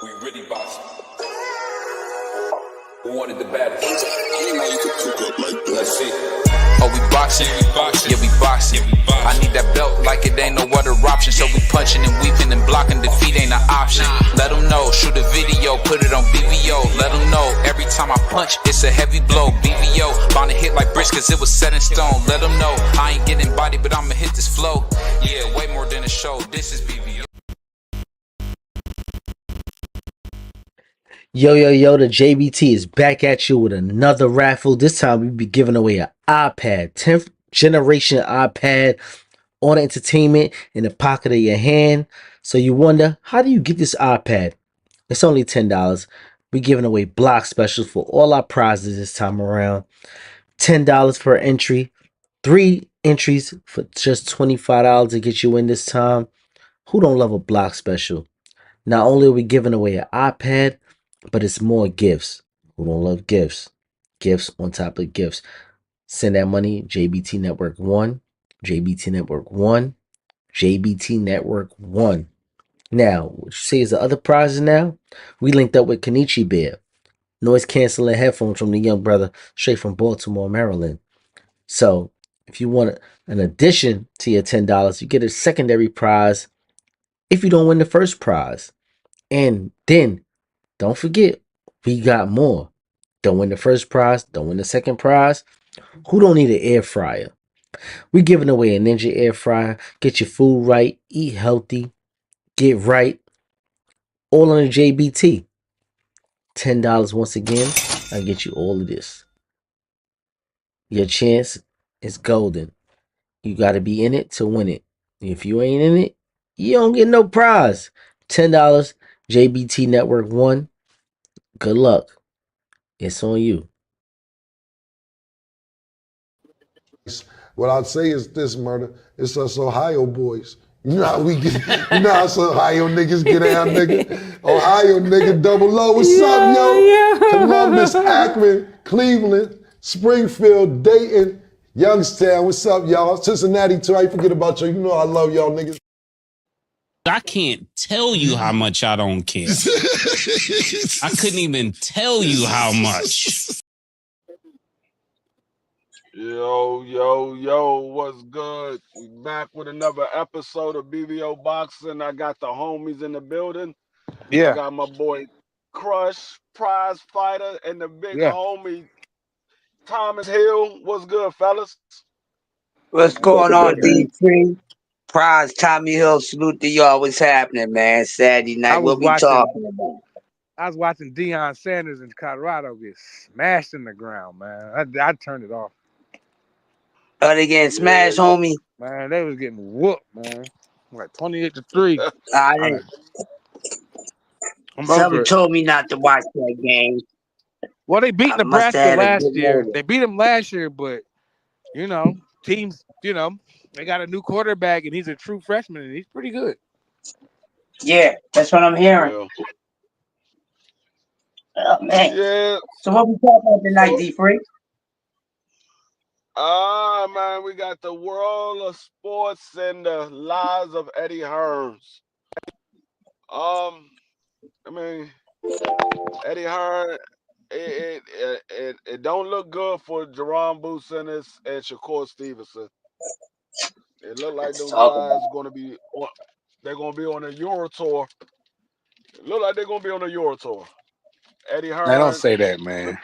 We really boxing. Who wanted the baddest? Let's see. Oh, we boxing? Yeah, we boxing. I need that belt like it ain't no other option. So we punching and weaving and blocking. Defeat ain't an option. Let them know. Shoot a video, put it on BVO. Let them know. Every time I punch, it's a heavy blow. BVO, bound to hit like bricks cause it was set in stone. Let them know. I ain't getting body, but I'ma hit this flow. Yeah, way more than a show. This is BVO. Yo, the JBT is back at you with another raffle. This time we be giving away an iPad, 10th generation iPad on entertainment in the pocket of your hand. So you wonder, how do you get this iPad? It's only $10. We giving away block specials for all our prizes this time around. $10 per entry, 3 entries for just $25 to get you in this time. Who don't love a block special? Not only are we giving away an iPad, but it's more gifts. Who don't love gifts? Gifts on top of gifts. Send that money, JBT Network 1, JBT Network 1, JBT Network 1. Now, what you say is the other prizes now? We linked up with Kenichi Bear. Noise canceling headphones from the young brother straight from Baltimore, Maryland. So, if you want an addition to your $10, you get a secondary prize if you don't win the first prize. And then don't forget, we got more. Don't win the first prize, don't win the second prize. Who don't need an air fryer? We're giving away a Ninja air fryer. Get your food right, eat healthy, get right. All on the JBT. $10 once again. I get you all of this. Your chance is golden. You got to be in it to win it. If you ain't in it, you don't get no prize. $10, JBT Network 1. Good luck. It's on you. What I'd say is this, murder. It's us Ohio boys. You know how we get, you know how us Ohio niggas get down, nigga. Ohio nigga, double O. What's up, yo? Columbus, Akron, Cleveland, Springfield, Dayton, Youngstown. What's up, y'all? Cincinnati too. I forget about you. You know I love y'all niggas. I can't tell you how much I don't care. I couldn't even tell you how much. Yo, what's good? We back with another episode of BVO Boxing. I got the homies in the building. Yeah. I got my boy Crush, prize fighter, and the big homie Thomas Hill. What's good, fellas? What's going on, D3? Prize Tommy Hill, salute to y'all. What's happening, man? Saturday night, what we talking about? I was watching Deion Sanders in Colorado get smashed in the ground, man. I turned it off. Oh, they getting smashed, homie? Man, they was getting whooped, man. Like 28-3. I didn't. Someone told me not to watch that game. Well, they beat Nebraska last year. They beat them last year, but, you know, teams, you know, they got a new quarterback, and he's a true freshman, and he's pretty good. Yeah, that's what I'm hearing. Oh, man. Yeah. So what we talking about tonight, D3? Man, we got the world of sports and the lives of Eddie Hern. I mean, Eddie Hern, it don't look good for Jerron Booth and Shakur Stevenson. It look like those guys gonna be on a Euro tour. It look like they're gonna be on a Euro tour. Eddie Hern. They don't say that, man.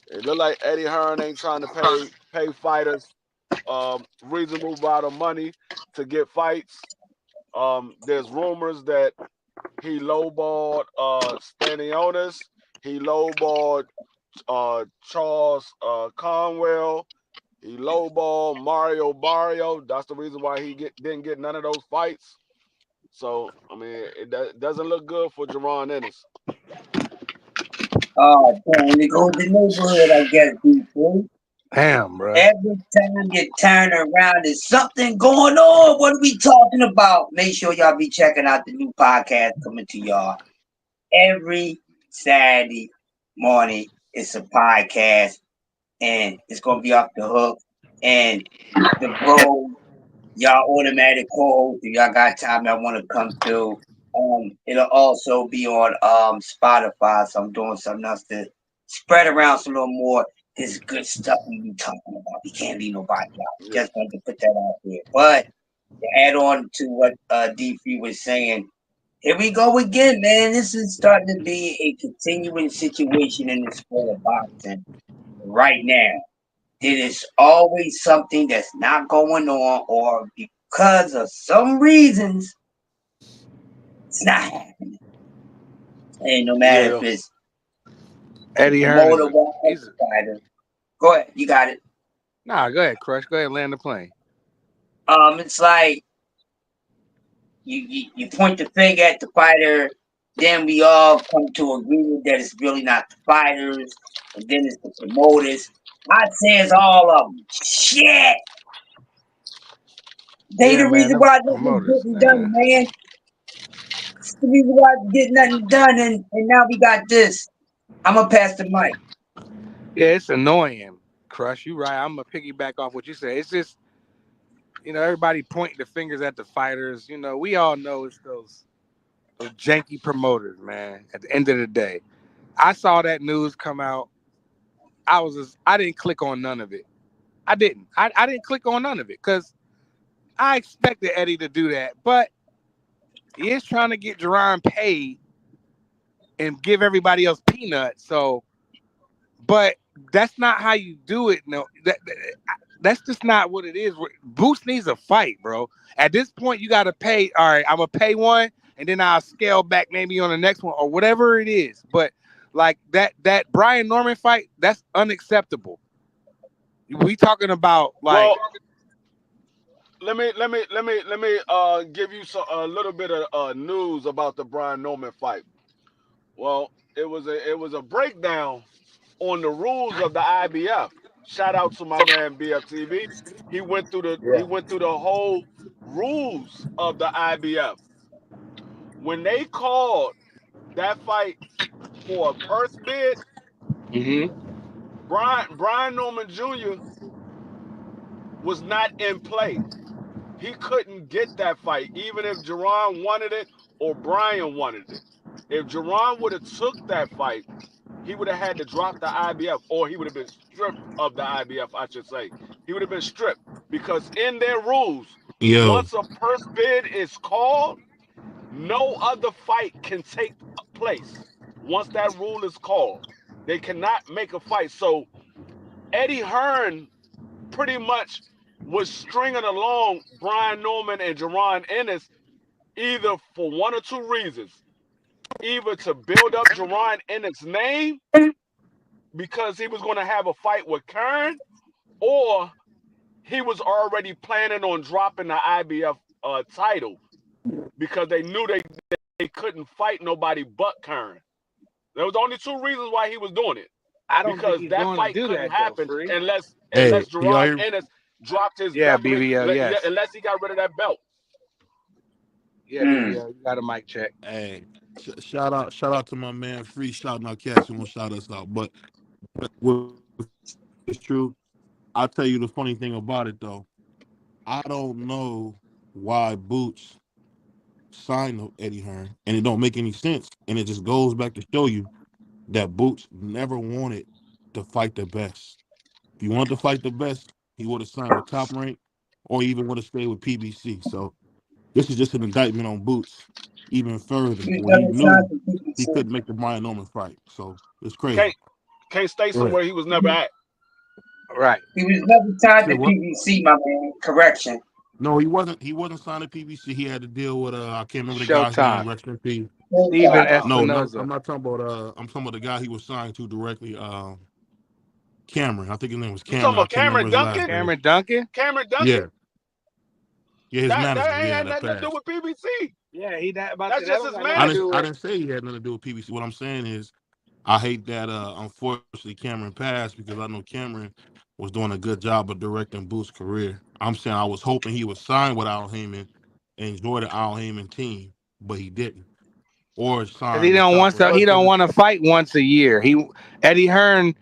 It look like Eddie Hern ain't trying to pay fighters reasonable amount of money to get fights. There's rumors that he lowballed Stanionis. He lowballed Charles Conwell. He lowballed Mario Barrio. That's the reason why he didn't get none of those fights. So, I mean, it doesn't look good for Jerron Ennis. Oh, damn. They go to the neighborhood, I guess, D3. Damn, bro. Every time you turn around, there's something going on. What are we talking about? Make sure y'all be checking out the new podcast coming to y'all every Saturday morning. It's a podcast, and it's gonna be off the hook. And the bro, y'all automatic call. If y'all got time, I want to come through. It'll also be on Spotify. So I'm doing something else to spread around some little more this good stuff we be talking about. We can't leave nobody out. Yeah. Just wanted to put that out there. But to add on to what D3 was saying, here we go again, man. This is starting to be a continuing situation in the sport of boxing right now. It is always something that's not going on, or because of some reasons, it's not happening. And no matter Yeah. if it's the Eddie Hearn promoter or he's the fighter. Go ahead, you got it. nah. Go ahead, Crush. Go ahead, land the plane. It's like you point the finger at the fighter, then we all come to agreement that it's really not the fighters, and then it's the promoters. I'd say it's all of them. Shit, they Yeah, the man. reason Them why nothing's promoters, getting done, man. man. It's the reason why it's getting nothing done, and now we got this. I'm gonna pass the mic. Yeah, it's annoying. Crush, you right. I'm gonna piggyback off what you said. It's just everybody pointing the fingers at the fighters. We all know it's those janky promoters, man. At the end of the day, I saw that news come out. I didn't click on none of it. I didn't. I didn't click on none of it because I expected Eddie to do that, but he is trying to get Jerron paid and give everybody else peanuts. So, but that's not how you do it. No, that's just not what it is. Boots needs a fight, bro. At this point, you got to pay. All right, I'm gonna pay one, and then I'll scale back maybe on the next one or whatever it is. But like that Brian Norman fight, that's unacceptable. We talking about like Well, let me give you a little bit of news about the Brian Norman fight. Well, it was a breakdown on the rules of the IBF. Shout out to my man BFTV. He went through the whole rules of the IBF. When they called that fight for a purse bid, mm-hmm. Brian Norman Jr. was not in play. He couldn't get that fight, even if Jerron wanted it or Brian wanted it. If Jerron would have took that fight, he would have had to drop the IBF, or he would have been stripped of the IBF, I should say. He would have been stripped because in their rules, Yo, once a purse bid is called, no other fight can take place. Once that rule is called, they cannot make a fight. So Eddie Hearn pretty much was stringing along Brian Norman and Jerron Ennis either for one or two reasons. Either to build up Jerron Ennis' name because he was going to have a fight with Kern, or he was already planning on dropping the IBF title because they knew they couldn't fight nobody but Kern. There was only two reasons why he was doing it. I don't think Because he's that going to fight do couldn't that though. happen Free. hey, unless y'all Jerron hear? Ennis dropped his Yeah, belt, BBL. Yes. unless he got rid of that belt. Yeah, BBL. You got a mic check. Hey, shout out to my man Free shouting out cats who won't shout us out. But what it's true. I'll tell you the funny thing about it though. I don't know why Boots signed Eddie Hearn, and it don't make any sense. And it just goes back to show you that Boots never wanted to fight the best. If he wanted to fight the best, he would have signed with Top Rank, or even would have stayed with PBC. So this is just an indictment on Boots, even further, He was where he never knew signed to he PBC. couldn't make the Brian Norman fight. So it's crazy. Can't stay Go ahead. somewhere he was never at. Right. He was never signed Say to what? PBC, my man. Correction. No, he wasn't. He wasn't signed to PBC. He had to deal with I can't remember the guy's name. Showtime. Rest in peace. Steven No, no, I'm Espinoza. not talking about. I'm talking about the guy he was signed to directly. Cameron. I think his name was You talking Cameron. I about can't remember Cameron his last Duncan? name. Cameron Duncan. Cameron Duncan? Yeah, yeah, his That manager. ain't Yeah, had that nothing to do passed. with PBC. Yeah, he that about That's to, that just don't his got nothing to do manager. I with. didn't say he had nothing to do with PBC. What I'm saying is, I hate that. Unfortunately, Cameron passed because I know Cameron was doing a good job of directing Booth's career. I'm saying I was hoping he would sign with Al Heyman and enjoy the Al Heyman team, but he didn't, or Cause he sign with don't Top want so Rank. he But don't want to fight once a year. Eddie Hearn.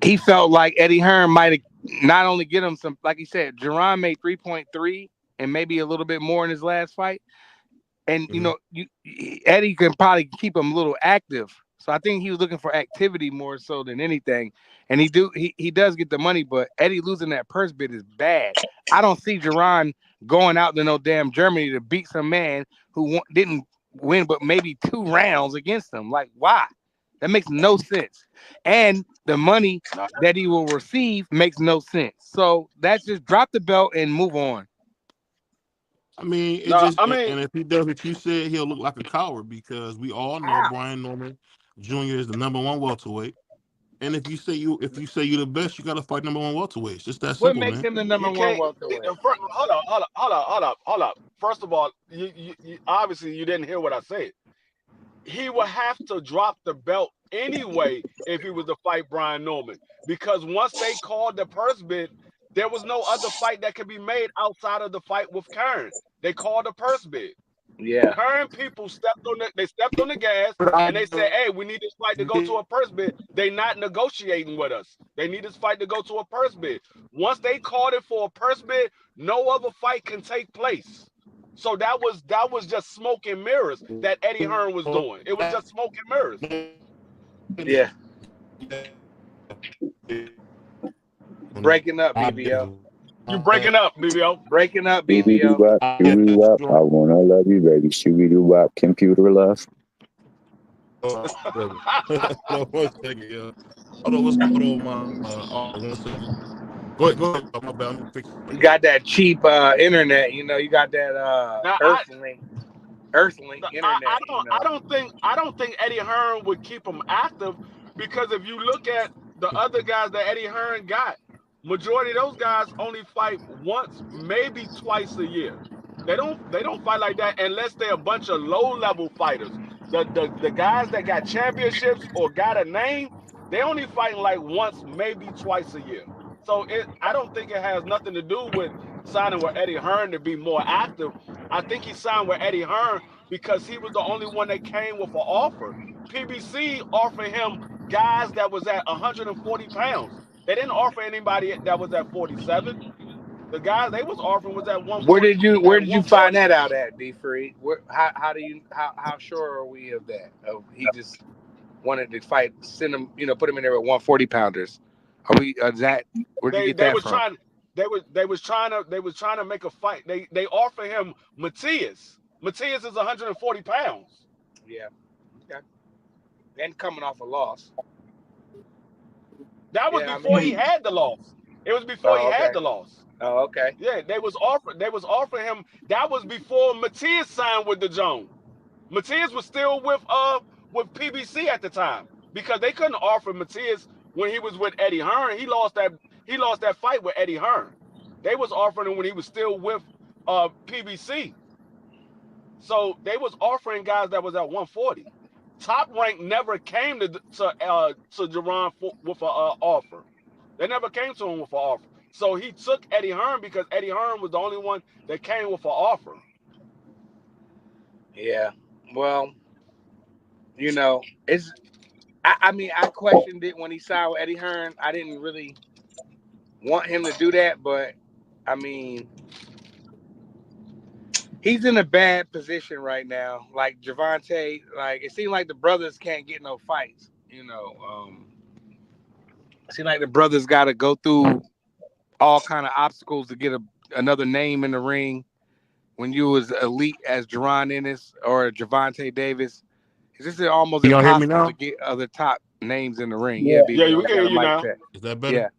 He felt like Eddie Hearn might have not only get him some, like he said, Jerron made 3.3 and maybe a little bit more in his last fight. and Eddie can probably keep him a little active. So I think he was looking for activity more so than anything. And he does get the money, but Eddie losing that purse bid is bad. I don't see Jerron going out to no damn Germany to beat some man who didn't win but maybe 2 rounds against him. Like, why? That makes no sense. And the money that he will receive makes no sense. So that's just drop the belt and move on. I mean, and if he does what you said, he'll look like a coward because we all know Brian Norman Jr. is the #1 welterweight. And if you say you the best, you got to fight #1 welterweight. It's just that What simple, makes man. him the number one welterweight? Hold up. First of all, you obviously you didn't hear what I said. He would have to drop the belt anyway if he was to fight Brian Norman, because once they called the purse bid, there was no other fight that could be made outside of the fight with Hern. They called the purse bid. Yeah. Hern people stepped on the gas and they said, "Hey, we need this fight to go to a purse bid." They not negotiating with us. They need this fight to go to a purse bid. Once they called it for a purse bid, no other fight can take place. So that was just smoke and mirrors that Eddie Hern was doing. It was just smoke and mirrors. Yeah. Breaking up, BBO. You breaking up, BBO. Breaking up, Shooby BBO. wop, shooby wop. I wanna love you, baby. Shooby doo wop. Computer love. Hold on 1 second, yo. Hold on, what's going on, 1 second. Go ahead. My bad. I'm fixing it. You got that cheap internet, you got that Earthlink internet. I don't think Eddie Hearn would keep him active, because if you look at the other guys that Eddie Hearn got, majority of those guys only fight once, maybe twice a year. They don't fight like that unless they're a bunch of low-level fighters. The guys that got championships or got a name, they only fighting like once, maybe twice a year. So I don't think it has nothing to do with signing with Eddie Hearn to be more active. I think he signed with Eddie Hearn because he was the only one that came with an offer. PBC offered him guys that was at 140 pounds. They didn't offer anybody that was at 47. The guys they was offering was at 140. Where did you find that out at, D Free? How sure are we of that? He just wanted to fight, send him, put him in there with 140 pounders. Are we where did you get that from? They was trying to make a fight. They offer him Matias. Matias is 140 pounds. Yeah. Okay. And coming off a loss. That was before he had the loss. It was before he had the loss. Oh, okay. Yeah, they was offering him. That was before Matias signed with the Jones. Matias was still with PBC at the time, because they couldn't offer Matias when he was with Eddie Hearn. He lost that fight with Eddie Hearn. They was offering him when he was still with PBC. So they was offering guys that was at 140. Top Rank never came to Jerron with an offer. They never came to him with an offer. So he took Eddie Hearn because Eddie Hearn was the only one that came with an offer. Yeah. Well, it's. I mean, I questioned it when he signed with Eddie Hearn. I didn't really want him to do that, but I mean, he's in a bad position right now. Like Gervonta, like it seems like the brothers can't get no fights. It seems like the brothers got to go through all kind of obstacles to get another name in the ring. When you was elite as Jerron Ennis or Gervonta Davis, it's just almost impossible to get other top names in the ring. Yeah, we can hear you now. Is that better?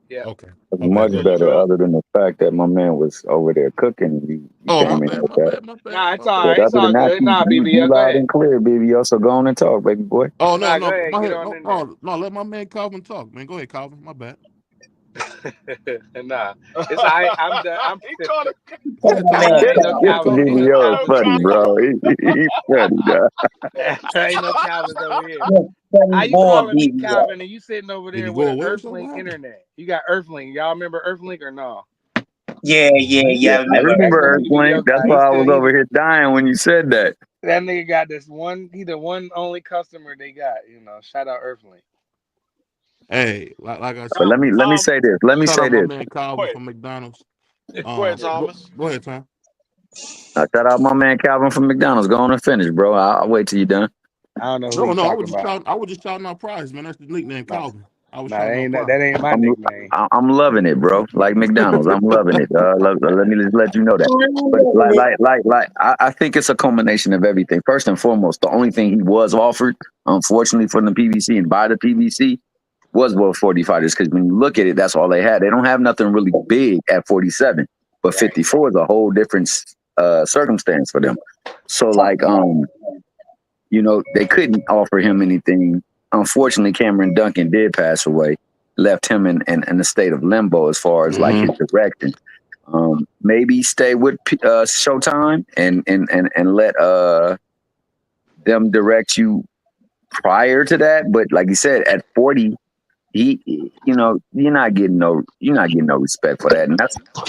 Yeah. Okay. Much better, other than the fact that my man was over there cooking. You came in like that. Nah, it's all right. It's all good. Nah, BBO, you go loud ahead. and clear, BBO. So go on and talk, baby boy. Oh no, go ahead. Get on in there. No, let my man Calvin talk, man. Go ahead, Calvin. My bad. Nah, it's all right. I'm done. I'm BBO is funny, bro. He's funny, dog. Ain't no Calvins over here. How you calling me Calvin and you sitting over there with an Earthlink internet? You got Earthlink. Y'all remember Earthlink or no? Yeah. I remember Earthlink. That's why I was over here dying when you said that. That nigga got this one. He the one only customer they got. Shout out Earthlink. Hey, like I said. But let me say this. Let me say this. My man Calvin from McDonald's. Go ahead, Thomas. Go ahead, Tom. Shout out my man Calvin from McDonald's. Go on and finish, bro. I'll wait till you're done. I don't know who No, you no, I talking was just about. shouting. I was just shouting out Prize, man. That's the nickname, Nah, Calvin. I was nah, shouting out Prize. that ain't my nickname. I'm loving it, bro. Like McDonald's, I'm loving it. Let me just let you know that. But I think it's a culmination of everything. First and foremost, the only thing he was offered, unfortunately, from the PBC and by the PBC was World 40 fighters. Because when you look at it, that's all they had. They don't have nothing really big at 47, but 54 is a whole different circumstance for them. So like, they couldn't offer him anything. Unfortunately, Cameron Duncan did pass away, left him in a state of limbo as far as like his direction. Maybe stay with Showtime and let them direct you prior to that. But like you said, at 40, you're not getting no respect for that, and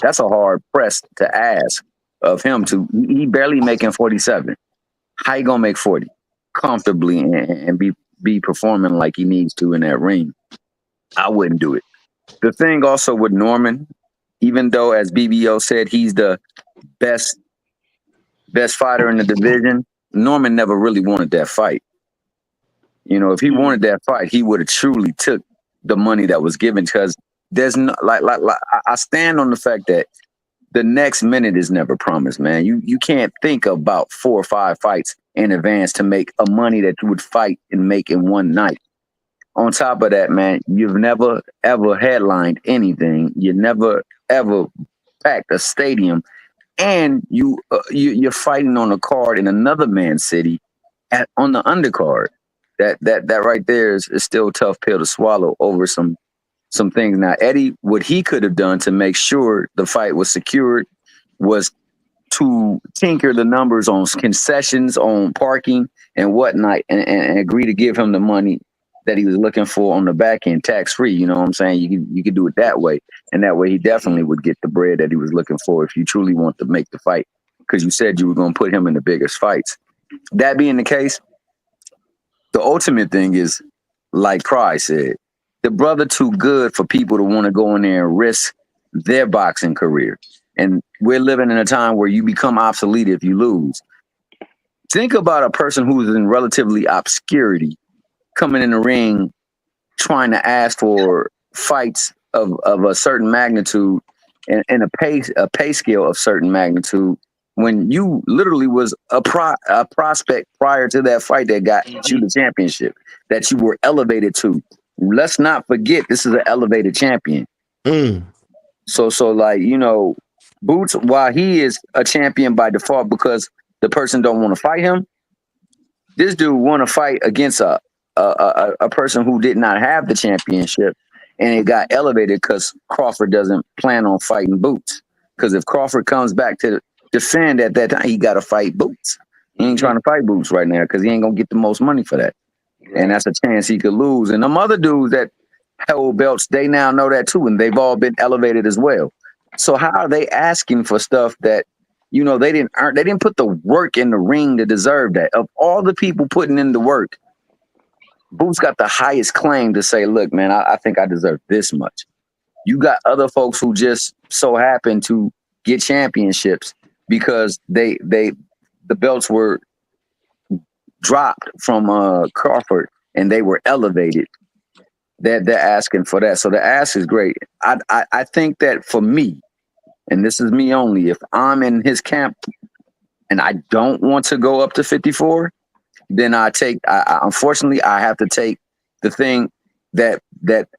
that's a hard press to ask of him. He barely making 47. How you gonna make 40 comfortably and be performing like he needs to in that ring? I wouldn't do it. The thing also with Norman, even though as BBO said he's the best fighter in the division, Norman never really wanted that fight. If he wanted that fight, he would have truly took the money that was given, because there's no like I stand on the fact that the next minute is never promised, man. You can't think about 4 or 5 fights in advance to make a money that you would fight and make in one night. On top of that, man, you've never ever headlined anything. You never ever packed a stadium, and you're fighting on a card in another man's city on the undercard. That right there is still a tough pill to swallow over some things. Now, Eddie, what he could have done to make sure the fight was secured was to tinker the numbers on concessions, on parking and whatnot, and agree to give him the money that he was looking for on the back end, tax free. You know what I'm saying? You could do it that way, and that way he definitely would get the bread that he was looking for if you truly want to make the fight, because you said you were going to put him in the biggest fights. That being the case, the ultimate thing is, like Pry said, the brother too good for people to want to go in there and risk their boxing career. And we're living in a time where you become obsolete if you lose. Think about a person who's in relatively obscurity coming in the ring trying to ask for fights of a certain magnitude and a pay scale of certain magnitude, when you literally was a prospect prior to that fight that got you the championship, that you were elevated to. Let's not forget, this is an elevated champion. So like, Boots, while he is a champion by default because the person don't want to fight him, this dude want to fight against a person who did not have the championship, and it got elevated because Crawford doesn't plan on fighting Boots. Because if Crawford comes back to defend at that time, he got to fight Boots. He ain't trying to fight Boots right now because he ain't gonna get the most money for that, and that's a chance he could lose. And them other dudes that held belts, they now know that too, and they've all been elevated as well. So how are they asking for stuff that they didn't earn? They didn't put the work in the ring to deserve that. Of all the people putting in the work, Boots got the highest claim to say, look, man, I think I deserve this much. You got other folks who just so happen to get championships because the belts were dropped from Crawford and they were elevated. They're asking for that. So the ask is great. I think that for me, and this is me only, if I'm in his camp and I don't want to go up to 54, then unfortunately I have to take the thing that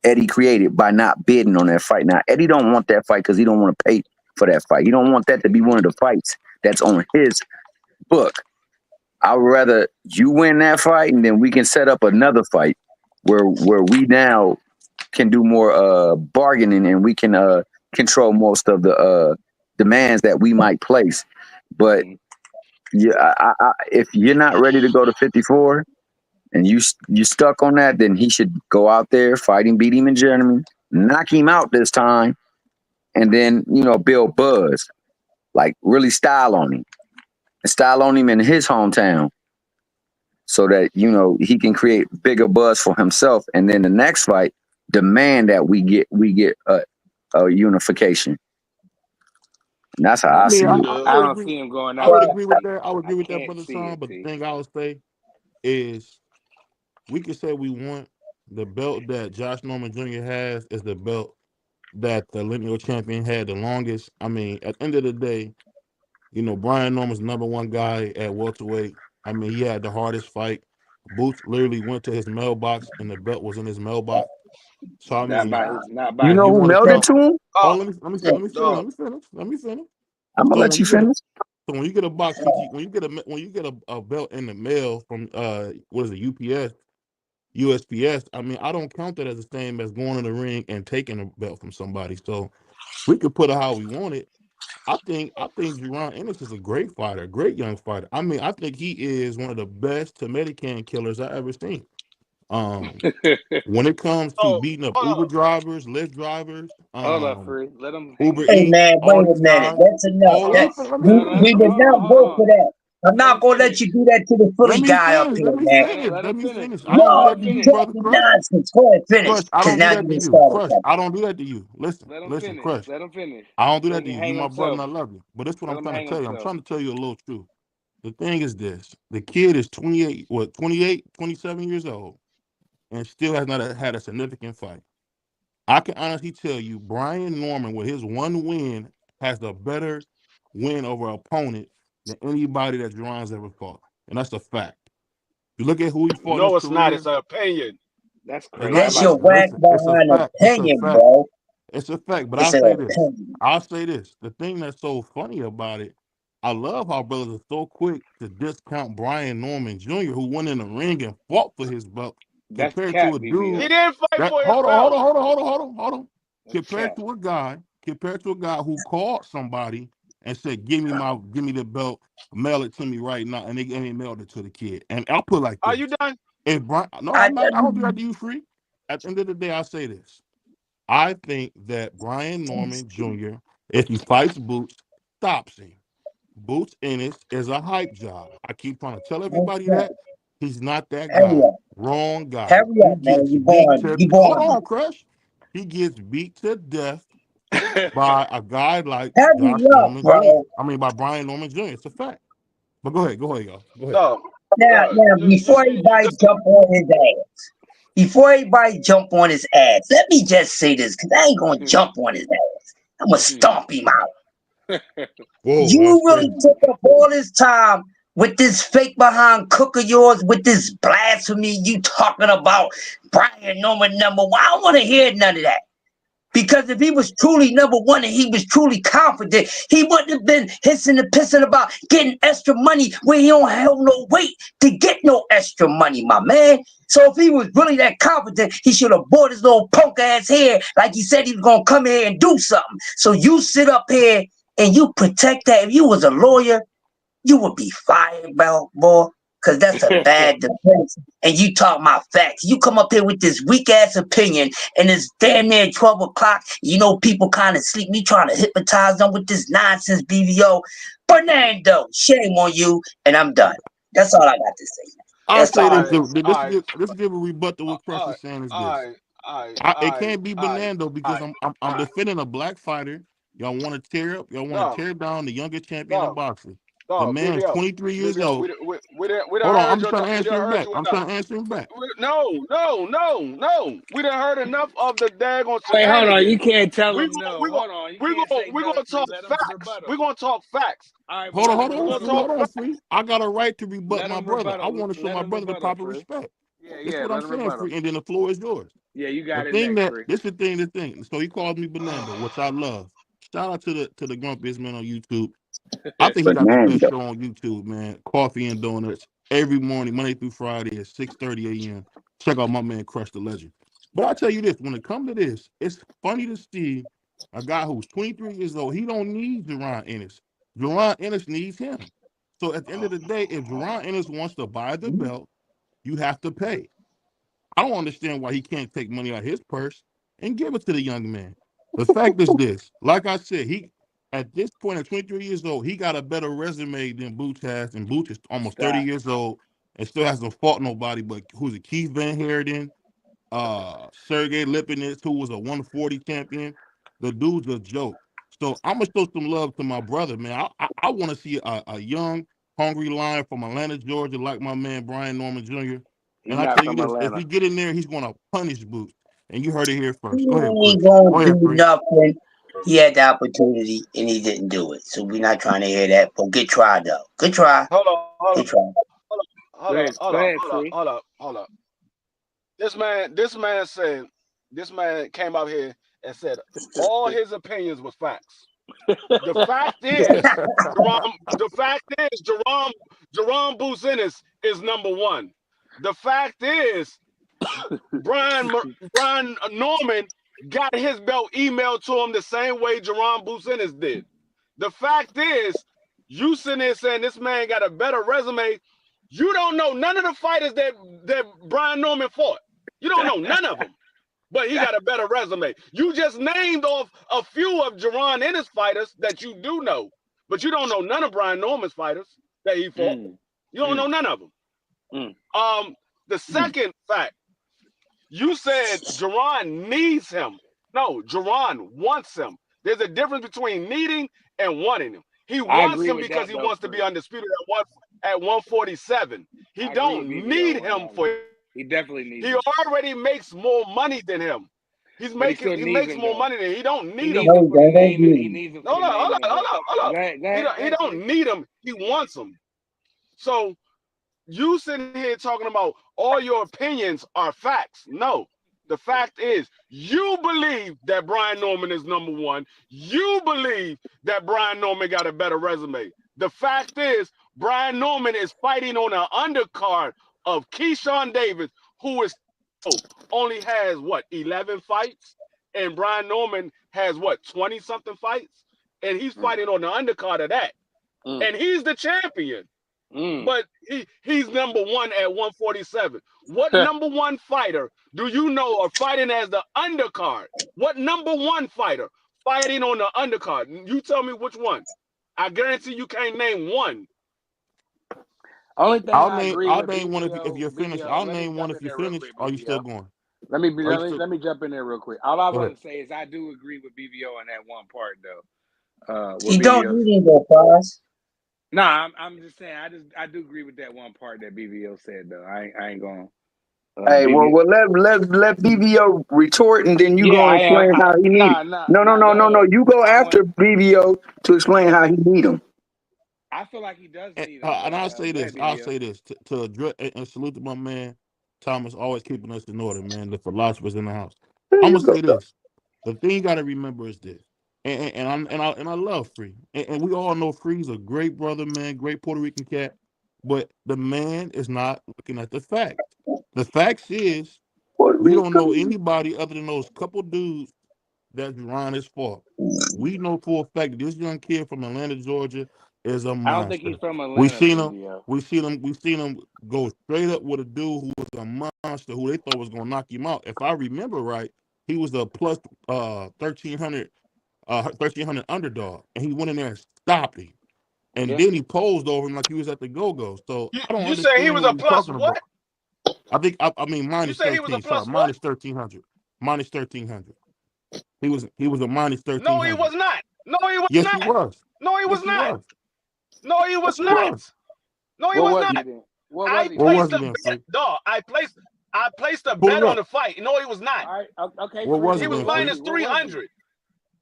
Eddie created by not bidding on that fight. Now, Eddie don't want that fight because he don't want to pay for that fight. He don't want that to be one of the fights that's on his book. I would rather you win that fight, and then we can set up another fight where we now can do more bargaining, and we can control most of the demands that we might place. But if you're not ready to go to 54 and you stuck on that, then he should go out there, fight him, beat him in Germany, knock him out this time, and then build buzz, like really style on him in his hometown, so that he can create bigger buzz for himself. And then the next fight, demand that we get a unification. And that's how I I mean, see He it. should. I would don't agree. see him going I that would Well, way. agree with that. I would I agree with that, can't brother see Sean. it, But the T. thing I would say is, we could say we want the belt that Josh Norman Jr. has is the belt that the lineal champion had the longest. I mean, at the end of the day, Brian Norman's number one guy at welterweight. I mean, he had the hardest fight. Boots literally went to his mailbox, and the belt was in his mailbox. So I Not mean, by his, not You by if know you who want to his. mailed it count, to him? oh, Oh, let dog. me finish. Let me finish. I'm gonna So let when you you get a finish. so when you get a box, when you get a belt in the mail from what is it, UPS, USPS. I mean, I don't count that as the same as going in the ring and taking a belt from somebody. So we could put it how we want it. I think Jerron Ennis is a great fighter, a great young fighter. I mean, I think he is one of the best Dominican killers I ever seen. Um, when it comes to So beating up hold Uber up. drivers, Lyft drivers, Hold up, free. Let him Uber hang. hey Eats, man, all wait a these minute. guys. That's enough. Oh, Hold on. let me No, We finish. no, did hold on, not hold go on. for that. I'm Let not him gonna let finish. you do that to the Let Philly me guy up finish. here, Let me man. finish. Let Let him me finish. finish. I Let don't do No, that him to you you, finish. talking brother Crush. nonsense. Go ahead, finish. Crush, I Cause don't do now that you to done you. started Crush, something. I don't do that to you. Listen, Let him listen, finish. Crush. Let him finish. I don't do So he that to can you. You hang my brother and himself. I love you. But that's what Let I'm him trying to hang tell you. I'm himself. trying to tell you a little truth. The thing is this. The kid is 28, 28, 27 years old, and still has not had a significant fight. I can honestly tell you, Brian Norman, with his one win, has a better win over opponent than anybody that Jerron's ever fought. And that's a fact. You look at who he fought in his No, it's not. career, It's an opinion. That's it's not, That's your crazy. listen, whack listen, it's a behind fact. It's a opinion, fact. bro. It's a fact. But It's I'll an say this. opinion. I'll say this. The thing that's so funny about it, I love how brothers are so quick to discount Brian Norman Jr., who went in the ring and fought for his belt, That's compared cap, to a dude He BBO. didn't fight that for his belt. hold on. That's Compared cap. to a guy who called somebody and said, give me the belt, mail it to me right now, and they mailed it to the kid. And I'll put it like Are you this. done? If Brian, no, I I'm not. I don't do that to you, free. At the end of the day, I say this. I think that Brian Norman Jr., if he fights Boots, stops him. Boots Ennis is a hype job. I keep trying to tell everybody that he's not that hurry guy. up. Wrong guy. Hurry He up, man. gets beat to You hold born. on, Crush. He gets beat to death by a guy like Hurry Josh up, Norman Jr. bro. I mean by Brian Norman Jr. It's a fact. But go ahead, y'all. Go ahead. No, no. Now, You before everybody jump on his ass, before everybody jump on his ass, let me just say this, because I ain't gonna jump on his ass. I'm gonna stomp him out. Whoa, that's You really crazy. took up all this time with this fake behind cook of yours, with this blasphemy you talking about Brian Norman number one. I don't want to hear none of that. Because if he was truly number one and he was truly confident, he wouldn't have been hissing and pissing about getting extra money where he don't have no weight to get no extra money, my man. So if he was really that confident, he should have bought his little punk ass hair like he said he was gonna come here and do something. So you sit up here and you protect that. If you was a lawyer, you would be fired, bro, boy, because that's a bad defense. And you talk my facts. You come up here with this weak ass opinion, and it's damn near 12 o'clock. You know, people kind of sleep. Me trying to hypnotize them with this nonsense, BVO. Fernando, shame on you, and I'm done. That's all I got to say. I'll That's say all all I this. right, got. all right, This give a rebuttal what Crush all is right, saying is all this. right, all right, It all right, can't be all right, Bernando all because right, I'm all right. defending a black fighter. Y'all want to tear up. Y'all want to No, tear down the youngest champion in no, boxing. The no, man's BBL, 23 years BBL. old. We done Hold on, I'm heard just your trying to we answer done him heard back. you I'm enough. trying to answer him back. No. We done heard enough of the daggone Wait, hold on. You shenanigans. can't tell We him go, no. we go, Hold on. You can't say we no, gonna free. talk Let him facts. rebuttal. We gonna talk facts. All right, but Hold on, let him hold We on, gonna free. rebuttal. talk Hold on, facts. free. I got a right to rebut Let my him brother. I rebuttal. want to show Let my him brother the rebuttal, proper free. respect. Yeah, That's yeah. what I'm Let him saying, rebuttal. free. And then the floor is yours. Yeah, you The got it thing next, that free. this the thing. So he calls me Bernando, which I love. Shout out to the grumpiest man on YouTube. I think he got the best Fernando. show on YouTube, man. Coffee and donuts every morning, Monday through Friday at 6:30 a.m. Check out my man Crush the Legend. But I tell you this, when it comes to this, it's funny to see a guy who's 23 years old. He don't need Jerron Ennis. Jerron Ennis needs him. So at the end of the day, if Jerron Ennis wants to buy the belt, you have to pay. I don't understand why he can't take money out of his purse and give it to the young man. The fact is this, like I said, he at this point at 23 years old, he got a better resume than Boots has, and Boots is almost 30 Stop. years old and still hasn't fought nobody but who's it, Keith Van Herden, Sergey Lipinets, who was a 140 champion. The dude's a joke. So I'm gonna show some love to my brother, man. I want to see a young, hungry lion from Atlanta, Georgia, like my man Brian Norman Jr. He's And I not tell you from this: if Atlanta. he get in there, he's gonna punish Boots. And you heard it here He first. Go ahead, Free. ain't gonna Go ahead, do Free. nothing. He had the opportunity and he didn't do it. So we're not trying to hear that. But good try though. Good try. Hold on, hold Good on, try. Go ahead, go ahead, Free. hold up. This man came out here and said all his opinions was facts. The fact is, Jerome Business is number one. The fact is, Brian Norman got his belt emailed to him the same way Jerome Business did. The fact is, you sitting there saying this man got a better resume. You don't know none of the fighters that Brian Norman fought. You don't know none of them. But he got a better resume. You just named off a few of Jerron Ennis fighters that you do know, but you don't know none of Brian Norman's fighters that he fought. You don't know none of them. The second fact, you said Jerron needs him. No, Jerron wants him. There's a difference between needing and wanting him. He wants him because he wants to be undisputed at 147. He don't need him for. He definitely needs He him. already makes more money than him. He makes more money than him. He don't need him. He needs him. Hold up. He don't need him. He wants him. So you sitting here talking about all your opinions are facts. No. The fact is, you believe that Brian Norman is number one. You believe that Brian Norman got a better resume. The fact is, Brian Norman is fighting on an undercard of Keyshawn Davis, who is only has 11 fights, and Brian Norman has 20 something fights, and he's fighting on the undercard of that, and he's the champion. But he's number one at 147. What number one fighter do you know are fighting as the undercard? What number one fighter fighting on the undercard? You tell me which one. I guarantee you can't name one. Only thing I'll I name agree with one if you're finished. I'll let me name one jump if in you're there real finished. quick, Are you still BBL. going? Let me jump in there real quick. All I want to say is I do agree with BBO in that one part though. He don't need him though, Foz. Nah, I'm just saying I do agree with that one part that BBO said though. I ain't going. Hey, well, let BBO retort, and then you go and explain how he need it. No. You go after BBO to explain how he need him. I feel like he does need him. And I'll say this. To address and salute to my man Thomas, always keeping us in order, man. The philosophers in the house. I'm gonna say this. The thing you gotta remember is this. And I love Free. And we all know Free's a great brother, man, great Puerto Rican cat. But the man is not looking at the fact. The fact is, we don't know anybody other than those couple dudes that Ron is for. We know for a fact this young kid from Atlanta, Georgia, is a monster. I don't think he's from Atlanta. We seen him go straight up with a dude who was a monster, who they thought was gonna knock him out. If I remember right, he was a plus 1300 underdog, and he went in there and stopped him. And then he posed over him like he was at the go-go. So I don't understand say he was what a you're plus talking what? about. I mean minus 13. Sorry, minus 1300. Minus 1300. He was a minus 1300. No, he was not. No, he was yes, not. He was. No, he was yes, not. He was. No, he was not. No, he was not. I placed a bet, dog. I placed a bet on the fight. No, he was not. All right, okay. What was he it was minus 300.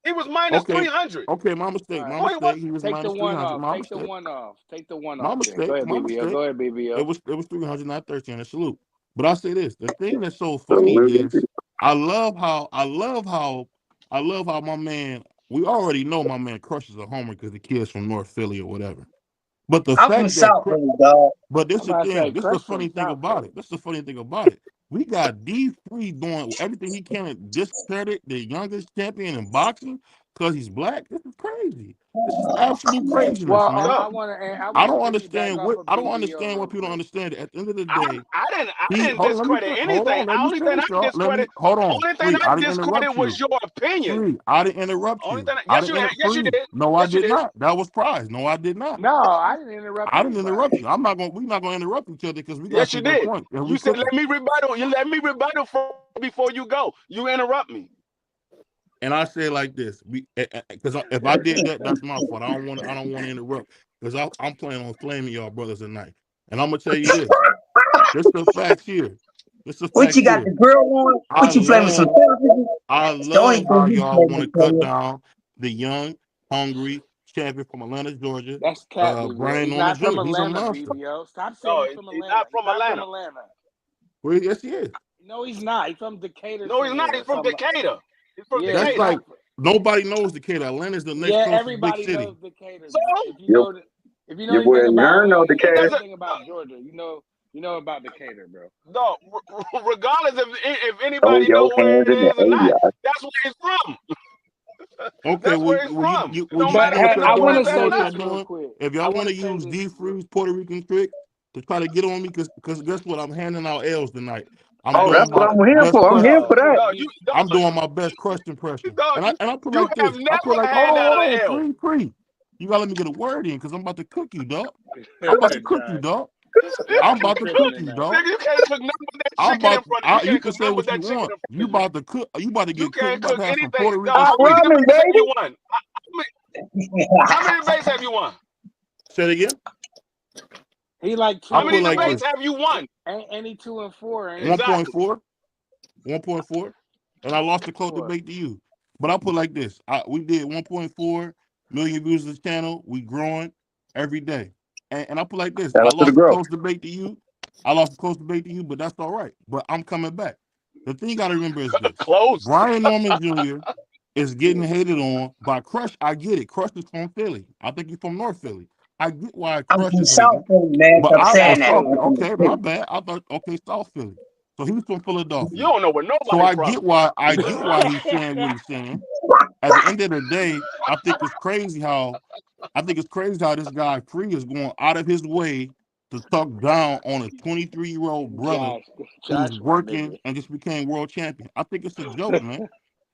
He was minus 300. Okay, my mistake. My mistake. He was Take minus the one 300. off. My Take mistake. the one off. Take the one my off. Mistake. Go ahead, My BBO. mistake. Go ahead, BBO. It was 300, not 13. A salute. But I say this: the thing that's so funny is I love how my man. We already know my man crushes a homer because the kid's from North Philly or whatever. But the I'm fact from that, South Philly, dog. but this is the thing. This is the funny thing about it. This is the funny thing about it. We got D3 doing everything he can to discredit the youngest champion in boxing because he's black. This is crazy. This is absolute craziness, Well, man. I don't understand what people don't understand. At the end of the day, I didn't discredit anything. Let me finish, y'all. Hold on. Only thing I discredited was your opinion. I didn't interrupt you. Yes, you did. No, I did not. That was Prize. No, I did not. No, I didn't interrupt. I didn't interrupt you. We're not gonna interrupt each other because we got yes, you did. Point. You said let me rebuttal. You let me rebuttal before you go. You interrupt me. And I say it like this, because if I did that, that's my fault. I don't want to interrupt because I'm planning on flaming y'all brothers tonight. And I'm gonna tell you this. This the facts here. This the What facts you got here. the grill on? I What you flavor some love sausages? I Don't love even how think you y'all want flavor to cut player. down the young, hungry champion from Atlanta, Georgia, That's cat BBO. Brian He's Norman not from Jr. He's a Atlanta, monster. BBO. Stop saying No, he's from he's Atlanta. not He's from not from Atlanta. Atlanta. Well, yes, he is. No, he's not. He's from Decatur No, he's not. somewhere. He's from Decatur. He's from Yeah, That's he's Decatur. like not. nobody knows Decatur. Atlanta's the next Yeah, closest big everybody city. knows Decatur. So If you Your know, if you know your boy anything about Hern know Atlanta, you it know Decatur. doesn't. anything about Georgia, you know about Decatur, bro. No, regardless if Oh, anybody yo, know where hands it in the is or not, air. that's where he's from. Okay, That's well, where he's from. It don't you But matter see if what you you're know I doing. where want You to it's see at or say what not. you're this real doing. quick. If I y'all want want to to say use this. D Freeze Puerto Rican trick to try to get on me, because guess what? I'm handing out L's tonight. I'm Oh, Hey, doing that's what my I'm here best for. I'm crush. here BBO, for that. No, B, you no, I'm doing my best crush impression. no, And I put you like have this. I never put like, handed out an hold on, L. free. You gotta let me get a word in because I'm about to cook you, dog. I'm about to cook you, Josh, dog. Josh, I'm you about to tripping cook you, tonight. dog. Nigga, you can't cook nothing with that chicken in front of you. You You can't can cook say nothing with what you that chicken want. in front You of you. about to cook. You about to You get cooked. You can't about cook to have some anything. Puerto Dog, Rican how Hot many stew. ramen, debates have you baby. won? How many debates have you won? Say it again. He like I How two many put and like four. debates this. have you won? Ain't he 2 and 4? Ain't he? Exactly. 1.4. 1.4. And I lost the close 4. debate to you. But I put like this. We did 1.4 million views of this channel. We growing every day. And I put like this. Shout I out to the lost the growth. close debate to you. I lost the close debate to you, but that's all right. But I'm coming back. The thing you got to remember is this. Close. Brian Norman Jr. is getting hated on by Crush. I get it. Crush is from Philly. I think he's from North Philly. I get why I'm Crush from is hating. South Philly, man. But Stop saying that. South. I'm from the Okay, my city. bad. I thought South Philly. So he's from You Philadelphia. don't know where So nobody from. I get why he's saying what he's saying. At the end of the day, I think it's crazy how this guy Free is going out of his way to talk down on a 23-year-old brother Josh, who's Josh, my working nigga. and just became world champion. I think it's a joke, man.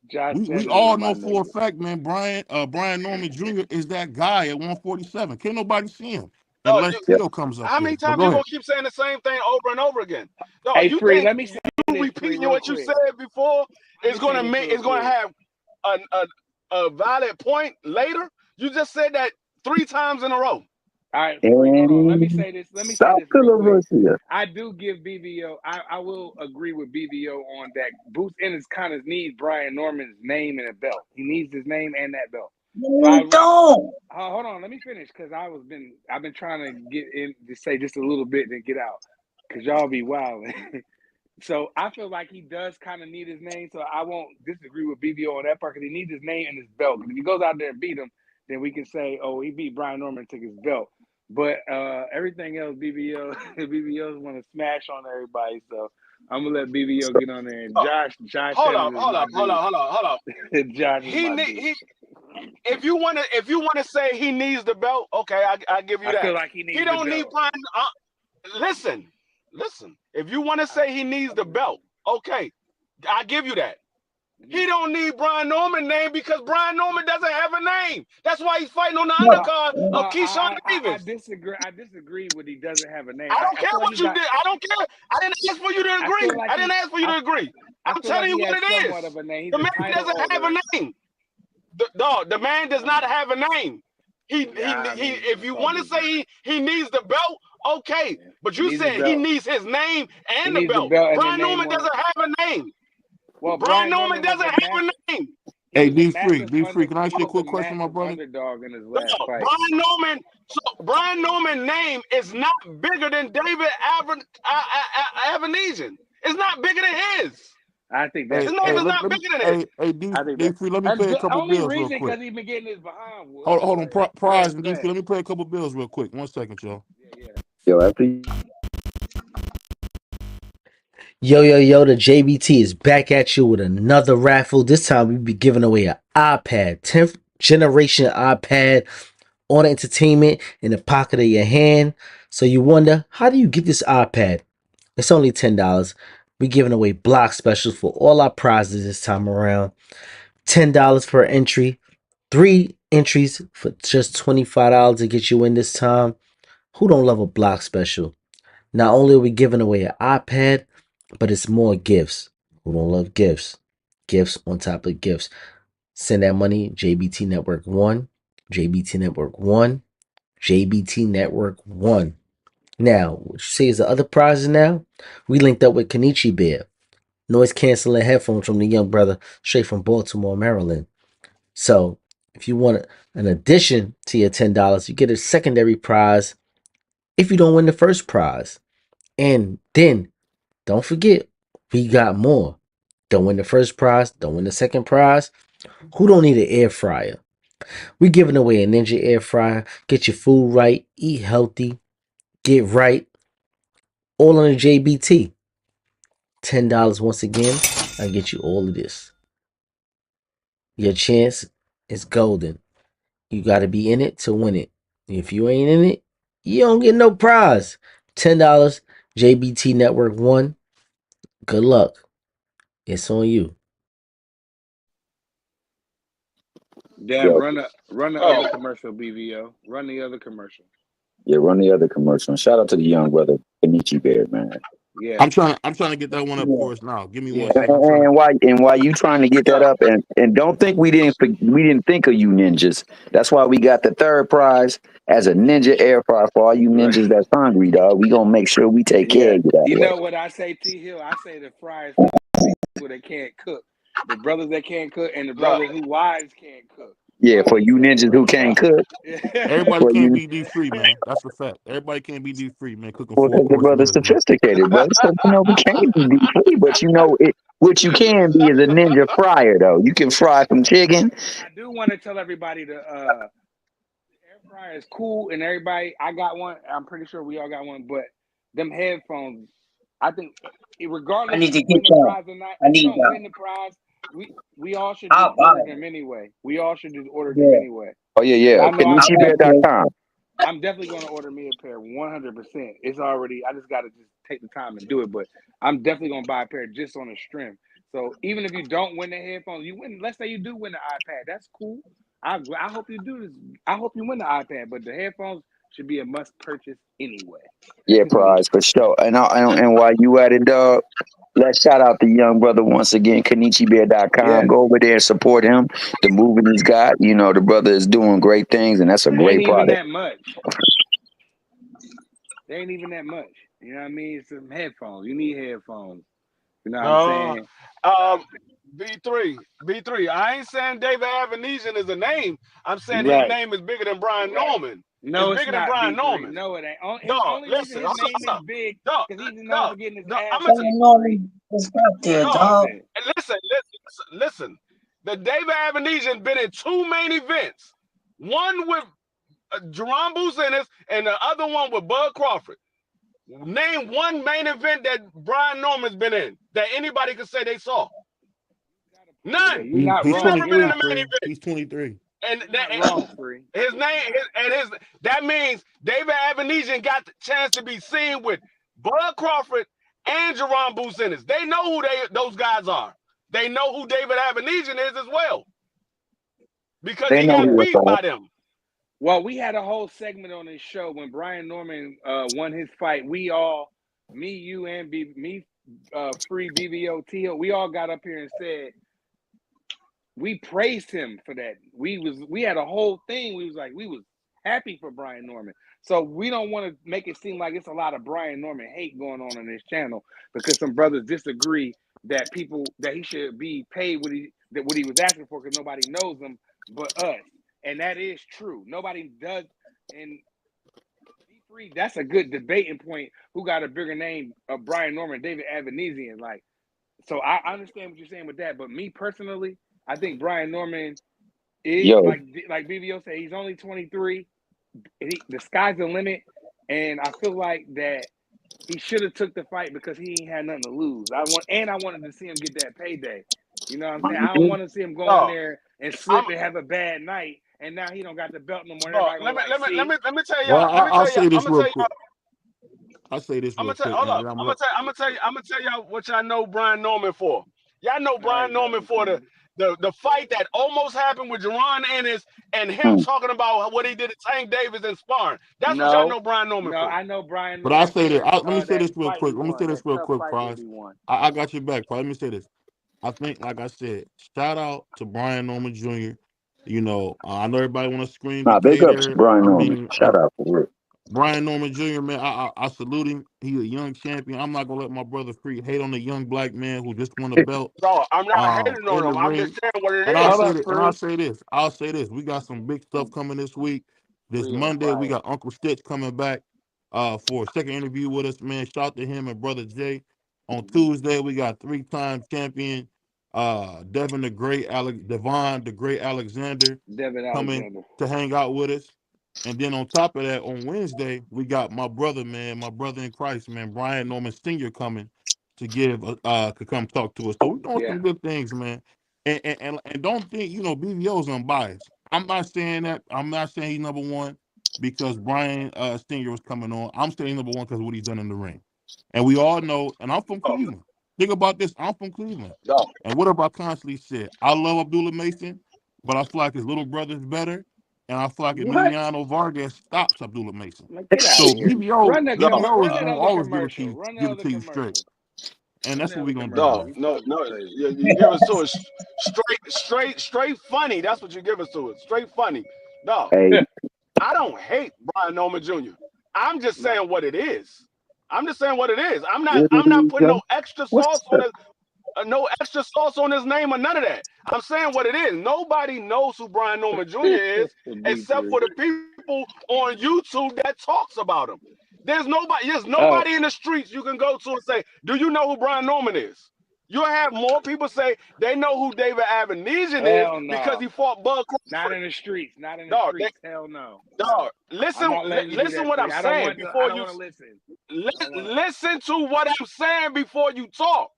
Josh We Chatterton all is my know for a nigga. fact, man, Brian Norman Jr. is that guy at 147. Can't nobody see him No, unless Yep. Tito comes up how there. many But times go you ahead. gonna keep saying the same thing over and over again? No, Hey, you Free, think let me say you this, Free, repeating real what you quick. said before Let is me say gonna this make real it's gonna quick. have a valid point later? You just said that 3 times in a row. All right, Free, hold on. Let me say this. Let me say South this real quick. Philadelphia. I do give BBO. I will agree with BBO on that. Boots Ennis kind of needs Brian Norman's name and a belt. He needs his name and that belt. So You don't. hold on. Let me finish because I've been trying to get in to say just a little bit and get out because y'all be wild. So I feel like he does kind of need his name. So I won't disagree with BBO on that part because he needs his name and his belt. Because if he goes out there and beat him, then we can say, oh, he beat Brian Norman and took his belt. But everything else, BBOs want to smash on everybody. So I'm gonna let BBO get on there. And Oh, Josh hold Shannon up, is hold my up, hold dude. up, hold up, hold up. Josh is He my need dude. he if you wanna say he needs the belt, okay, I give you I feel that. like he needs He the don't need belt. Brian. Listen. If you want to say he needs the belt, okay, I give you that. He don't need Brian Norman's name because Brian Norman doesn't have a name. That's why he's fighting on the No, undercard No, of Keyshawn I Davis. disagree. I disagree with he doesn't have a name. I don't I care feel like what he you got. did. I don't care. I didn't ask for you to I feel agree. like I didn't ask for you to agree. I I'm feel like telling you he what has it somewhat is. of a name. He's The a man title doesn't have holder. a name. The man does not have a name. Yeah, I mean, If you want to say he needs the belt, okay. yeah. But He you needs the said he belt. needs his name He and the needs the belt. belt and the Brian name Norman on it. doesn't have a name. Well, Brian Brian Norman Norman was doesn't a have massive. a name. He Hey, was a D Freak, massive can I ask he you a was a quick question, my massive brother? underdog in his No, last fight. Brian Norman's name is not bigger than David Avenesian. It's not bigger than his. I think Hey, that's His name is cap. not bigger than his. I think D that. Free, let me And play a the couple only bills real reason quick. because he been getting his behind whooped. Hold on, Go Prize ahead, and go D Free, ahead. let me play a couple bills real quick. 1 second, y'all. Yeah. Yo, after Yo, the JBT is back at you with another raffle. This time we be giving away an iPad, 10th generation iPad on entertainment in the pocket of your hand. So you wonder, how do you get this iPad? It's only $10. We giving away block specials for all our prizes this time around. $10 per entry, 3 entries for just $25 to get you in this time. Who don't love a block special? Not only are we giving away an iPad, but it's more gifts. Who don't love gifts? Gifts on top of gifts. Send that money, JBT Network 1, JBT Network 1, JBT Network 1. Now, what you see is the other prizes now? We linked up with Kenichi Bear, noise canceling headphones from the young brother straight from Baltimore, Maryland. So, if you want an addition to your $10, you get a secondary prize if you don't win the first prize. And then, don't forget, we got more. Don't win the first prize, don't win the second prize. Who don't need an air fryer? We giving away a Ninja air fryer. Get your food right, eat healthy, get right. All on the JBT. $10 once again. I get you all of this. Your chance is golden. You got to be in it to win it. If you ain't in it, you don't get no prize. $10, JBT Network 1. Good luck. It's on you. Damn, Yo, run the Oh, other commercial, BVO. Run the other commercial. yeah, run the other commercial. And shout out to the young brother, Kenichi Bear, man. Yeah, I'm trying to get that one up for us now. Give me yeah. 1 second. I'm trying to. And why you trying to get that up and don't think we didn't think of you ninjas. That's why we got the third prize as a ninja air fryer for all you Right. ninjas that's hungry, dog. We gonna make sure we take care Yeah. of you that You way. know what I say, T Hill? I say the fries for people that can't cook. The brothers that can't cook and the look, brothers who wives can't cook. Yeah, Fuck for you that, ninjas who can't cook, Everybody bro. for can't you be D free, man. That's the fact. Everybody can't be D free, man. Cooking well, full because the course brother's meals, man. sophisticated, brother. So we can't be deep free, but what you can be is a ninja fryer though. You can fry some chicken. I do want to tell everybody the air fryer is cool and everybody I got one. I'm pretty sure we all got one, but them headphones, I think I regardless need if to you get win the some. prize or not, I if you need don't them. win the prize, we all should just I'll buy order them. them anyway. We all should just order them Yeah, anyway. Oh yeah, Because yeah. I know I'll make sure. KenishiBear.com. I'm definitely going to order me a pair 100%. It's already, I just got to just take the time and do it. But I'm definitely going to buy a pair just on the strength. So even if you don't win the headphones, you win. Let's say you do win the iPad. That's cool. I hope you do this. I hope you win the iPad. But the headphones should be a must purchase anyway. That's Yeah, just me. prize for sure. And while you at it, dog, let's shout out the young brother once again, KenichiBear.com. Yes. Go over there and support him. The movement he's got, the brother is doing great things, and that's a It ain't great even product. that much. They ain't even that much. You know what I mean? It's some headphones. You need headphones. You know what I'm no. saying? B3. I ain't saying David Avenesian is a name. I'm saying his Right. name is bigger than Brian Norman. It's No, it's bigger than not Brian B3. Norman. No, it ain't. His Dog, only reason listen, his name is big dog, because he's known dog, for getting his dog. ass I'm gonna Tell tell beat. them Free. Norman was up there, dog. dog. Listen, And listen. The David Avenesian been in two main events. One with Jerome Business and the other one with Bud Crawford. Name one main event that Brian Norman's been in that anybody could say they saw. yeah, None. you're not He's He's wrong. never been in 23, a main free. event. He's 23. And You're that, not wrong, Free. his name his that means David Avenesian got the chance to be seen with Bud Crawford and Jerron Business. They know who those guys are. They know who David Avenesian is as well because They he know got Yeah. who it's beat on. by them. Well, we had a whole segment on this show when Brian Norman won his fight. We all, me, you, and Free BVO Teal, we all got up here and said we praised him for that. We had a whole thing. We was happy for Brian Norman. So we don't want to make it seem like it's a lot of Brian Norman hate going on this channel because some brothers disagree that he should be paid what he was asking for because nobody knows him but us. And that is true. Nobody does. And B3, that's a good debating point. Who got a bigger name of Brian Norman, David Avenesian? Like, so I understand what you're saying with that. But me personally, I think Brian Norman is Yo, like BVO said, he's only 23. The sky's the limit, and I feel like that he should have took the fight because he ain't had nothing to lose. I wanted to see him get that payday. You know what I'm saying? I don't want to see him go in No, there and I'm slip and have a bad night, and now he don't got the belt no more. And no. everybody gonna Let be me like, let me let see, me let me tell Well, y'all. Let me I'll tell y'all. say I'm this gonna real tell y'all. quick. I'll say this I'm real gonna tell. quick, Hold and up. then I'm I'm gonna gonna tell. I'm gonna tell you. I'm gonna tell y'all what y'all know Brian Norman for. Y'all know all right, Brian Norman brother for King. the fight that almost happened with Jerron Ennis and him mm, talking about what he did to Tank Davis and sparring. That's what y'all No, know Brian Norman no, for. I know Brian I'll Norman say this. for Let me say that this real fight he quick. Let me say won, this that real tough quick, fight that Prize. he won. I got your back, Prize. Let me say this. I think, like I said, shout out to Brian Norman Jr. You know, I know everybody want to scream Nah, big BK ups to there. Brian I Norman. mean, Shout out for real. Brian Norman Jr., man, I salute him. He a young champion. I'm not gonna let my brother Free hate on the young black man who just won a belt No, I'm not hating in on the him. I'm ring. just saying what it And is. I'll say this. I'll say this. We got some big stuff coming this week. This Free on Monday, we fire. got Uncle Stitch coming back for a second interview with us, man. Shout out to him and brother Jay. On Tuesday, we got three-time champion Devon the Great Devon the Great Alexander Devin coming Alexander. to hang out with us. And then on top of that, on Wednesday, we got my brother, man, my brother in Christ, man, Brian Norman Sr. coming to give to come talk to us. So we're doing Yeah. some good things, man. And don't think, you know, BVO's unbiased. I'm not saying that. I'm not saying he's number one because Brian Sr. was coming on. I'm saying number one because of what he's done in the ring. And we all know, and I'm from Cleveland. Think about this, I'm from Cleveland. No, And what have I constantly said? I love Abdullah Mason, but I feel like his little brother's better. And I feel like What? Emiliano Vargas stops Abdullah Mason. Like, get out So of here. BVO, no, BVO is Run that gonna other always give it to commercial. you, Run the give it other to you straight. commercial. And Run that's the what other we're gonna do, no, commercial. man. no, You no. crazy. You give us to us straight funny. That's what you give us to us. Straight funny. No, Hey, I don't hate Brian Norman Jr. I'm just No. saying what it is. I'm just saying what it is. there I'm not you putting go. no extra What's sauce on it. No extra sauce on his name or none of that. I'm saying what it is. Nobody knows who Brian Norman Jr. is except D3. for the people on YouTube that talks about him. There's Oh, nobody in the streets you can go to and say, "Do you know who Brian Norman is?" You'll have more people say they know who David Avenesian is hell because no. he fought Bud Not Crawford. in the streets. Not in the Dog, streets. Hell no. dog. No. I'm not letting you do Listen that, what I'm T. I don't saying want to. I before don't you want to listen. listen to what I'm saying before you talk.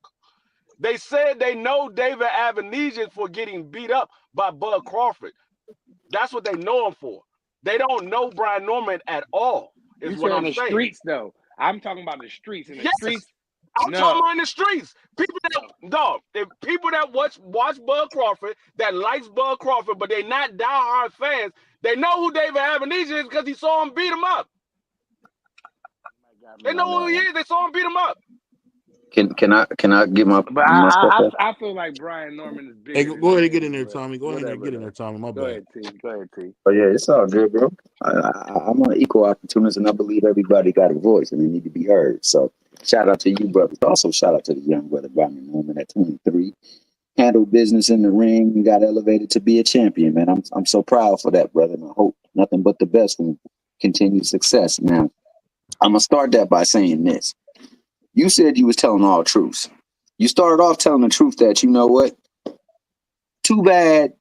They said they know David Avenesian for getting beat up by Bud Crawford. That's what they know him for. They don't know Brian Norman at all, is You what said in I'm the saying. streets though. I'm talking about the streets. In the Yes, streets, I'm talking no. about in the streets. People No. that dog, if people that watch Bud Crawford, that likes Bud Crawford, but they not diehard fans, they know who David Avenesian is because he saw him beat him up. You got me They on know who that he one. is. They saw him beat him up. Can I get But my stuff up? I feel like Brian Norman is Hey, bigger go than ahead and that get in there, anyway. Tommy. Go ahead and Whatever get in there, though. Tommy. My Go bad. ahead, T. Go ahead, T. Oh yeah, it's all good, bro. I'm an equal opportunist, and I believe everybody got a voice and they need to be heard. So shout out to you, brothers. Also shout out to the young brother Brian Norman at 23. Handled business in the ring and got elevated to be a champion, man. I'm so proud for that, brother. And I hope nothing but the best from continued success. Now, I'm gonna start that by saying this. You said you was telling all truths. You started off telling the truth that you know what? Too bad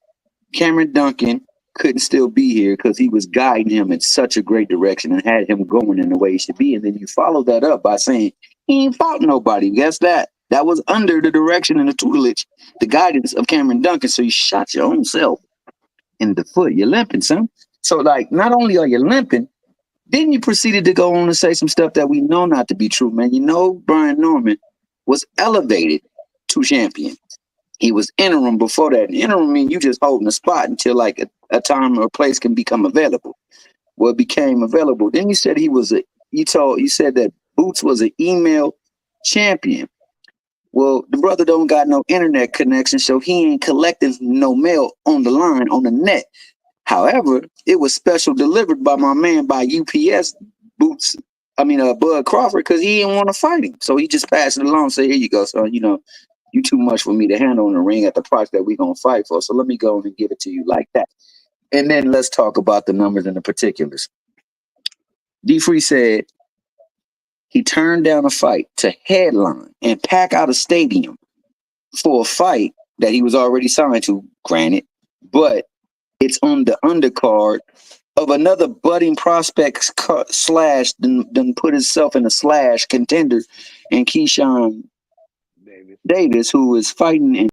Cameron Duncan couldn't still be here because he was guiding him in such a great direction and had him going in the way he should be. And then you followed that up by saying he ain't fought nobody. Guess that? That was under the direction and the tutelage, the guidance of Cameron Duncan. So you shot your own self in the foot. You're limping, son. So, like, not only are you limping, then you proceeded to go on and say some stuff that we know not to be true, man. You know, Brian Norman was elevated to champion. He was interim before that. Interim mean you just holding a spot until like a time or a place can become available. Well, it became available. Then you said you said that Boots was an email champion. Well, the brother don't got no internet connection, so he ain't collecting no mail on the line on the net. However, it was special delivered by my man by UPS Boots. Bud Crawford, because he didn't want to fight him. So he just passed it along. Say, here you go, son. You too much for me to handle in the ring at the price that we gonna fight for. So let me go and give it to you like that. And then let's talk about the numbers and the particulars. D Free said he turned down a fight to headline and pack out a stadium for a fight that he was already signed to, granted, but it's on the undercard of another budding prospect slash then put himself in a slash contender and Keyshawn Davis, who is fighting in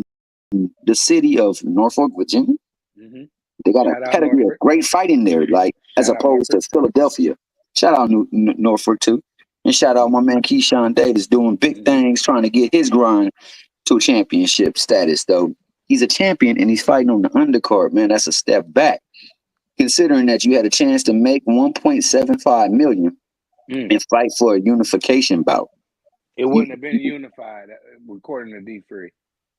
the city of Norfolk, Virginia. Mm-hmm. They got Shout a out pedigree of Norfolk. great fighting there, like as Shout out opposed to Norfolk. Philadelphia. Shout out Norfolk too, and shout out my man Keyshawn Davis doing big things, trying to get his grind to a championship status. Though he's a champion and he's fighting on the undercard, man, that's a step back. Considering that you had a chance to make 1.75 million and fight for a unification bout. It wouldn't have been unified, according to D3.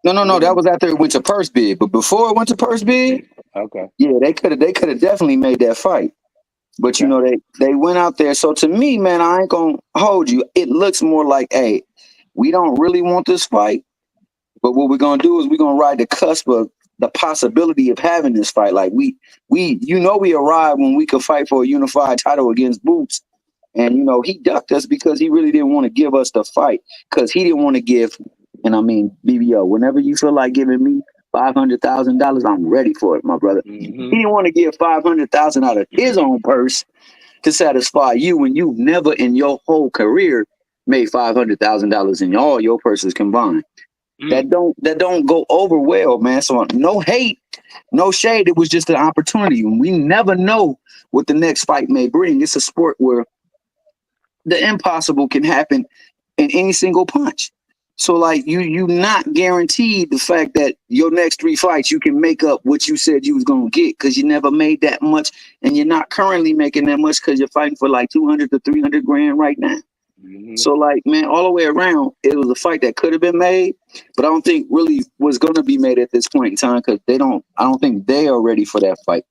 No. That was after it went to purse bid. But before it went to purse bid, Okay. yeah, they could have definitely made that fight. But you Okay. know, they went out there. So to me, man, I ain't gonna hold you. It looks more like, hey, we don't really want this fight, but what we're gonna do is we're gonna ride the cusp of the possibility of having this fight. Like we arrived when we could fight for a unified title against Boots. And you know, he ducked us because he really didn't want to give us the fight. Because he didn't want to give, and I mean, BBO, whenever you feel like giving me $500,000, I'm ready for it, my brother. He didn't want to give 500,000 out of his own purse to satisfy you when you never in your whole career made $500,000 in all your purses combined. That don't go over well, man. So no hate, no shade. It was just an opportunity. We never know what the next fight may bring. It's a sport where the impossible can happen in any single punch. So like you not guaranteed the fact that your next three fights you can make up what you said you was gonna get because you never made that much and you're not currently making that much because you're fighting for like 200 to 300 grand right now. So like man, all the way around, it was a fight that could have been made, but I don't think really was gonna be made at this point in time because I don't think they are ready for that fight.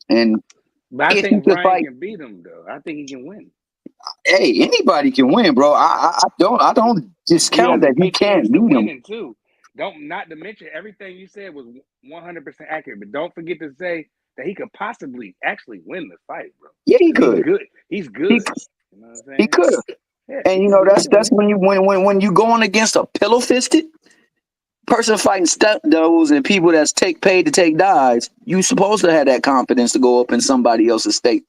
And But I if he think could Brian fight, can beat him though. I think he can win. hey, anybody can win, bro. I don't He discount has a that he good chance can't to beat him. winning too. Don't not to mention everything you said was 100% accurate. But don't forget to say that he could possibly actually win the fight, bro. Yeah, he Because he's could. good. He's He good. You know what I'm he saying? could have. Yeah, And you know he that's can that's win. when you going against a pillow fisted person fighting stunt doubles and people that's paid to take dives. You supposed to have that confidence to go up in somebody else's state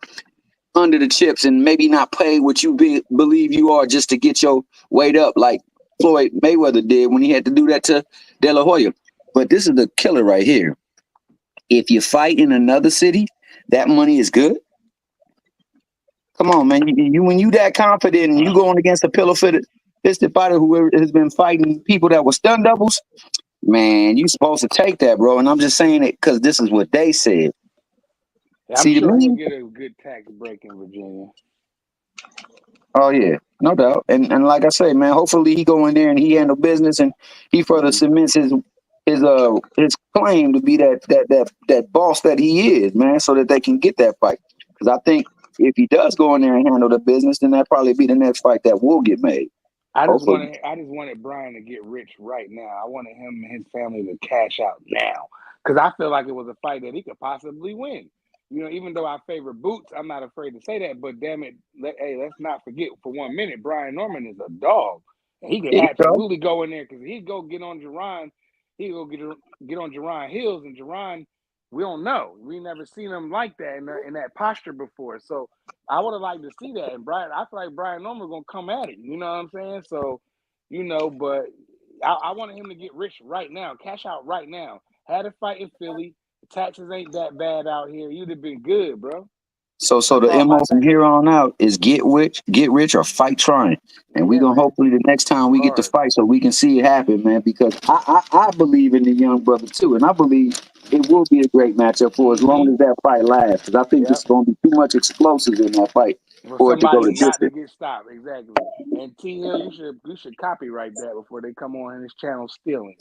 under the chips and maybe not pay what you believe you are just to get your weight up like Floyd Mayweather did when he had to do that to De La Hoya. But this is the killer right here. If you fight in another city, that money is good. Come on, man. You when you that confident and you going against a pillow fisted fighter who has been fighting people that were stun doubles, man, you supposed to take that, bro. And I'm just saying it because this is what they said. Yeah, I'm See, to sure he'll me, get a good tax break in Virginia. oh yeah, no doubt. And like I say, man, hopefully he go in there and he handle business and he further cements his claim to be that boss that he is, man, so that they can get that fight. Because I think if he does go in there and handle the business, then that probably be the next fight that will get made. Hopefully. I just wanted Brian to get rich right now. I wanted him and his family to cash out now because I feel like it was a fight that he could possibly win. You know, even though I favor Boots, I'm not afraid to say that. But damn it, let's not forget for 1 minute, Brian Norman is a dog, and he could There you go. absolutely go in there because he'd go get on Jerron. He'd go get on Jerron Hills, and Jerron, we don't know. We never seen him like that in that posture before. So I would have liked to see that. And Brian, I feel like Brian Norman gonna come at it. You know what I'm saying? So, but I wanted him to get rich right now, cash out right now. Had a fight in Philly. The taxes ain't that bad out here. You'd have been good, bro. So That's the all MO I from say. here on out is get rich or fight trying. And we Yeah, gonna man. hopefully the next time we get to Hard. fight so we can see it happen, man, because I believe in the young brother too. And I believe it will be a great matchup for as long as that fight lasts. Because I think Yep. there's gonna be too much explosives in that fight For for it to go somebody the not to distance. get stopped, exactly. And T Hill, you should copyright that before they come on his channel stealing.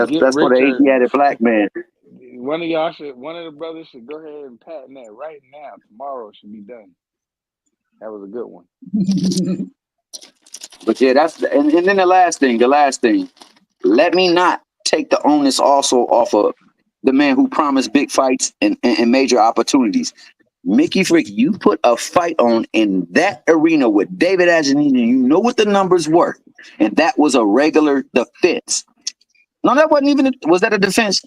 Get That's for rich the or Asiatic black man. one of the brothers should go ahead and patent that right now. Tomorrow it should be done. That was a good one. But yeah, and then the last thing. Let me not take the onus also off of the man who promised big fights and major opportunities. Mickey Frick, you put a fight on in that arena with David Ajanine, and you know what the numbers were, and that was a regular defense. No, that wasn't even. Was that a defense,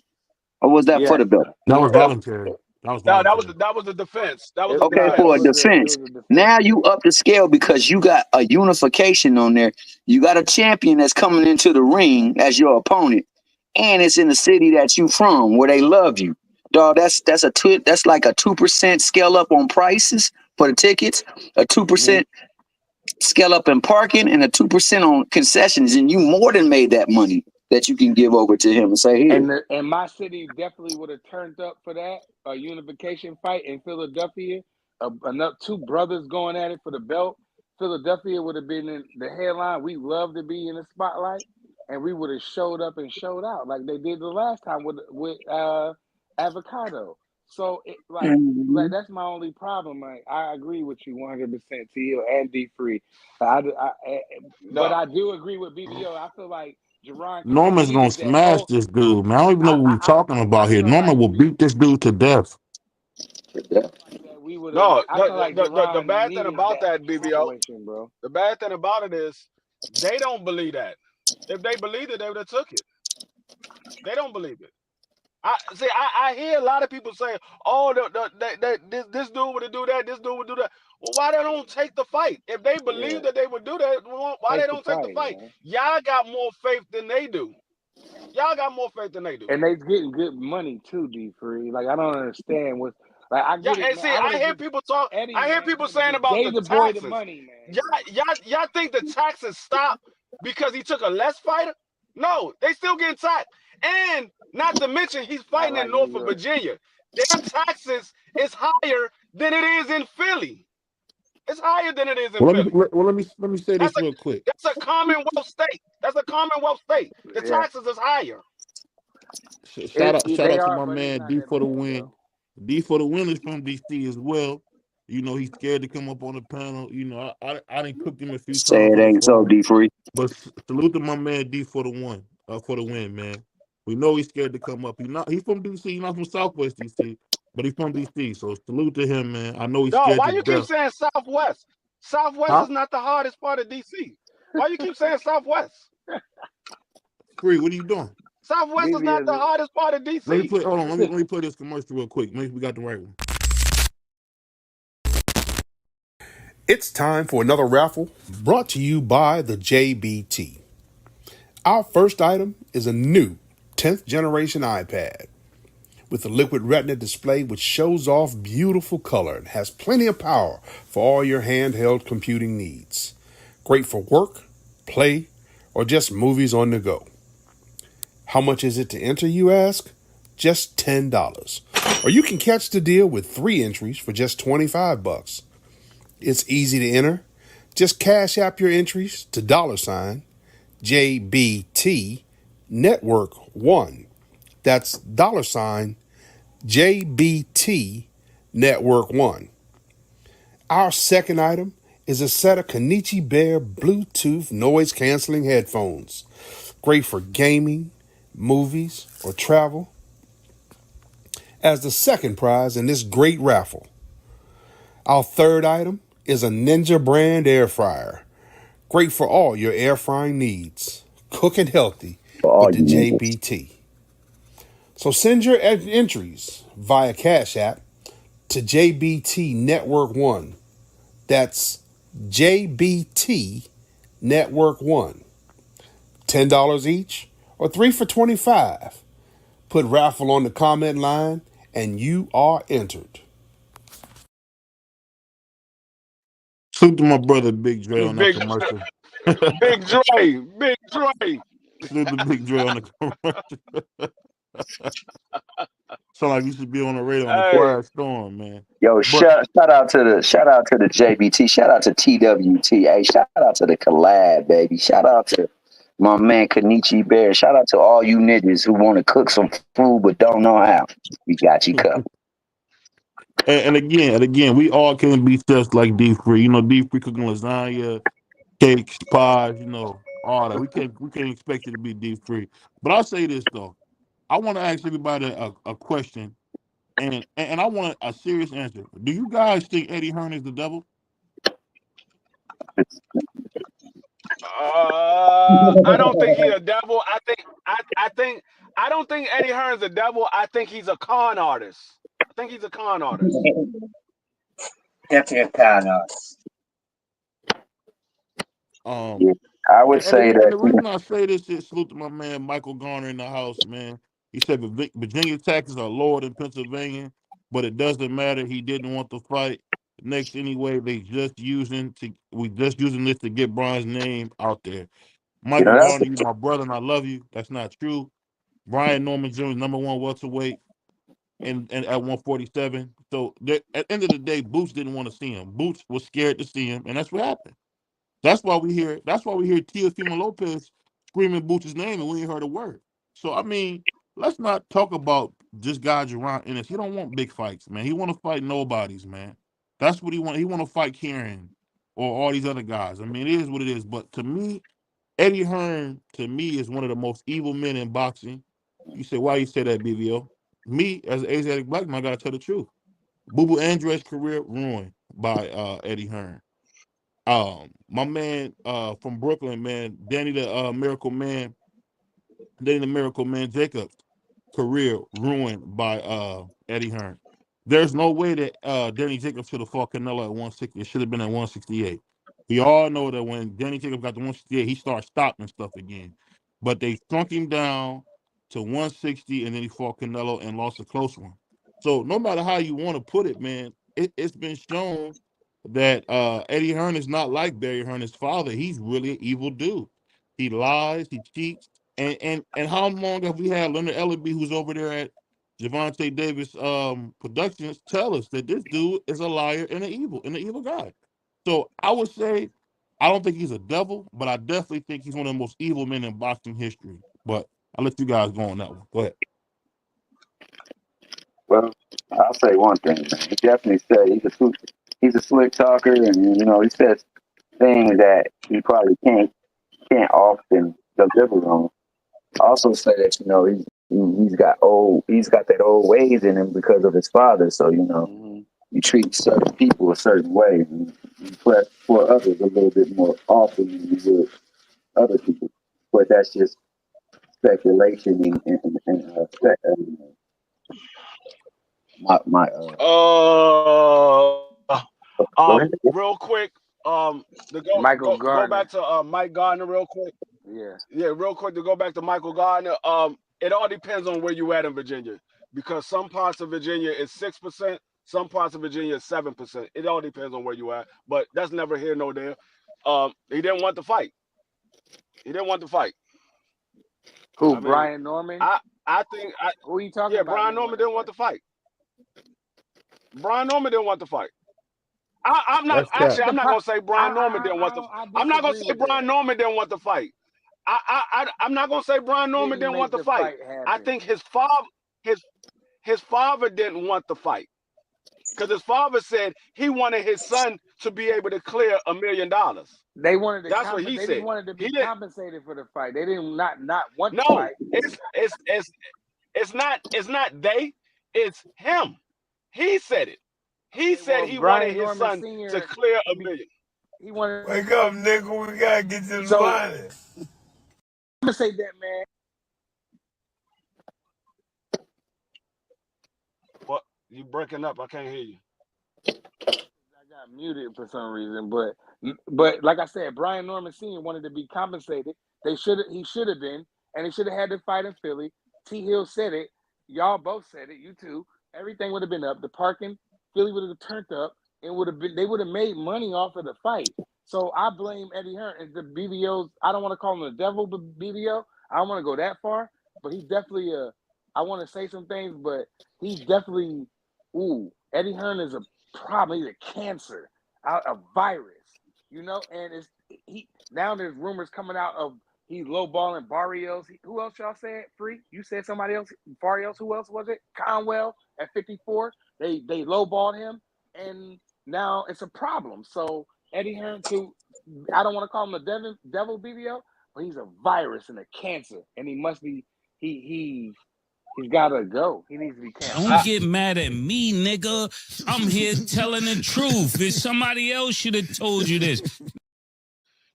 or was that for Yes. the belt? That was No. voluntary. That was No, voluntary. that was the defense. That was a Okay, It for a defense. was defense. a defense. Now you up the scale because you got a unification on there. You got a champion that's coming into the ring as your opponent, and it's in the city that you from where they love you. Dog, that's like a 2% scale up on prices for the tickets, a 2% scale up in parking, and a 2% on concessions, and you more than made that money that you can give over to him and say here. And my city definitely would have turned up for that a unification fight in Philadelphia. Another two brothers going at it for the belt. Philadelphia would have been in the headline. We love to be in the spotlight. and we would have showed up and showed out like they did the last time with avocado. So like Mhm. that's my only problem. Like I agree with you 100%, Teal and D Free. But No, I do agree with BBO. I feel like Jerron kind of Norman's gonna needed that smash whole. this dude, man. I don't even know what we're talking I about here. feel Norman like will beat this dude to death. like that we would have. no. I feel like The Jerron bad thing needed about that that, BBO, situation, bro. the bad thing about it is they don't believe that. If they believed it, they would have took it. They don't believe it. I see. I hear a lot of people say, "Oh, this dude would do that. This dude would do that." Well, why they don't take the fight? If they believe Yeah, that they would do that, why they take the don't take the fight, fight? man. Y'all got more faith than they do. Y'all got more faith than they do. And they getting good money too, D Free. Like I don't understand what. Like I Yeah, get it, and man. see, I would I have hear just people talk. Eddie, I hear man. I people would have saying just about gave the the boy the taxes. money, man. Y'all think the taxes stop because he took a less fighter? No, they still getting taxed. And not to mention, he's Not fighting in like New Norfolk, York. Virginia. Their taxes is higher than it is in Philly. It's higher than it is in Philly. Let me say That's this real quick. a Commonwealth state. That's a Commonwealth state. The Yeah, taxes is higher. Shout they out to are, my but it's man not D that for the bad win. though. D for the win is from DC as well. You know, he's scared to come up on the panel. You know, I didn't cook him a few Say times it on the ain't so, phone. D Free. But salute to my man D for the one, for the win, man. We know he's scared to come up. He's from DC, he's not from Southwest DC, but he's from DC. So salute to him, man. I know he's No, scared why to you keep death. saying Southwest? Southwest Huh? is not the hardest part of DC. Why you keep saying Southwest? Free, what are you doing? Southwest is BB not the is hardest part of Let me DC. play. Hold on. Let me play this commercial real quick. Maybe we got the right one. It's time for another raffle brought to you by the JBT. Our first item is a new 10th generation iPad with a liquid retina display which shows off beautiful color and has plenty of power for all your handheld computing needs. Great for work, play, or just movies on the go. How much is it to enter, you ask? Just $10. Or you can catch the deal with 3 entries for just $25. It's easy to enter. Just cash app your entries to $JBT Network 1. That's $JBT Network 1. Our second item is a set of Kenichi Bear Bluetooth noise canceling headphones. Great for gaming, movies, or travel. As the second prize in this great raffle, our third item is a Ninja brand air fryer. Great for all your air frying needs. Cooking healthy For all with the you niggas. JBT. So send your entries via Cash App to JBT Network 1. That's JBT Network 1. $10 each or 3 for $25. Put raffle on the comment line and you are entered. Salute to my brother Big Dre on that Big commercial. Big Dre, Big Dre. Salute to Big Dre on the commercial. Sound like you should be on the radio on the Hey, Quiet Storm, man. Yo, But shout out to the JBT. Shout out to TWT. Hey, shout out to the collab, baby. Shout out to my man Kenichi Bear. Shout out to all you niggas who want to cook some food but don't know how. We got you covered. and again, we all can be just like D Free. You know, D Free cooking lasagna, cakes, pies. You know, all that. We can't expect you to be D Free. But I'll say this though. I want to ask everybody a question, and I want a serious answer. Do you guys think Eddie Hearn is the devil? I don't think he a devil. I don't think Eddie Hearn's a devil. I think he's a con artist. I think he's a con artist. Definitely a kind of. Um, Yeah, I would and say again, and that. the reason I say this is salute to my man Michael Garner in the house, man. He said Virginia taxes are lower than Pennsylvania, but it doesn't matter. He didn't want to fight. Next, anyway, we just using this to get Brian's name out there. You Michael know, that's Garner, you my brother, and I love you. That's not true. Brian Norman Jr. #1 welterweight, and at 147. So at the end of the day, Boots didn't want to see him. Boots was scared to see him, and that's what happened. That's why we hear Teofimo Lopez screaming Boots' name and we ain't heard a word. So I mean, let's not talk about just guys around Ennis. He don't want big fights, man. He want to fight nobodies, man. That's what he want. He want to fight Kieran or all these other guys. I mean, it is what it is. But to me, Eddie Hearn, to me, is one of the most evil men in boxing. You say, why you say that, BVO? Me, as an Asiatic black man, I gotta tell the truth. Boo Boo Andre's career ruined by Eddie Hearn. My man from Brooklyn, man, Danny the Miracle Man Jacobs' career ruined by Eddie Hearn. There's no way that Danny Jacobs should have fought Canelo at 160. It should have been at 168. We all know that when Danny Jacobs got to 168, he started stopping stuff again. But they shrunk him down to 160, and then he fought Canelo and lost a close one. So no matter how you want to put it, man, it's been shown that Eddie Hearn is not like Barry Hearn, his father. He's really an evil dude. He lies, he cheats, and how long have we had Leonard Ellerby, who's over there at Javante Davis Productions, tell us that this dude is a liar and an evil guy. So I would say I don't think he's a devil, but I definitely think he's one of the most evil men in boxing history. But I'll let you guys go on that one. Go ahead. Well, I'll say one thing, man. He definitely said he's a slick talker, and he says things that he probably can't often deliver on. Also say that he's got that old ways in him because of his father. So you treat certain people a certain way, and you press for others a little bit more often than you would other people. But that's just speculation my real quick, Michael go Gardner. back to Mike Gardner real quick. Yeah, real quick to go back to Michael Gardner. It all depends on where you at in Virginia, because some parts of Virginia is 6%, some parts of Virginia is 7%. It all depends on where you at, but that's never here nor there. He didn't want to fight. Who? Brian Norman? I think. Who are you talking about? Brian Norman didn't want to fight. Brian Norman didn't want to fight. I'm not gonna say Brian Norman didn't want to. I'm not gonna say Brian Norman didn't want to fight. I'm not gonna say Brian Norman didn't want to fight. I think his father didn't want to fight, because his father said he wanted his son to be able to clear $1 million. They wanted to. That's what he said. They wanted to be compensated for the fight. They didn't not want to No, fight. it's not they. It's him. He said it. He said he Brian wanted his Norman son Sr. to clear $1 million. He wanted. Wake up, nigga. We gotta get to the money. I'm gonna say that, man. What? You breaking up? I can't hear you. I got muted for some reason, but like I said, Brian Norman Sr. wanted to be compensated. He should have been, and he should have had to fight in Philly. T. Hill said it. Y'all both said it. You too. Everything would have been up. The parking, Philly would have turned up. They would have made money off of the fight. So I blame Eddie Hearn and the BVOs. I don't want to call him the devil, but BVO. I don't want to go that far, but he's definitely I want to say some things, but he's definitely. Eddie Hearn is a problem. He's a cancer, a virus, And now there's rumors coming out of he's lowballing Barrios. Who else y'all said? Free? You said somebody else. Barrios. Who else was it? Conwell at 54. They lowballed him, and now it's a problem. So Eddie Hearn, I don't want to call him the devil BBO, but he's a virus and a cancer, and he must be. He's got to go. He needs to be canceled. Don't get mad at me, nigga. I'm here telling the truth. If somebody else should have told you this.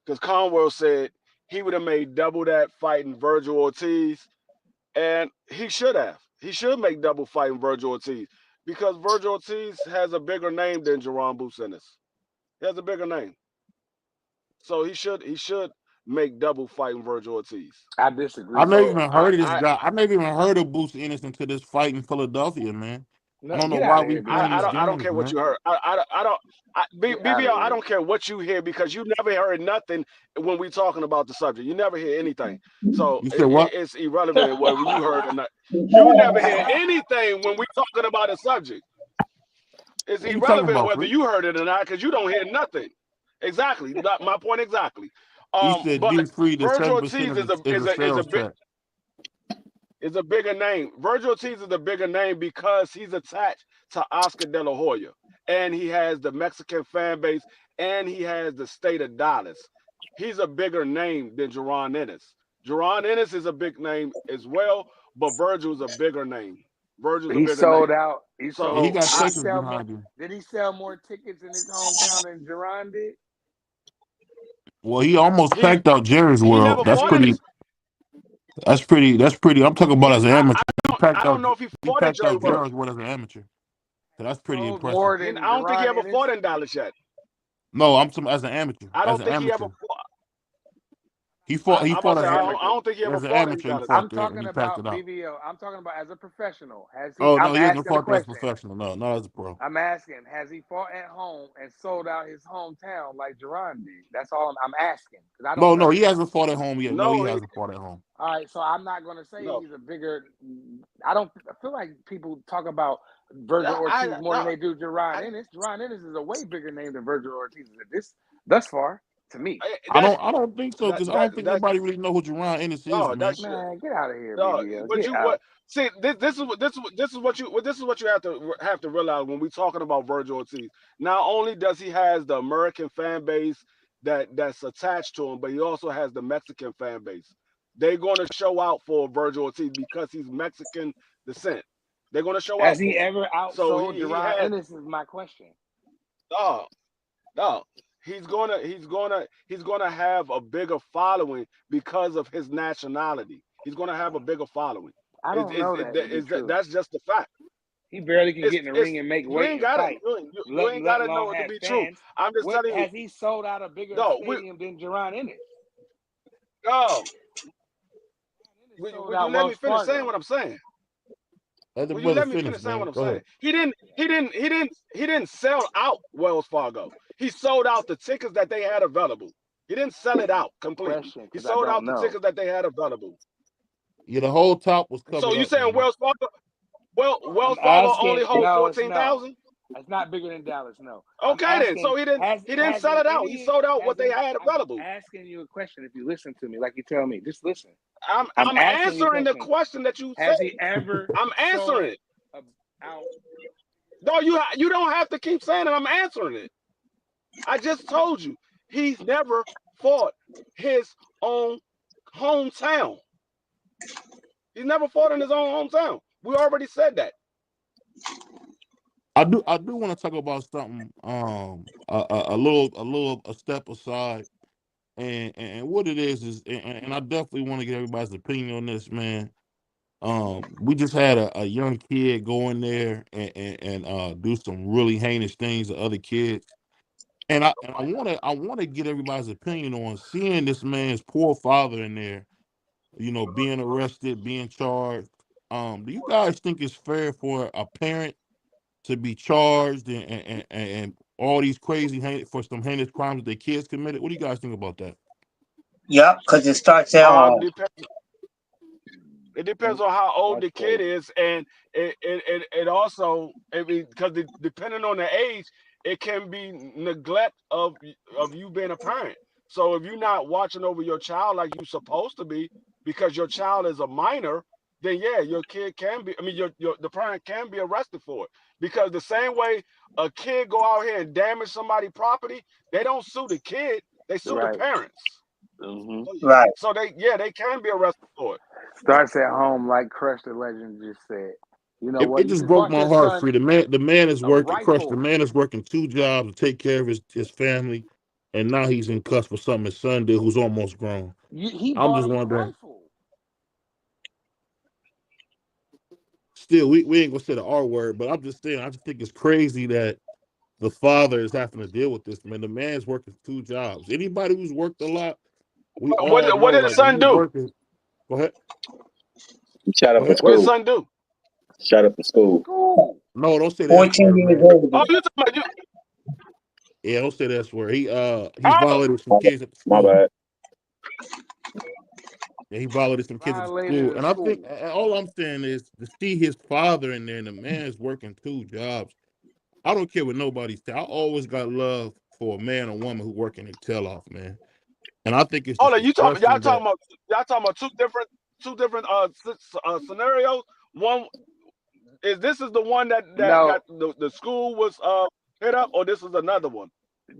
Because Conwell said he would have made double that fighting Virgil Ortiz, and he should have. He should make double fighting Virgil Ortiz, because Virgil Ortiz has a bigger name than Jerron Bucenis. He has a bigger name. So he should make double fighting Virgil Ortiz. I disagree. I never even heard of this guy. I never even heard of Boots Ennis until this fight in Philadelphia, man. No, I don't know why we. I don't care what you heard. BBL, I don't care what you hear, because you never heard nothing when we talking about the subject. You never hear anything. So it's irrelevant whether you heard or not. You never hear anything when we talking about a subject. It's irrelevant whether you heard it or not, because you don't hear nothing. Exactly. My point exactly. He said But D3 to Virgil 7% Ortiz is a is a sales big tax. is a bigger name. Virgil Ortiz is a bigger name because he's attached to Oscar De La Hoya, and he has the Mexican fan base, and he has the state of Dallas. He's a bigger name than Jerron Ennis. Jerron Ennis is a big name as well, but Virgil's a bigger name. Virgil's a He bigger sold name. out. He And he So sold. got Did he I Texas sell more? behind him. Did he sell more tickets in his hometown than Jerron did? Well, he almost he packed out Jerry's he World. never That's fought in pretty. his. That's pretty. That's pretty. I'm talking about as an amateur. He I packed don't out. know if he He fought in packed Jerry out World. Jerry's World as an amateur. So that's pretty Sold impressive. more than I don't think he Jerron ever Ennis. fought in Dallas yet. No, I'm talking as an amateur. I As don't an think he ever amateur, fought. he fought. He I'm about fought to say Amateur. I don't think he ever as an fought in amateur. He Dallas. fought I'm there and talking he packed about it out. BVO. I'm talking about as a professional. Has he? Oh no, I'm he hasn't asking a fought there as a question. professional. No, not as a pro. I'm asking. Has he fought at home and sold out his hometown like Jerron did? That's all I'm asking because I don't No, know. he hasn't fought at home yet. No, he No, he hasn't fought at home. All right, so I'm not going to say no. he's a bigger. I don't I feel like people talk about Virgil Ortiz more than they do Jerron Ennis. Jerron Ennis is a way bigger name than Virgil Ortiz is this thus far to me. I don't think so because I don't think That's nobody really know who Jerron Ennis is, no, man. that's Man, get out of here, no. BBL. But Get you out. what? See, this is what you have to realize when we're talking about Virgil Ortiz. Not only does he has the American fan base that's attached to him, but he also has the Mexican fan base. They're going to show out for Virgil Ortiz because he's Mexican descent. They're going to show Has out he for him. ever So outsold he Jerron has Ennis is my question. no. No, he's gonna have a bigger following because of his nationality. He's gonna have a bigger following. I don't know that to be true. That's just the fact. He barely can get in the It's ring and make you weight ain't and got it. fight. You ain't got Let to alone know it to have be true. fans. I'm just What telling you. has he sold out a bigger No, stadium than Jerron Ennis? no. Ennis sold Will you out let me Wells finish saying Fargo. what I'm saying? Let the Will you brother let me finish, finish saying what man. I'm Go saying? ahead. He didn't sell out Wells Fargo. He sold out the tickets that they had available. He didn't sell it out completely. Question, He because I sold don't out the know. tickets that they had available. Yeah, the whole top was So covered you up, saying man. Wells Fargo? Well, I'm Wells Fargo asking. only hold No, it's 14,000. it's not bigger than Dallas. No, I'm Okay, then. asking. So he didn't Has sell in it out. He any sold out has what they in had I'm available. asking you a question. If you listen to me, like you tell me, just listen. I'm I'm I'm asking you a answering the question. question that you said. Has he ever I'm answering sold it. out? No, you don't have to keep saying it. I'm answering it. I just told you he's never fought his own hometown. He's never fought in his own hometown. We already said that. I do want to talk about something a step aside and what it is and I definitely want to get everybody's opinion on this, man. We just had a young kid go in there and do some really heinous things to other kids. And I want to get everybody's opinion on seeing this man's poor father in there, being arrested, being charged. Do you guys think it's fair for a parent to be charged and all these for some heinous crimes that their kids committed? What do you guys think about that? Yep, because it starts at home. Depends. It depends on how old That's the kid crazy. is, and it also, I mean, because depending on the age, it can be neglect of you being a parent. So if you're not watching over your child like you're supposed to be, because your child is a minor, then yeah, your kid can be. I mean, the parent can be arrested for it. Because the same way a kid go out here and damage somebody's property, they don't sue the kid, they sue the Right. parents. Right. So they can be arrested for it. Starts at home, like Crush the Legend just said. You know It what? You just just broke bought my your heart, son free. The man is a working, Crush. The rifle. man is working two jobs to take care of his family, and now he's in cuss for something his son did, who's almost grown. He I'm bought just him a wondering. rifle. Still, we ain't gonna say the R word, but I'm just saying. I just think it's crazy that the father is having to deal with this. Man, the man's working two jobs. Anybody who's worked a lot, we all What know. did his Like when son you're do? working, go ahead. He shot Go up a ahead. What did his school. son do? Shot up a school. School. No, don't say that 14 word, years man. old. Oh, you talking about you? Yeah, don't say that word. He Oh, violated some kids at the My school. bad. Yeah, he violated some kids at the Violated school. a And I think school. all I'm saying is to see his father in there and the man is working two jobs. I don't care what nobody say. I always got love for a man or woman who working their tail off, man. And I think it's the Hold on, suppression that y'all talking about two different scenarios. One is this is the one that No, got the school was hit up, or this is another one.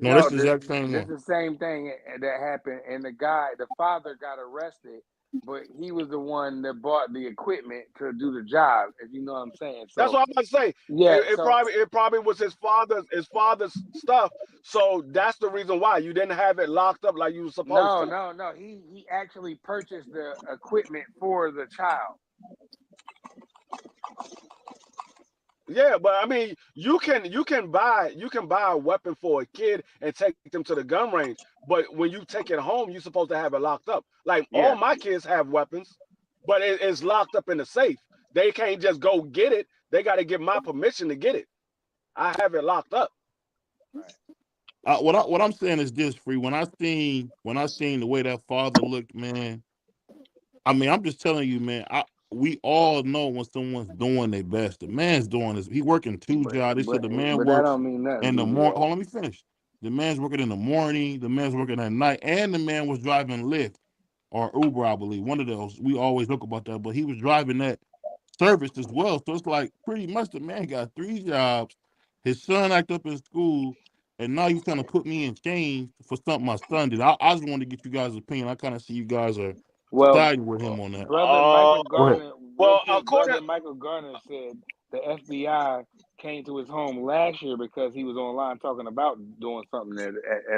no, this no, is the exact same this one. the same thing that happened, and the father got arrested, but he was the one that bought the equipment to do the job. If you know what I'm saying. That's So what I'm about to say. yeah, so It probably was his father's stuff. So that's the reason why you didn't have it locked up like you were supposed no, to. no, no. He actually purchased the equipment for the child. Yeah, but I mean, you can buy a weapon for a kid and take them to the gun range. But when you take it home, you're supposed to have it locked up. Like all Yeah. my kids have weapons, but it's locked up in the safe. They can't just go get it. They got to get my permission to get it. I have it locked up. Right. What I'm saying is this, free. When I seen the way that father looked, man. I mean, I'm just telling you, man. We all know when someone's doing their best. The man's doing this. He working two But jobs. They but said the man but that works don't mean nothing, in the morning. BBL. Hold on, let me finish. The man's working in the morning. The man's working at night, and the man was driving Lyft or Uber, I believe. One of those. We always joke about that, but he was driving that service as well. So it's like pretty much the man got three jobs. His son act up in school, and now he's trying to put me in chains for something my son did. I just wanted to get you guys' opinion. I kind of see you guys are Well, siding with him on that. brother Michael Go ahead. Garner, real Well, quick, brother Michael Garner said the FBI came to his home last year because he was online talking about doing something at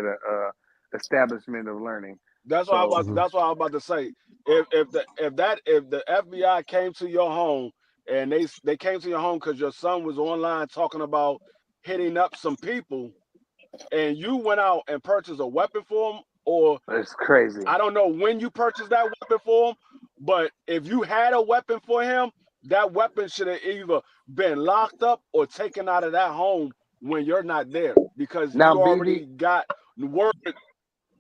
a establishment of learning. that's what I So was. That's what I was about to say. If the FBI came to your home and they came to your home because your son was online talking about hitting up some people, and you went out and purchased a weapon for him, or it's crazy. I don't know when you purchased that weapon for him, but if you had a weapon for him, that weapon should have either been locked up or taken out of that home when you're not there, because Now, you BB, already got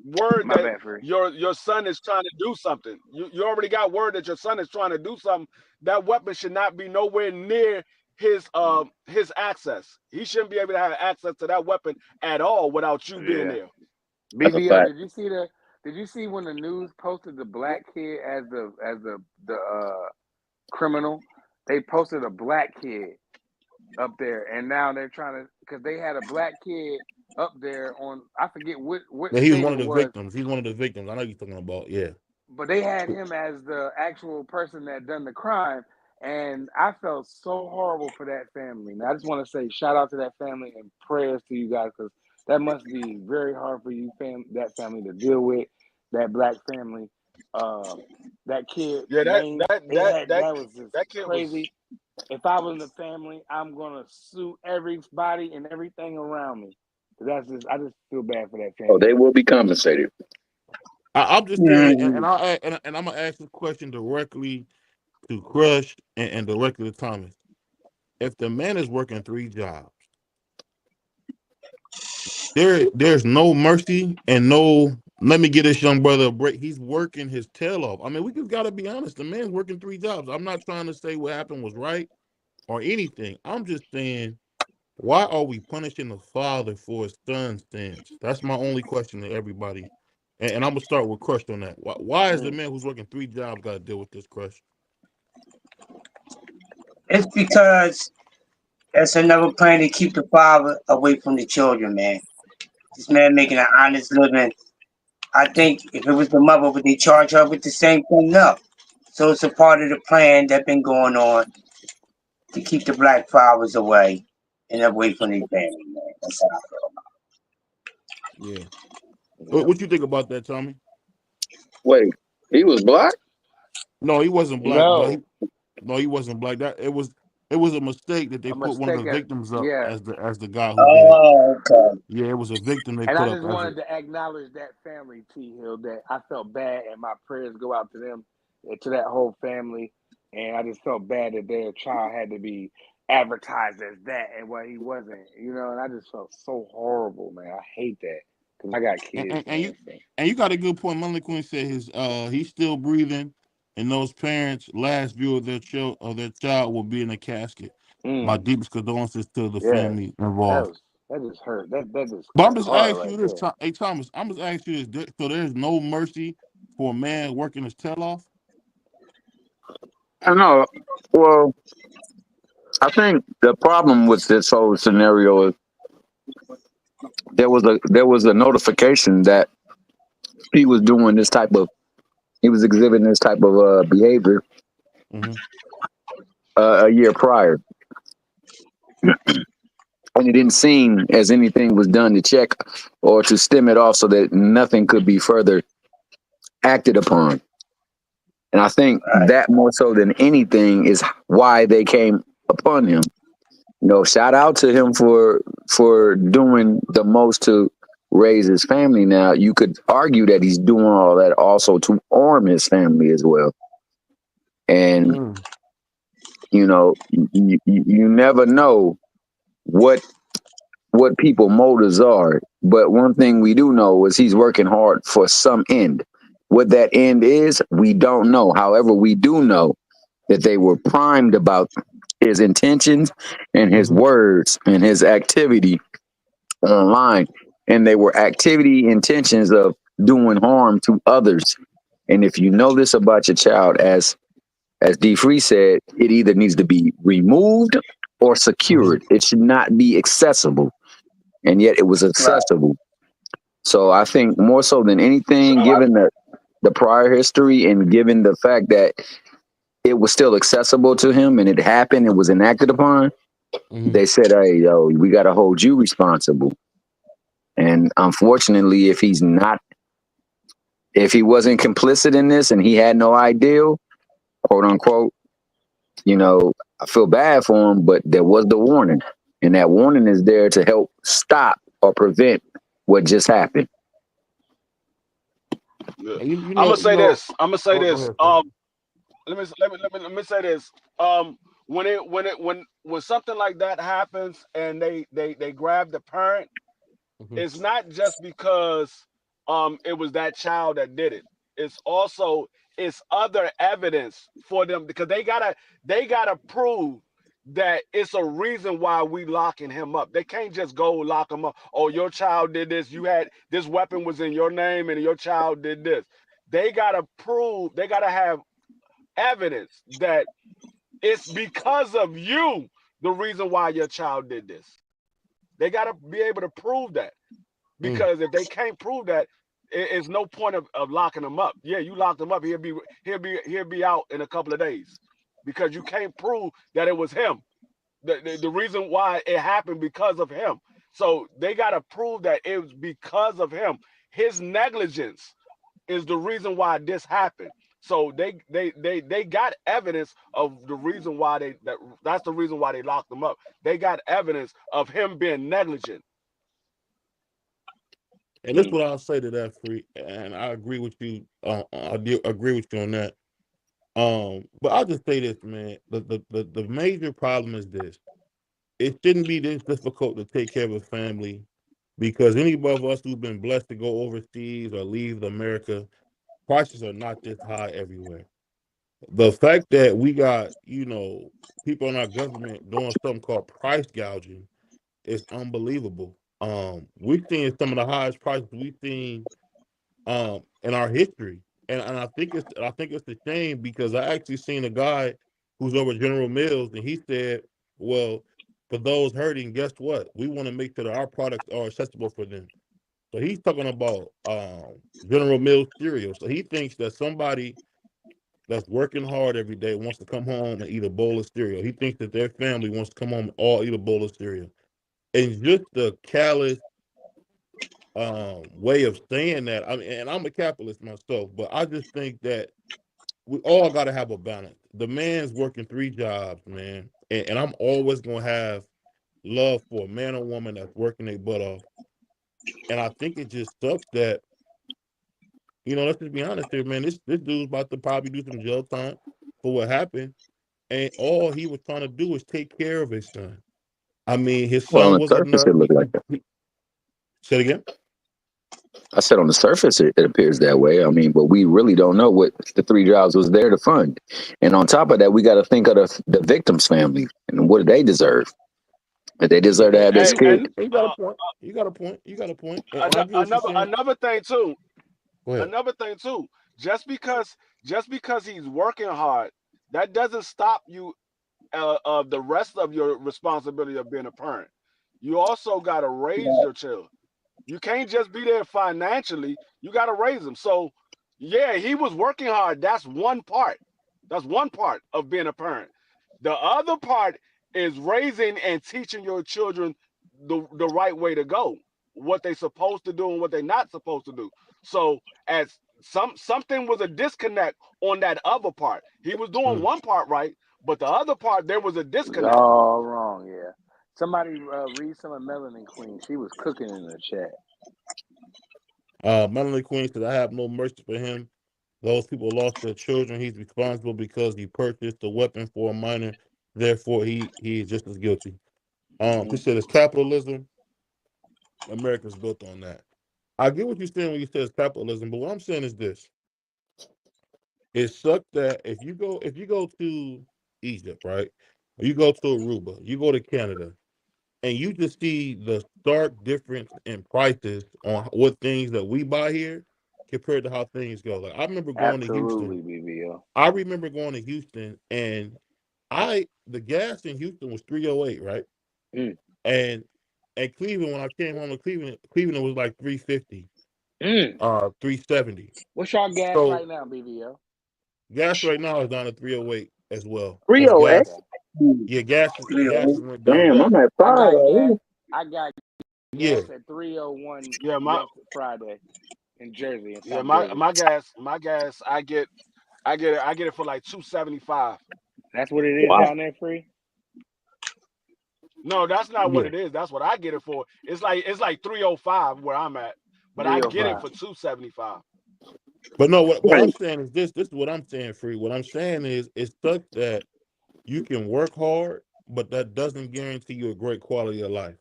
word my that bad, Free. your son is trying to do something. You already got word that your son is trying to do something. That weapon should not be nowhere near his access. He shouldn't be able to have access to that weapon at all without you being Yeah. there. That's a BBL, fact. did you see the? Did you see when the news posted the black kid as the criminal? They posted a black kid up there, and now they're trying to because they had a black kid up there on I forget what Yeah, he was state one it of the was, victims. He's one of the victims. I know you're talking about. Yeah. but they had him as the actual person that done the crime, and I felt so horrible for that family. Now I just want to say shout out to that family and prayers to you guys because that must be very hard for you that family to deal with that black family. That kid Yeah, that name that it that had that that was just that kid was. crazy. If I was in the family, I'm gonna sue everybody and everything around me. I just feel bad for that Oh, they family. will be compensated. I'm just saying, Mm. and I'm gonna ask this question directly to Crush and directly to Thomas. If the man is working three jobs, there's no mercy and no. Let me get this young brother a break. He's working his tail off. I mean, we just gotta be honest. The man's working three jobs. I'm not trying to say what happened was right or anything. I'm just saying, why are we punishing the father for his son's sins? That's my only question to everybody. And I'm gonna start with Crush on that. Why is the Mm. man who's working three jobs got to deal with this, Crush? It's because that's another plan to keep the father away from the children, man. This man making an honest living. I think if it was the mother, would they charge her with the same thing? No. So it's a part of the plan that been going on to keep the black fathers away and away from their family, man. That's how I feel. Yeah. What, Yep. what you think about that, Tommy? Wait, he was black? No, he wasn't black, but No, he wasn't black. It was a mistake that they a put one of the mistake. victims up Yeah, as the guy who did it. Oh, okay. Yeah, it was a victim they and I put up just as a. wanted to acknowledge that family, T Hill. That I felt bad, and my prayers go out to them, and to that whole family. And I just felt bad that their child had to be advertised as that, and what he wasn't. And I just felt so horrible, man. I hate that because I got and, kids, and, and man. you So. and you got a good point. Melanie Quinn said he's still breathing, and those parents' last view of their child will be in a casket. My Mm, deepest condolences to the yeah, family that involved. was That just hurt. That just But I'm hurt just hard asking right you this, there. hey Thomas. I'm just asking you this. So there's no mercy for a man working his tail off. I know. Well, I think the problem with this whole scenario is there was a notification that he was doing this type of he was exhibiting this type of behavior Mm-hmm. a year prior, and it didn't seem as anything was done to check or to stem it off so that nothing could be further acted upon. And I think Right. that more so than anything is why they came upon him. Shout out to him for doing the most to raise his family. Now, you could argue that he's doing all that also to arm his family as well. And Mm. you never know what people motives are. But one thing we do know is he's working hard for some end. What that end is, we don't know. However, we do know that they were primed about his intentions and his Mm-hmm. words and his activity online, and they were activity intentions of doing harm to others. And if you know this about your child, as D Free said, it either needs to be removed or Mm-hmm. secured. It should not be accessible, and yet it was Right. accessible. So I think more so than So anything, given the prior history and given the fact that it was still accessible to him and it happened, it was enacted upon, Mm-hmm. they said, hey, yo, we got to hold you responsible. And unfortunately, if he wasn't complicit in this and he had no idea, quote unquote, I feel bad for him, but there was the warning. And that warning is there to help stop or prevent what just happened. Yeah. And you I'm gonna know, you say know. this. I'm gonna say Go this. ahead, sir. Let me say this. When something like that happens and they grab the parent, Mm-hmm. it's not just because it was that child that did it. It's also it's other evidence for them because they gotta prove that it's a reason why we locking him up. They can't just go lock him up. Oh, your child did this. You had this weapon was in your name and your child did this. They gotta prove. They gotta have evidence that it's because of you the reason why your child did this. They gotta be able to prove that. Mm. Because if they can't prove that, it's no point of locking him up. Yeah, you locked him up. He'll be out in a couple of days because you can't prove that it was him. The reason why it happened because of him. So they got to prove that it was because of him. His negligence is the reason why this happened. So they got evidence of the reason why that's the reason why they locked him up. They got evidence of him being negligent. And this is what I'll say to that, Free. And I agree with you. I do agree with you on that. But I'll just say this, man. The major problem is this. It shouldn't be this difficult to take care of a family because any of us who've been blessed to go overseas or leave America, prices are not this high everywhere. The fact that we got, people in our government doing something called price gouging is unbelievable. We've seen some of the highest prices we've seen in our history. And I think it's a shame because I actually seen a guy who's over General Mills and he said, well, for those hurting, guess what? We want to make sure that our products are accessible for them. So he's talking about General Mills cereal. So he thinks that somebody that's working hard every day wants to come home and eat a bowl of cereal. He thinks that their family wants to come home and all eat a bowl of cereal. And just the callous way of saying that. I mean, and I'm a capitalist myself, but I just think that we all got to have a balance. The man's working 3 jobs, man, and I'm always gonna have love for a man or woman that's working their butt off. And I think it just sucks that let's just be honest here, man. This dude's about to probably do some jail time for what happened, and all he was trying to do was take care of his son. I mean, his Well, on son the was a surface, nut. it looked like that. Say it again. I said on the surface, it appears that way. I mean, but we really don't know what the 3 jobs was there to fund. And on top of that, we got to think of the victim's family and what do they deserve? But they deserve to have this Hey, kid. and You got a point. You got a point. You got a point. And I get what you're another saying. another thing too. Go ahead. Another thing too. Just because he's working hard, that doesn't stop you of the rest of your responsibility of being a parent. You also got to raise your child. You can't just be there financially. You got to raise them. So, yeah, he was working hard. That's one part. That's one part of being a parent. The other part is raising and teaching your children the right way to go, what they're supposed to do and what they're not supposed to do. So, as something was a disconnect on that other part. He was doing one part right, but the other part there was a It's disconnect. all wrong, yeah. Somebody read some of Melanin Queen. She was cooking in the chat. Melanie Queen said, I have no mercy for him. Those people lost their children. He's responsible because he purchased a weapon for a minor. Therefore, he is just as guilty. She said, it's capitalism. America's built on that. I get what you're saying when you say it's capitalism, but what I'm saying is this. It sucks that if you go to Egypt, right? Or you go to Aruba, you go to Canada, and you just see the stark difference in prices on what things that we buy here compared to how things go. Like I remember going to Absolutely, Houston. BBO. I remember going to Houston, and the gas in Houston was 308, right? Mm. And at Cleveland, when I came home to Cleveland it was like 350, 370. What's y'all gas So right now, BBO? gas right now is down to 308 as well. Because 308. gas, yeah, gas went down. Damn, Yeah, I'm at I 5 got gas. already. I got Yeah, gas at 301 Yeah, yesterday, Friday, in Jersey, in yeah, South Jersey. my gas, I get it for like 275. That's what it is Wow. down there, free. No, that's not what yeah. it is. That's what I get it for. It's like 305 where I'm at, but I get it 305. for 275. But no, what Right. I'm saying is this. This is what I'm saying, Free. What I'm saying is it sucks that you can work hard, but that doesn't guarantee you a great quality of life.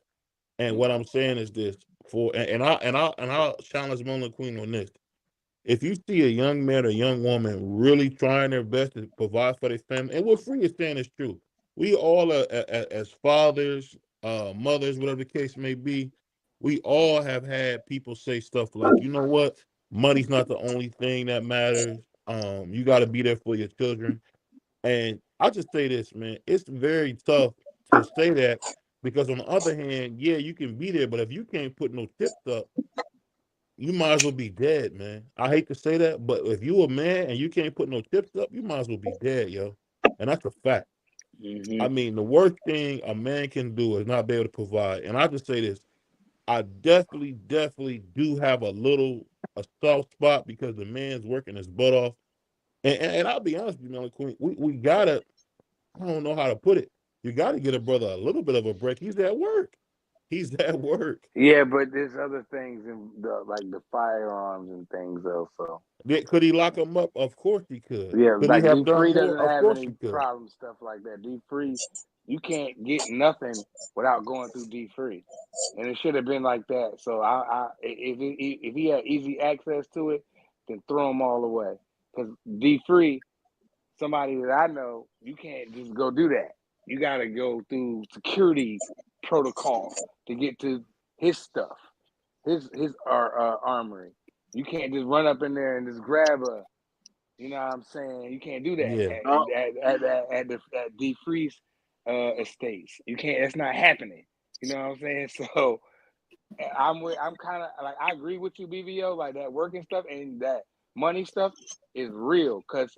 And what I'm saying is this for and I'll challenge Mona Queen on this. If you see a young man or young woman really trying their best to provide for their family, and what Free is saying is true. We all are, as fathers, mothers, whatever the case may be, we all have had people say stuff like, you know what, money's not the only thing that matters. You got to be there for your children. And I just say this, man, it's very tough to say that because on the other hand, yeah, you can be there, but if you can't put no tips up, you might as well be dead, man. I hate to say that, but if you a man and you can't put no tips up, you might as well be dead, yo. And that's a fact. I mean, the worst thing a man can do is not be able to provide. And I just say this, I definitely do have a soft spot because the man's working his butt off. And I'll be honest with you, Melanie Queen, we gotta, I don't know how to put it. You gotta get a brother a little bit of a break. He's at work. He's at work. Yeah, but there's other things in the firearms and things also. Could he lock him up? Of course he could. Yeah, Could he like have D done Free more? doesn't Of have course he any could. problem stuff like that. D Free, you can't get nothing without going through D Free, and it should have been like that. So if he had easy access to it, then throw them all away. Because D Free, somebody that I know, you can't just go do that. You got to go through security protocol to get to his stuff, his armory. You can't just run up in there and just grab a. You know what I'm saying? You can't do that Yeah. No, at D Freeze estates. You can't. That's not happening. You know what I'm saying? So I'm kind of like I agree with you, BVO. Like that working stuff and that money stuff is real. Cause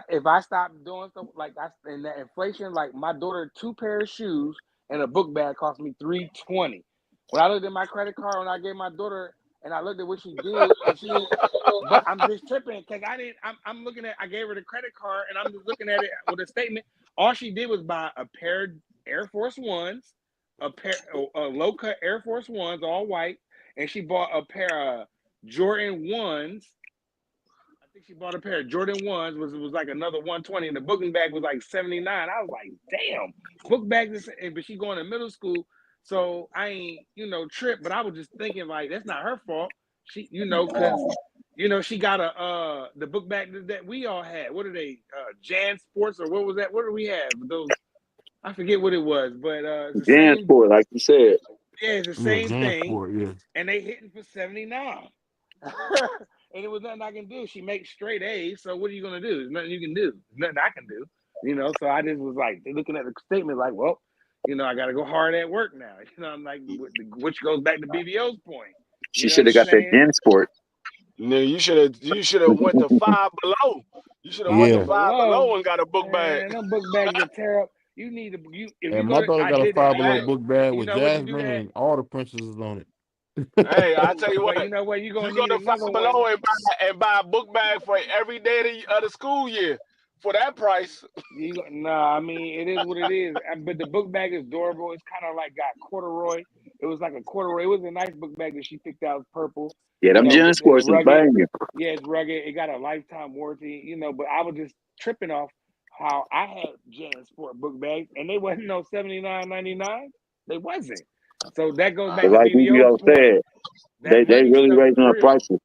if I stop doing stuff like and that inflation, like my daughter, 2 pair of shoes and a book bag cost me $320. When I looked at my credit card, when I gave my daughter and I looked at what she did, and she, but I'm just tripping because I didn't. I'm looking at. I gave her the credit card, and I'm just looking at it with a statement. All she did was buy a pair of Air Force Ones, a pair of low cut Air Force Ones, all white, and she bought a pair of Jordan ones. I think she bought a pair of Jordan ones. Was like another 120, and the booking bag was like 79. I was like, damn, book bags. But she going to middle school, so I ain't trip. But I was just thinking like that's not her fault. She because she got the book bag that we all had. What are they? Jan Sports or what was that? What do we have? Those I forget what it was, but it's the Jan same. sport, like you said. Yeah, it's the Yeah, same thing, Jansport, yeah. and they hitting for 79. And it was nothing I can do. She makes straight A's, so what are you gonna do? There's nothing you can do. There's nothing I can do. So I just was like looking at the statement, like, well, I got to go hard at work now. I'm like, which goes back to BBO's point. She You know should what have I'm got that saying? Jan sport. Nigga, you should have went to Five Below. You should have went to Five Yeah. Five Below, Below and got a book bag. man, them book bags are terrible. You need to if you And go my to. daughter I got a did that. Five You Below know, Hey, book bag you with know when you do Jasmine that. and all the princesses on it. hey, I tell you what, But you know what? You're you gonna go need to Five another one. Below and buy a book bag for every day of the school year for that price. Nah, I mean it is what it is. But the book bag is durable. It's kind of like got corduroy. It was like a corduroy. It was a nice book bag that she picked out. It was purple. Yeah, them Jan It's sports is rugged. banging. Yeah, it's rugged. It got a lifetime warranty. But I was just tripping off how I had Jan Sport book bags and they wasn't no $79.99. They wasn't. So that goes But back to like BBO's BBO point. said, That they money really stuff is raising up real. prices.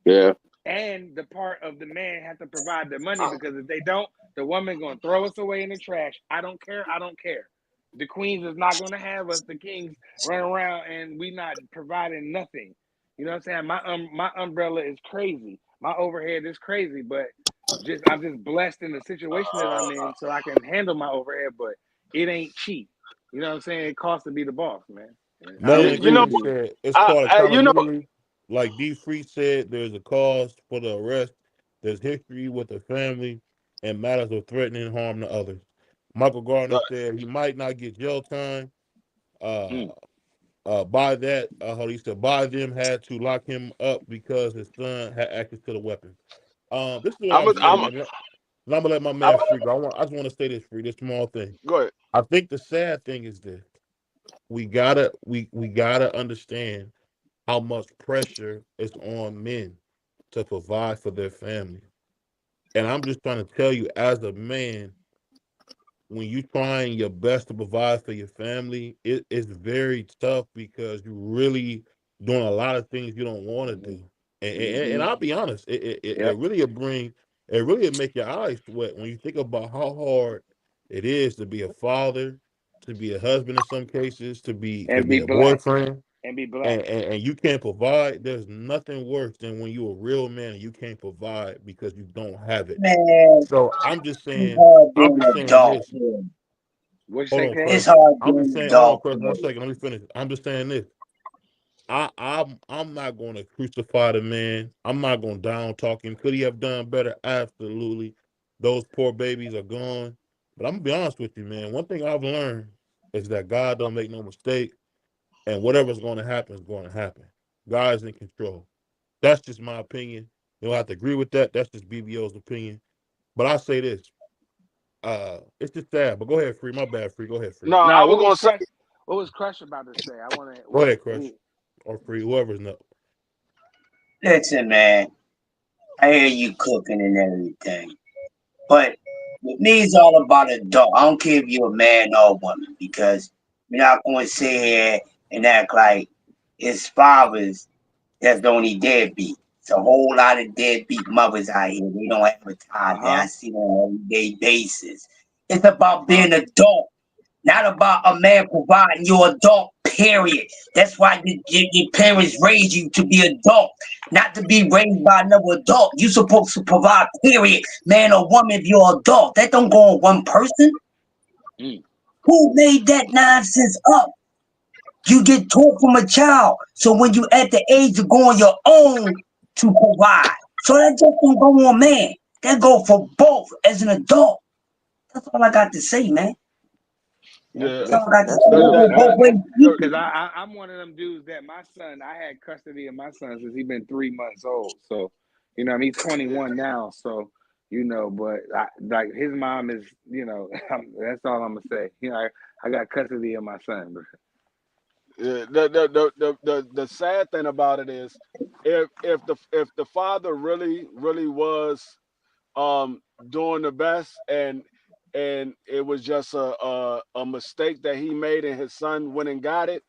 Yeah. And the part of the man has to provide the money because if they don't, the woman gonna throw us away in the trash. I don't care. I don't care. The queens is not gonna have us, the kings, run around and we not providing nothing. You know what I'm saying? My umbrella is crazy. My overhead is crazy, but I'm just blessed in the situation that I'm in, so I can handle my overhead. But it ain't cheap. You know what I'm saying? It costs to be the boss, man. I Melon don't You agree know, with Green you. said it's called you know, accountability. Like D Free said, there's a cause for the arrest. There's history with the family and matters of threatening harm to others. Michael Gardner said he might not get jail time. Uh, Mm. by that, how he said, by them had to lock him up because his son had access to the weapon. This is what I'm, I'm a, saying, I'm, and I'm gonna let my I'm man free go. I just want to say this free, this small thing. go ahead. I think the sad thing is this: we gotta understand how much pressure is on men to provide for their family. And I'm just trying to tell you, as a man, when you trying your best to provide for your family, it's very tough because you really doing a lot of things you don't want to do. And Mm-hmm. I'll be honest, Yep. it really make your eyes sweat when you think about how hard it is to be a father, to be a husband in some cases, to And be be a black. boyfriend, And be black. and you can't provide. There's nothing worse than when you're a real man and you can't provide because you don't have it. Man, So it's hard I'm being just an saying adult. this. Yeah. What'd you Hold say, on, Kev? It's Crush. hard I'm just being an saying. Hold on, adult. Crush. Yeah. 1 second. Let me finish. I'm just saying this. I'm not going to crucify the man. I'm not going to down talk him. Could he have done better? Absolutely. Those poor babies are gone. But I'm gonna be honest with you, man. One thing I've learned is that God don't make no mistake, and whatever's going to happen is going to happen. God's in control. That's just my opinion. You don't have to agree with that. That's just BBO's opinion. But I say this. It's just sad. But go ahead, Free. My bad, Free. Go ahead, Free. No, I Now, was gonna say, What was Crush about to say? I want to. Go What? ahead, Crush. Or Free. Whoever's up. Listen, man, I hear you cooking and everything. But with me, it's all about adult. I don't care if you're a man or a woman because we're not going to sit here and act like it's fathers that's the only deadbeat. It's a whole lot of deadbeat mothers out here. They don't Uh advertise that. huh. I see them on an everyday basis. It's about Uh huh. being adult, not about a man providing you adult, period. That's why your parents raised you to be adult, not to be raised by another adult. You supposed to provide, period. Man or woman, if you're adult. That don't go on one person. Mm. Who made that nonsense up? You get taught from a child. So when you at the age of going your own to provide. So that just don't go on man. That go for both as an adult. That's all I got to say, man. yeah, That's all I got to That's say. that, That good, that, go man. that, both ways. Because I'm one of them dudes that my son, I had custody of my son since he been 3 months old. So, he's 21 now. So, but like his mom is, that's all I'm gonna say. I got custody of my son, bro. yeah, the sad thing about it is, if the father really was doing the best and it was just a mistake that he made and his son went and got it.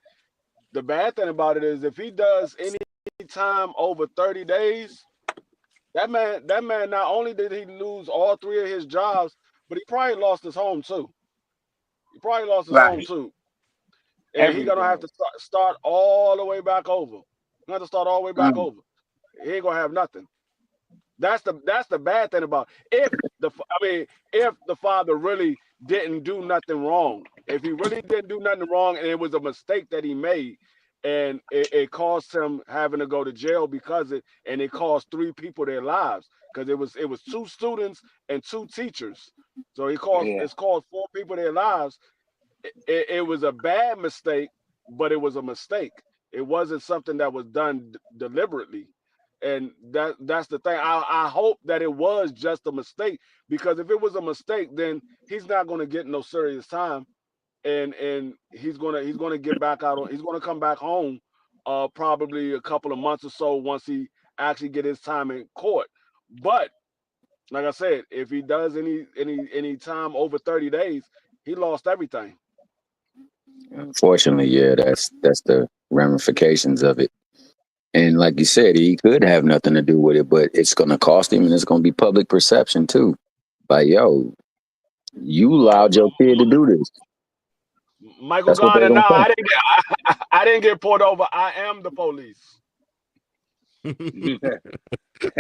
The bad thing about it is if he does any time over 30 days, that man not only did he lose all three of his jobs, but he probably lost his home too. He probably lost his home Right. too, and he gonna have Everything. to start all the way back over. He have to start all the way back Mm. over. He ain't gonna have nothing. That's the bad thing about if the father really didn't do nothing wrong, if he really didn't do nothing wrong and it was a mistake that he made, and it caused him having to go to jail because and it cost three people their lives because it was two students and two teachers, so Yeah. it's caused four people their lives. It was a bad mistake, but it was a mistake. It wasn't something that was done deliberately, and that's the thing. I hope that it was just a mistake, because if it was a mistake, then he's not going to get no serious time, and he's gonna get back out. He's gonna come back home, probably a couple of months or so once he actually get his time in court. But like I said, if he does any time over 30 days, he lost everything. Unfortunately, yeah, that's the ramifications of it. And like you said, he could have nothing to do with it, but it's going to cost him, and it's going to be public perception too. Like, yo, you allowed your kid to do this. Michael That's what they're Garner, no, going to say. I didn't get pulled over. I am the police.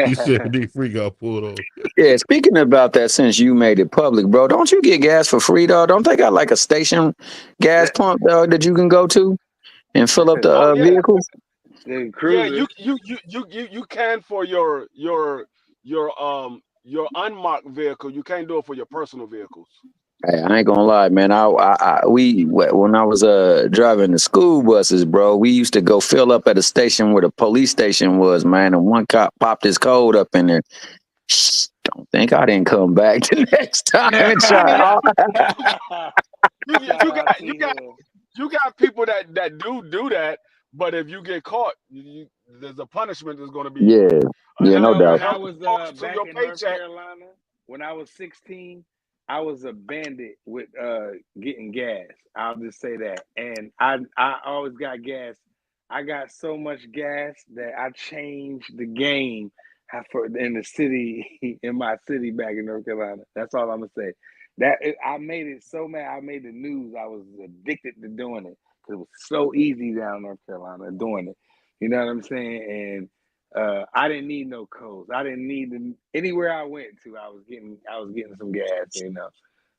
He said D3 got pulled over. Yeah, speaking about that, since you made it public, bro, don't you get gas for free, dog? Don't they got like a station gas pump, dog, that you can go to and fill up the Oh yeah, vehicles? The yeah. cruiser. You can for your unmarked vehicle. You can't do it for your personal vehicles. Hey, I ain't gonna lie, man. When I was driving the school buses, bro, we used to go fill up at a station where the police station was, man. And one cop popped his code up in there. Don't think I didn't come back the next time and I mean, try. you Shout out got to you got him. you got people that do that, but if you get caught, there's a punishment that's going to be Yeah, yeah, no doubt. When I held was close to back your in North paycheck. Carolina, when I was 16, I was a bandit with getting gas. I'll just say that. And I always got gas. I got so much gas that I changed the game in the city, in my city back in North Carolina. That's all I'm gonna say. I made it so mad. I made the news. I was addicted to doing it because it was so easy down in North Carolina doing it. You know what I'm saying? And I didn't need no codes. I didn't need anywhere I went to. I was getting some gas.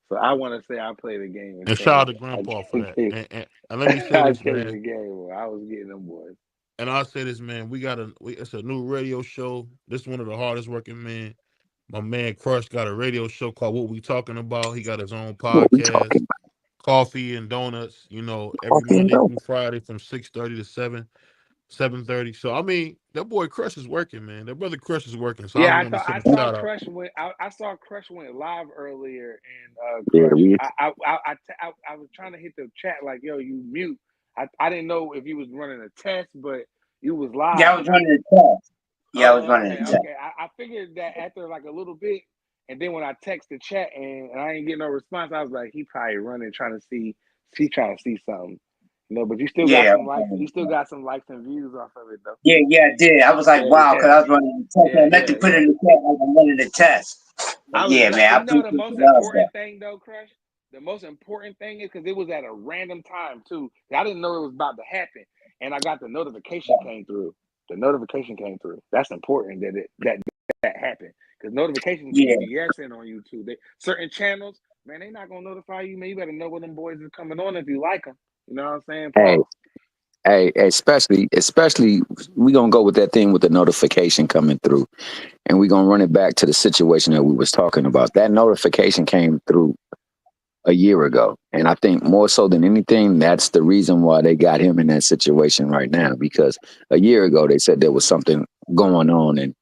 So I want to say I played the game and And shout out changed. to Grandpa for I that. changed, And let me say I this, changed man. the game. Boy. I was getting them boys. And I'll say this, man. It's a new radio show. This is one of the hardest working men. My man Crush got a radio show called What We Talking About. He got his own What we podcast, talking Coffee and Donuts, every about? Monday through Friday from 6:30 to 7:30. So I mean, that boy Crush is working, man. That brother Crush is working. So I Yeah, just I want to thought send I a saw shout out. Crush went. I saw Crush went live earlier, and Yeah, Crush. we. I was trying to hit the chat like, yo, you mute. I didn't know if you was running a test, but you was Yeah, live, I was and I. running the test. Yeah, I was Oh, running okay, the test. okay. I figured that after like a little bit, and then when I text the chat and I ain't getting no response, I was like, he probably running trying to see, trying to see something. But you still got Yeah, I some was likes. running You the still test. got some likes and views off of it though. Yeah, I did. I was like, Yeah, wow, because yeah, I was running the test. yeah, I meant to yeah, put yeah. in the test like I'm running the test. But I was yeah, glad. man, I The appreciate the most love, though. important thing though, Crush. The most important thing is because it was at a random time too. I didn't know it was about to happen, and I got the notification came through. The notification came through. That's important that happened because notifications be Yeah, BSing on YouTube. Certain channels, man, they not gonna notify you. Man, you better know when them boys is coming on if you like them. You know what I'm saying? Hey, Pause. hey, especially, we gonna go with that thing with the notification coming through, and we gonna run it back to the situation that we was talking about. That notification came through a year ago, and I think more so than anything, that's the reason why they got him in that situation right now. Because a year ago they said there was something going on, and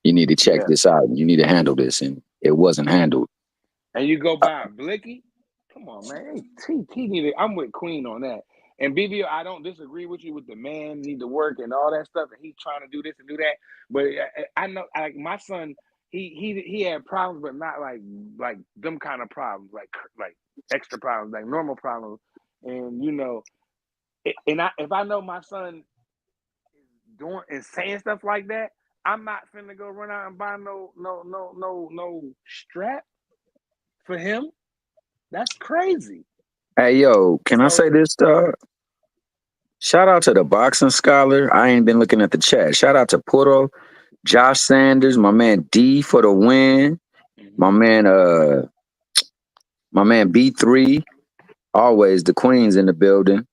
you need to check Yeah. this out, and you need to handle this, and it wasn't handled. And you go by Blicky. Come on, man. He needed. I'm with Queen on that. And BBO, I don't disagree with you with the man need to work and all that stuff, and he's trying to do this and do that. But I know, like my son, he had problems, but not like them kind of problems, like extra problems, like normal problems. And if I know my son is doing and saying stuff like that, I'm not finna go run out and buy no strap for him. That's crazy. Hey, yo, can I say this? Shout out to the boxing scholar. I ain't been looking at the chat. Shout out to Puro, Josh Sanders, my man D for the win. My man B3. Always the Queen's in the building.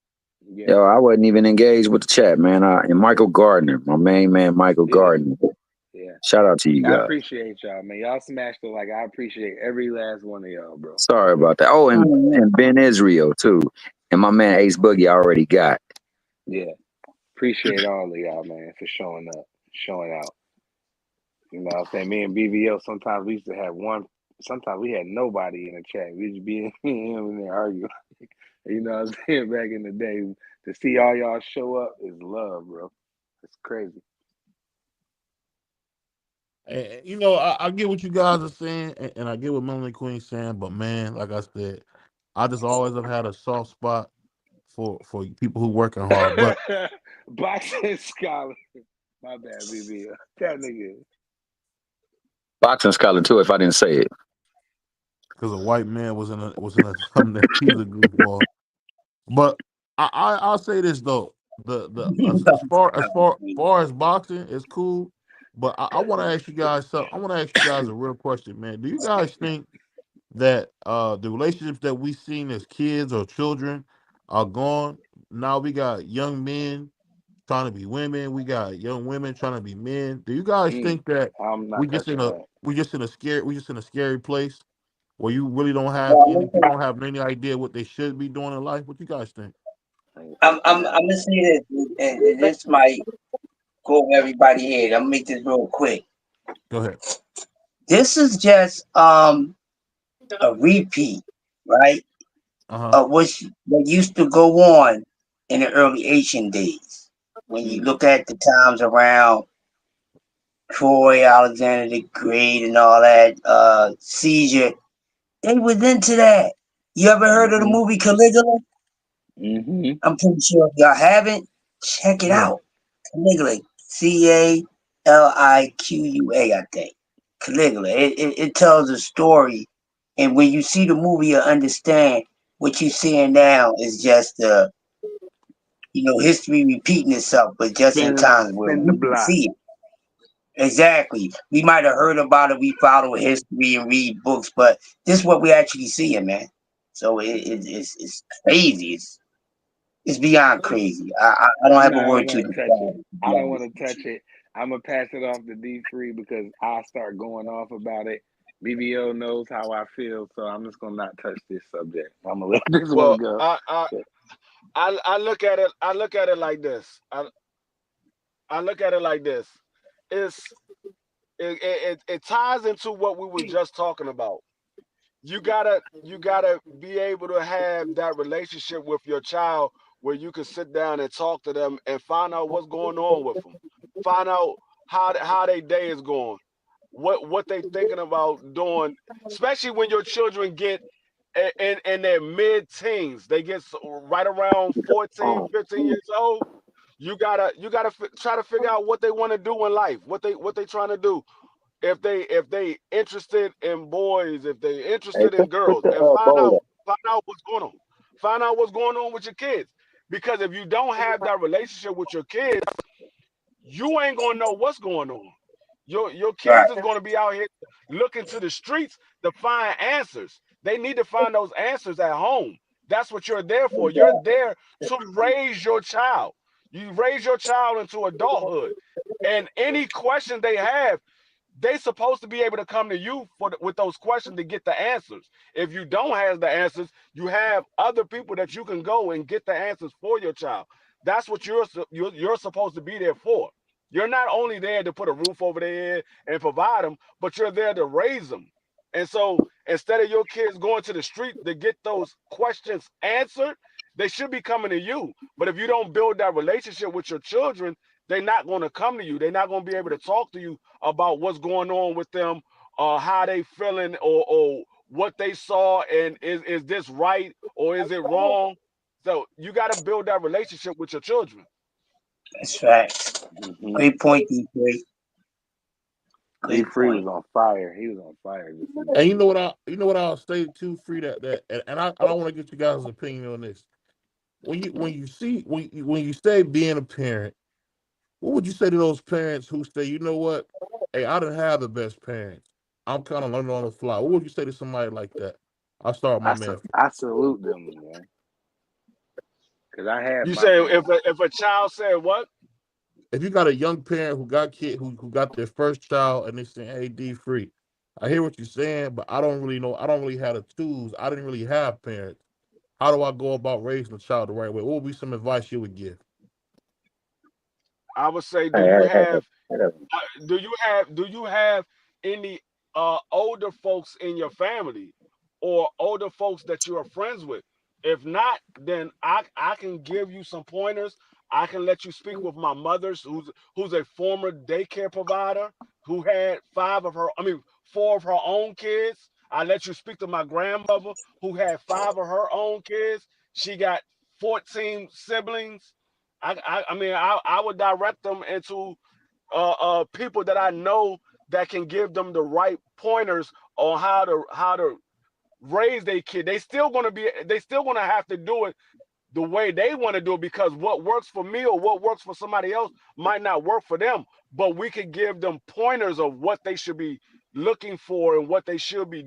Yeah. Yo, I wasn't even engaged with the chat, man. And Michael Gardner, my main man, Michael Yeah. Gardner. Yeah. Shout out to you I guys. appreciate y'all, man. Y'all smashed it. Like, I appreciate every last one of y'all, bro. Sorry about that. Oh, and Ben Israel too, and my man Ace Boogie I already got. Yeah. Appreciate all of y'all, man, for showing up, showing out. You know what I'm saying? Me and BVO, sometimes we used to have sometimes we had nobody in the chat. We just be in him and there arguing. You know what I'm saying? Back in the day, to see all y'all show up is love, bro. It's crazy. And, I get what you guys are saying, and I get what Melanie Queen's saying, but man, like I said, I just always have had a soft spot for people who working hard. But Boxing scholar. My bad, BVO. That nigga. Boxing scholar too, if I didn't say it. because a white man was in something that he's a goofball. But I'll say this though, the as far as boxing is cool, but I want to ask you guys something. I want to ask you guys a real question, man. Do you guys think that the relationships that we seen as kids or children are gone? Now we got young men trying to be women. We got young women trying to be men. Do you guys think that I'm we not just in touching a that. we just in a scary place where you really don't have Well, any people don't have any idea what they should be doing in life? What you guys think? I'm gonna say this, and this might go over everybody head. I'm gonna make this real quick. Go ahead. This is just a repeat, right, Uh-huh. of what used to go on in the early Asian days. When you look at the times around Troy, Alexander the Great, and all that, Caesar, they was into that. You ever heard of the movie Caligula? I'm pretty sure if y'all haven't, check it Yeah. out. Caligula, Caliqua, I think. Caligula. It tells a story, and when you see the movie, you understand what you're seeing now is just history repeating itself, but just in times where Spin the we can block. see it. Exactly. We might have heard about it. We follow history and read books, but this is what we actually seeing, man. So it's crazy. It's beyond crazy. I don't I'm have a not even word to gonna touch describe it. it, to I be don't honest want to with touch you. it. I'm gonna pass it off to D3 because I start going off about it. BBO knows how I feel, so I'm just gonna not touch this subject. I'm gonna let this one Well, go. I look at it. I look at it like this. I look at it like this. It's it ties into what we were just talking about. You gotta be able to have that relationship with your child where you can sit down and talk to them and find out what's going on with them, find out how their day is going, what they thinking about doing, especially when your children get in their mid-teens. They get right around 14, 15 years old. You gotta try to figure out what they want to do in life, what they trying to do, if they interested in boys, if they Hey, interested in put girls, the and find bowl out up. find out what's going on. Find out what's going on with your kids. Because if you don't have that relationship with your kids, you ain't gonna know what's going on. Your Right. kids is gonna be out here looking to the streets to find answers. They need to find those answers at home. That's what you're there for. You're there to raise your child. You raise your child into adulthood. And any question they have, they supposed to be able to come to you with those questions to get the answers. If you don't have the answers, you have other people that you can go and get the answers for your child. That's what you're supposed to be there for. You're not only there to put a roof over their head and provide them, but you're there to raise them. And so instead of your kids going to the street to get those questions answered, they should be coming to you. But if you don't build that relationship with your children, they're not going to come to you. They're not going to be able to talk to you about what's going on with them, how they feeling, or what they saw, and is this right or is it wrong? So you got to build that relationship with your children. That's right. Great point, D3. D Good Free was point. on fire. He was on fire this season. And I'll say too, free and I don't want to get you guys' opinion on this. When you say being a parent, what would you say to those parents who say, you know what, hey, I didn't have the best parents. I'm kind of learning on the fly. What would you say to somebody like that? I'll start with my man. I salute them, man, because I had You my say parents. if a child said what? If you got a young parent who got their first child and they say, hey, D Free, I hear what you're saying, but I don't really know. I don't really have the tools. I didn't really have parents. How do I go about raising a child the right way? What would be some advice you would give? I would say, Hey, do you have any older folks in your family or older folks that you are friends with? If not, then I can give you some pointers. I can let you speak with my mother's who's a former daycare provider who had four of her own kids. I let you speak to my grandmother who had five of her own kids. She got 14 siblings. I would direct them into people that I know that can give them the right pointers on how to raise their kid. They still gonna have to do it the way they want to do it, because what works for me or what works for somebody else might not work for them. But we can give them pointers of what they should be looking for and what they should be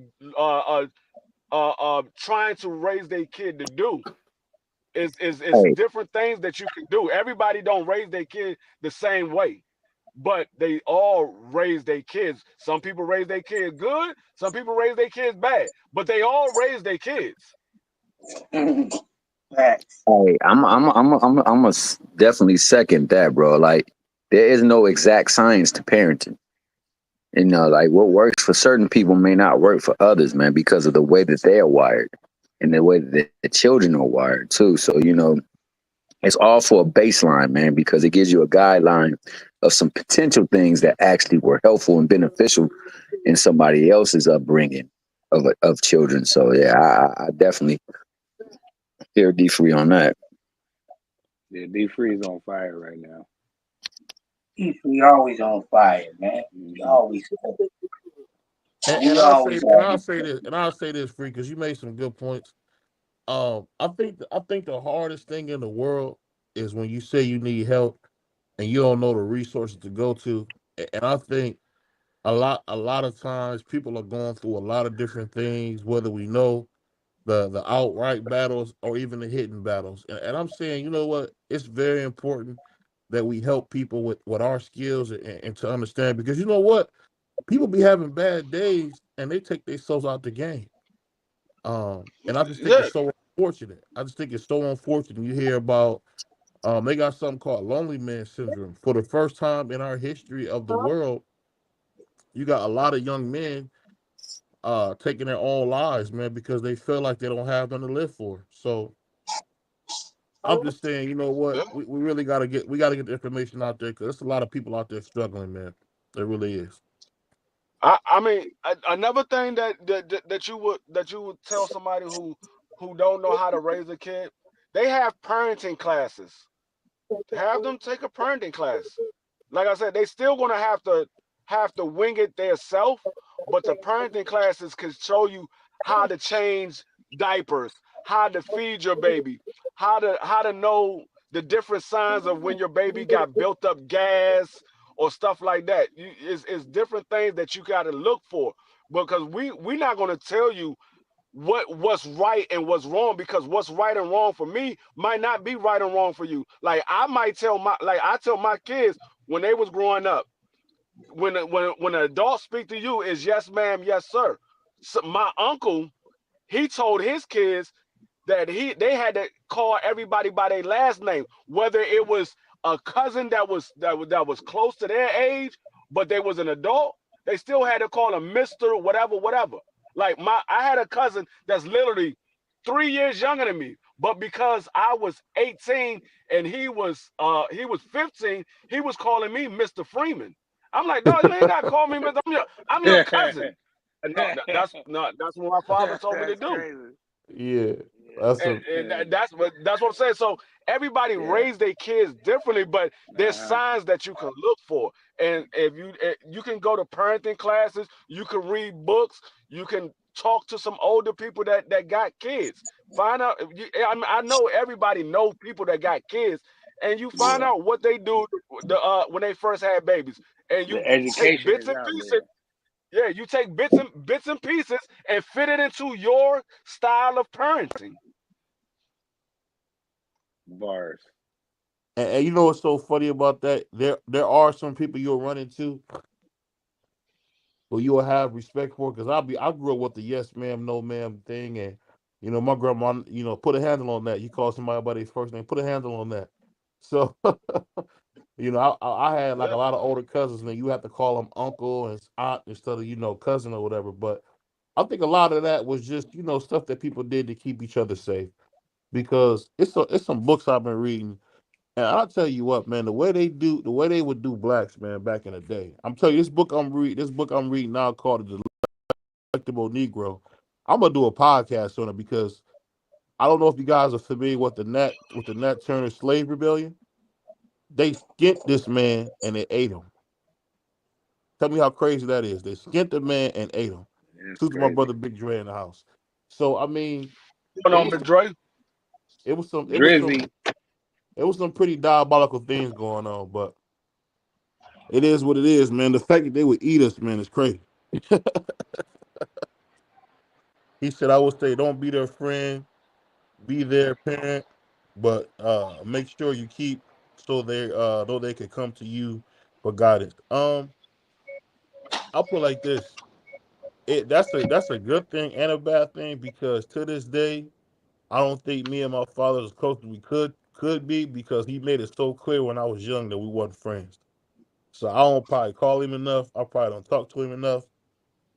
trying to raise their kid to do. Is hey, different things that you can do. Everybody don't raise their kid the same way, but they all raise their kids. Some people raise their kids good, some people raise their kids bad, but they all raise their kids. Facts. hey, I'm a definitely second that, bro. Like, there is no exact science to parenting. You know, like what works for certain people may not work for others, man, because of the way that they are wired and the way that the children are wired too. So, you know, it's all for a baseline, man, because it gives you a guideline of some potential things that actually were helpful and beneficial in somebody else's upbringing of children. So yeah, I definitely hear D free on that. Yeah, D Free is on fire right now. We always on fire, man. We Hmm. always, And, we and I'll say always and I'll on. say this and I'll say this, free, because you made some good points. I think the hardest thing in the world is when you say you need help and you don't know the resources to go to. And I think a lot of times people are going through a lot of different things, whether we know the outright battles or even the hidden battles. And I'm saying, you know what, it's very important that we help people with our skills and to understand, because you know what, people be having bad days and they take themselves out the game. And I just think Yeah, it's so unfortunate. I just think it's so unfortunate. You hear about they got something called lonely man syndrome. For the first time in our history of the world, you got a lot of young men taking their own lives, man, because they feel like they don't have nothing to live for. So I'm just saying, you know what, yeah. we really gotta get the information out there, because there's a lot of people out there struggling, man. There really is. Another thing that you would tell somebody who don't know how to raise a kid, they have parenting classes. Have them take a parenting class. Like I said, they still gonna have to wing it themselves, but the parenting classes can show you how to change diapers, how to feed your baby, how to know the different signs of when your baby got built up gas or stuff like that. It's different things that you got to look for, because we're not gonna tell you what's right and what's wrong, because what's right and wrong for me might not be right and wrong for you. Like I tell my kids when they was growing up, when an adult speak to you is yes ma'am, yes sir. So my uncle, he told his kids that they had to call everybody by their last name, whether it was a cousin that was close to their age, but they was an adult. They still had to call him Mister whatever whatever. Like I had a cousin that's literally 3 years younger than me, but because I was 18 and he was 15, he was calling me Mr. Freeman. I'm like, dog, you ain't got to call me Mr. I'm your cousin. And no, that's what my father told me to That's do. crazy. Yeah, that's a And that's what I'm saying. So everybody raised their kids differently, but there's signs that you can look for. And if you can go to parenting classes, you can read books, you can talk to some older people that got kids. Find out. I know everybody know people that got kids, and you find out what they do when they first had babies, and The you take education bits is and out pieces. there. Yeah, you take bits and pieces and fit it into your style of parenting. Bars. and you know what's so funny about that? There are some people you'll run into who you'll have respect for because I grew up with the yes ma'am, no ma'am thing, and my grandma, put a handle on that. You call somebody by their first name, put a handle on that. So I had like Yeah. a lot of older cousins, and you have to call them uncle and aunt instead of cousin or whatever. But I think a lot of that was just stuff that people did to keep each other safe because it's some books I've been reading. And I'll tell you what, man, the way they would do blacks, man, back in the day. I'm telling you, this book I'm reading now called The Delectable Negro. I'm gonna do a podcast on it because I don't know if you guys are familiar with the Nat Turner slave rebellion. They skinned this man and they ate him. Tell me how crazy that is. They skinned the man and ate him. It's Salute to my crazy. brother Big Dre in the house. So I mean, Going it on, was Big Dre? it was some it was some Drizzy. it was some pretty diabolical things going on, but it is what it is, man. The fact that they would eat us, man, is crazy. He said, I would say, don't be their friend, be their parent, but make sure you keep so they though they can come to you for guidance. I'll put it like this: that's a good thing and a bad thing because to this day, I don't think me and my father as close as we could be because he made it so clear when I was young that we wasn't friends. So I don't probably call him enough. I probably don't talk to him enough.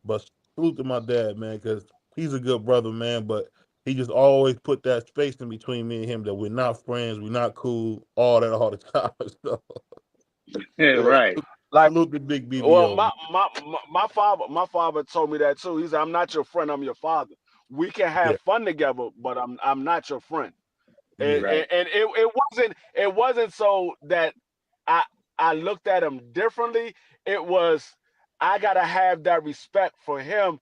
But salute to my dad, man, because he's a good brother, man. But he just always put that space in between me and him that we're not friends, we're not cool, all that all the time. So, Yeah, Yeah. right. Like, salute to Big well, BBO, my man. my my father told me that too. He said, "I'm not your friend. I'm your father. We can Yeah, have fun together, but I'm not your friend." And yeah, Right. and, and it wasn't so that I I looked at him differently. It was I gotta have that respect for him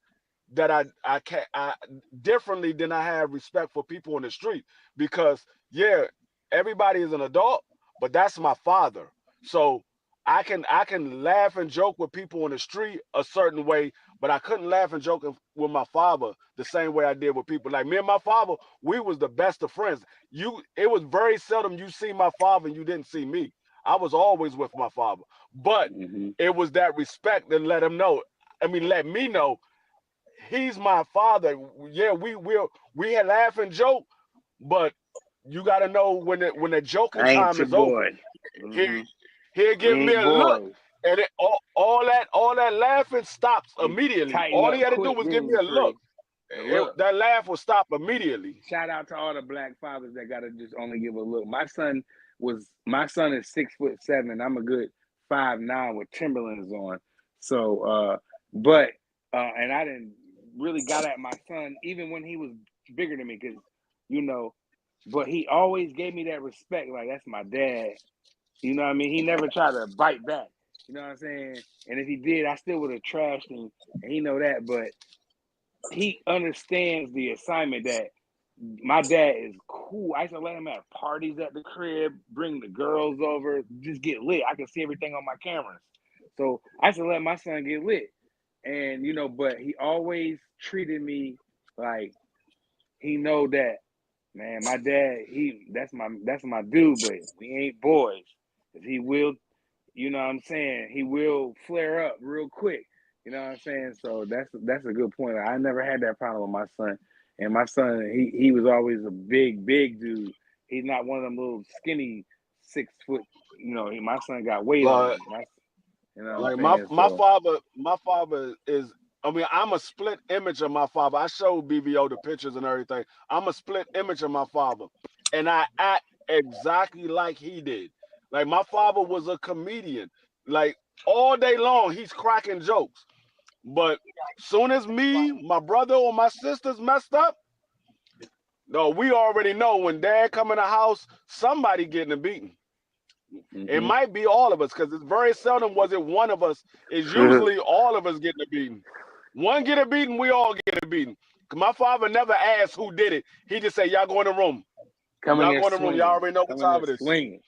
that I can I differently than I have respect for people in the street because yeah, everybody is an adult, but that's my father. So I can laugh and joke with people in the street a certain way, but I couldn't laugh and joke with my father the same way I did with people. Like me and my father, we was the best of friends. It was very seldom you see my father and you didn't see me. I was always with my father, but Mm-hmm. it was that respect that let him know. I mean, let me know he's my father. Yeah, we had laugh and joke, but you got to know when the joking I ain't time your is over. boy. He Mm-hmm. he'll We give me ain't a look, boys. and all that laughing stops It immediately. tighten All he up had to do quick, was give me then a look. free. A look. That laugh will stop immediately. Shout out to all the black fathers that gotta just only give a look. My son is 6'7". I'm a good 5'9" with Timberlands on. So but and I didn't really got at my son even when he was bigger than me because you know, but he always gave me that respect, like that's my dad. You know what I mean? He never tried to bite back. You know what I'm saying? And if he did, I still would have trashed him, and he know that. But he understands the assignment that my dad is cool. I used to let him have parties at the crib, bring the girls over, just get lit. I can see everything on my cameras. So I used to let my son get lit. And but he always treated me like he know that, man, my dad, that's my dude, but we ain't boys. 'Cause he will, what I'm saying, he will flare up real quick. You know what I'm saying? So that's a good point. I never had that problem with my son. And my son, he was always a big dude. He's not one of them little skinny 6 foot. My son got weight on Like him. You know what I'm like my saying? my So father my father is. I mean, I'm a split image of my father. I showed BBO the pictures and everything. I'm a split image of my father, and I act exactly like he did. Like my father was a comedian. Like all day long, he's cracking jokes. But soon as me, my brother, or my sisters messed up, No, we already know when Dad come in the house, somebody getting a beating. It might be all of us because it's very seldom was it one of us. It's usually all of us getting a beating. One get a beating, we all get a beating. My father never asked who did it. He just said, "Y'all go in the room. Come in Y'all there go in the room. Y'all swinging. already know what Come in time there it is." swinging.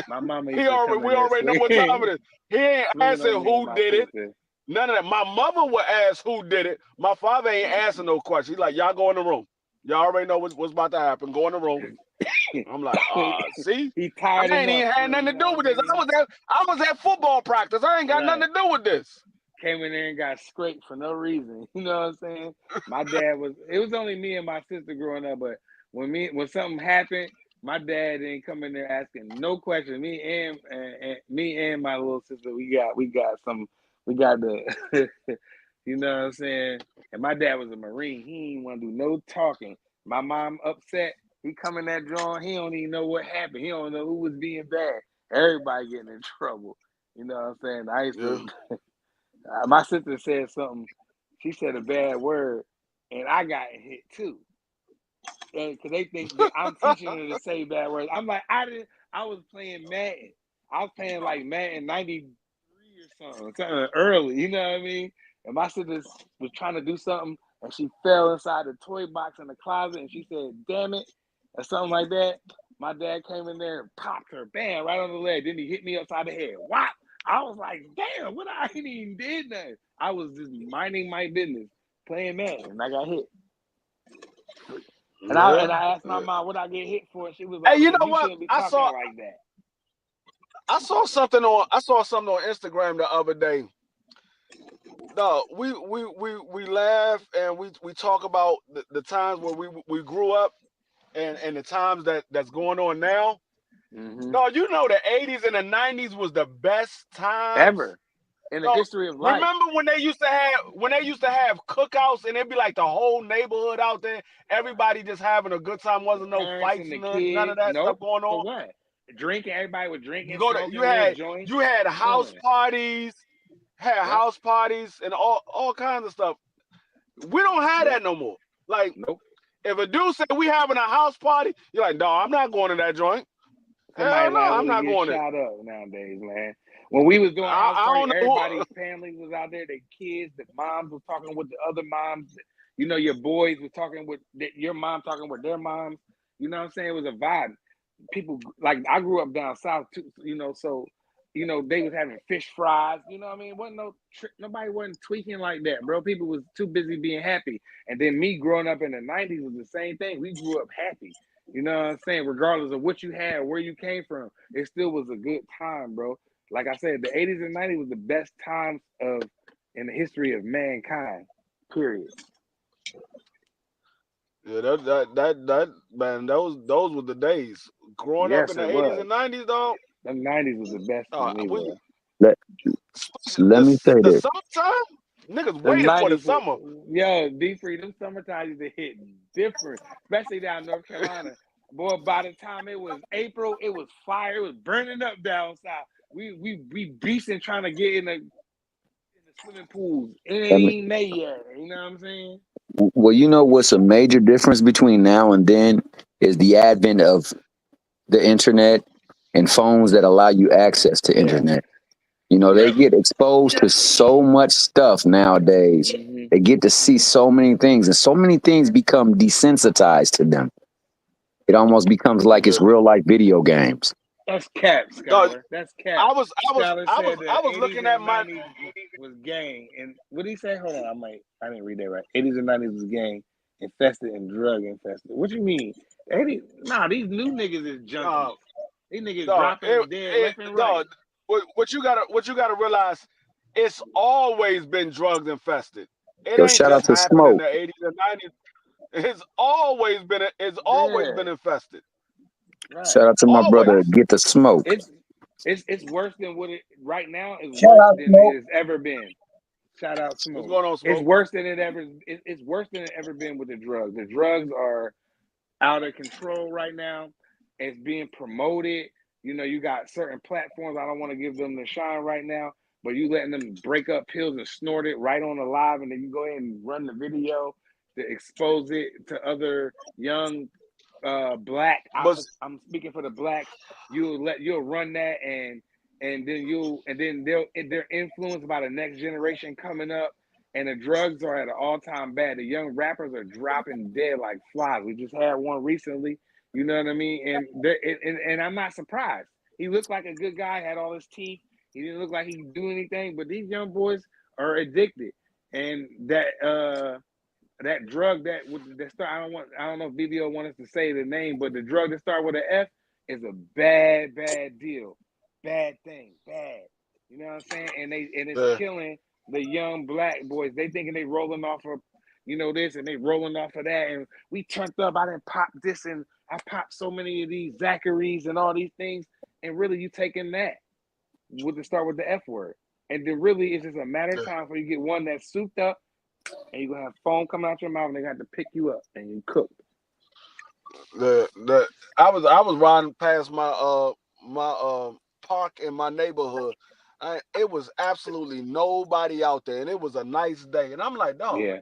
My mama used to come in We there already know what time it swinging, is. He ain't swinging asking on me and who my did it. sister. None of that. My mother would ask who did it. My father ain't asking no question. He's like, "Y'all go in the room. Y'all already know what's about to happen. Go in the room." I'm like, see, He tied I him ain't up. even had nothing to You know do with what I this. mean? I was at football practice. I ain't got nothing Right. to do with this. Came in there and got scraped for no reason. You know what I'm saying? My dad was. It was only me and my sister growing up, but when something happened, my dad didn't come in there asking no questions. Me and my little sister, we got the, you know what I'm saying? And my dad was a Marine. He didn't want to do no talking. My mom upset. He come in that drawing. He don't even know what happened. He don't know who was being bad. Everybody getting in trouble. You know what I'm saying? I used to. My sister said something. She said a bad word, and I got hit too. Because they think that I'm teaching her to say bad words. I'm like, I didn't. I was playing Madden. I was playing like Madden 93 or something early. You know what I mean? And my sister was trying to do something, and she fell inside the toy box in the closet, and she said, "Damn it," or something like that. My dad came in there and popped her, bam, right on the leg. Then he hit me upside the head. Whop! I was like, "Damn, what? I ain't even did nothing. I was just minding my business, playing Madden, and I got hit." And I asked my mom what I get hit for, and she was Hey, like, you "Man, know you what? shouldn't be talking like that." I saw something on Instagram the other day. No, we laugh and we talk about the times where we grew up and the times that's going on now. No, you know the 80s and the 90s was the best times. Ever in the No, history of life. remember when they used to have cookouts and it'd be like the whole neighborhood out there, everybody just having a good time. Wasn't no Parents fights, and the none of kids. that stuff Nope. going For on. what? Drinking. Everybody was You drinking, go to smoking little joints, you had house chilling. parties, Yep. and all kinds of stuff. We don't have Yep. that no more. Like Nope. if a dude said we having a house party, you're like, no, I'm not going to that joint. Somebody Hell no, I'm liable to not get going there. shot up nowadays, man. When we was doing house I party, don't know. everybody's families was out there. Their kids, the moms was talking with the other moms. You know, your boys were talking with your mom talking with their moms. You know what I'm saying? It was a vibe. People like I grew up down south too. You know, so they was having fish fries. You know what I mean? Wasn't nobody wasn't tweaking like that, bro. People was too busy being happy. And then me growing up in the '90s was the same thing. We grew up happy. You know what I'm saying? Regardless of what you had, where you came from, it still was a good time, bro. Like I said, the '80s and '90s was the best times in the history of mankind. Period. Yeah, that man, those were the days. Growing up Yes, in the it '80s was. and '90s, though, The '90s was the best for me, we bro. Let, let me say the this. summertime, niggas The waited for the '90s, summer. yo, D Free, them summertime used to hit different, especially down in North Carolina. Boy, by the time it was April, it was fire. It was burning up down south. We beasting trying to get in the swimming pools. It Let me, ain't May yet. You know what I'm saying? well, you know what's a major difference between now and then is the advent of the internet and phones that allow you access to Yeah. internet. You know, they get exposed to so much stuff nowadays. Mm-hmm. They get to see so many things, and so many things become desensitized to them. It almost becomes like Yeah. it's real life video games. That's cap, No, Scholar. That's cap. Scholar said the I was 80s looking at and my 90s was gang. And what did he say? Hold on, I didn't read that right. 80s and 90s was gang infested and drug infested. What you mean? 80s? Nah, these new niggas is uh junkies. These niggas no, dropping dead left and no, right. what you gotta realize, it's always been drugs infested. It Yo, ain't shout out just to happened in Smoke. the '80s and '90s. It's always Yeah, been infested. Shout right. out to my brother. Always. That's Get the Smoke. it's it's worse than what it right now is Shout worse out, than it Smoke. has ever been. Shout out What's Smoke. going on, It's Smoke? worse than it's worse than it ever been with the drugs. The drugs are out of control right now. It's being promoted. You know, you got certain platforms. I don't want to give them the shine right now, but you letting them break up pills and snort it right on the live, and then you go ahead and run the video. to expose it to other young black. But I'm speaking for the blacks. You'll run that, and then they're influenced by the next generation coming up. And the drugs are at an all-time bad. The young rappers are dropping dead like flies. We just had one recently. You know what I mean? And I'm not surprised. He looked like a good guy, had all his teeth. He didn't look like he could do anything. But these young boys are addicted, and that drug that start. I don't know if BBO wants us to say the name, but the drug that start with an F is a bad deal, bad thing, bad. You know what I'm saying? And it's killing the young black boys. They thinking they rolling off of, this, and they rolling off of that. And we turned up. I didn't pop this, and I popped so many of these Zacharies and all these things. And really, you taking that with the start with the F word. And then really, it's just a matter of time before you get one that's souped up, and you're gonna have foam coming out your mouth, and they're gonna have to pick you up, and you cooked. I was riding past my park in my neighborhood. It was absolutely nobody out there, and it was a nice day. And I'm like, dog, Yeah,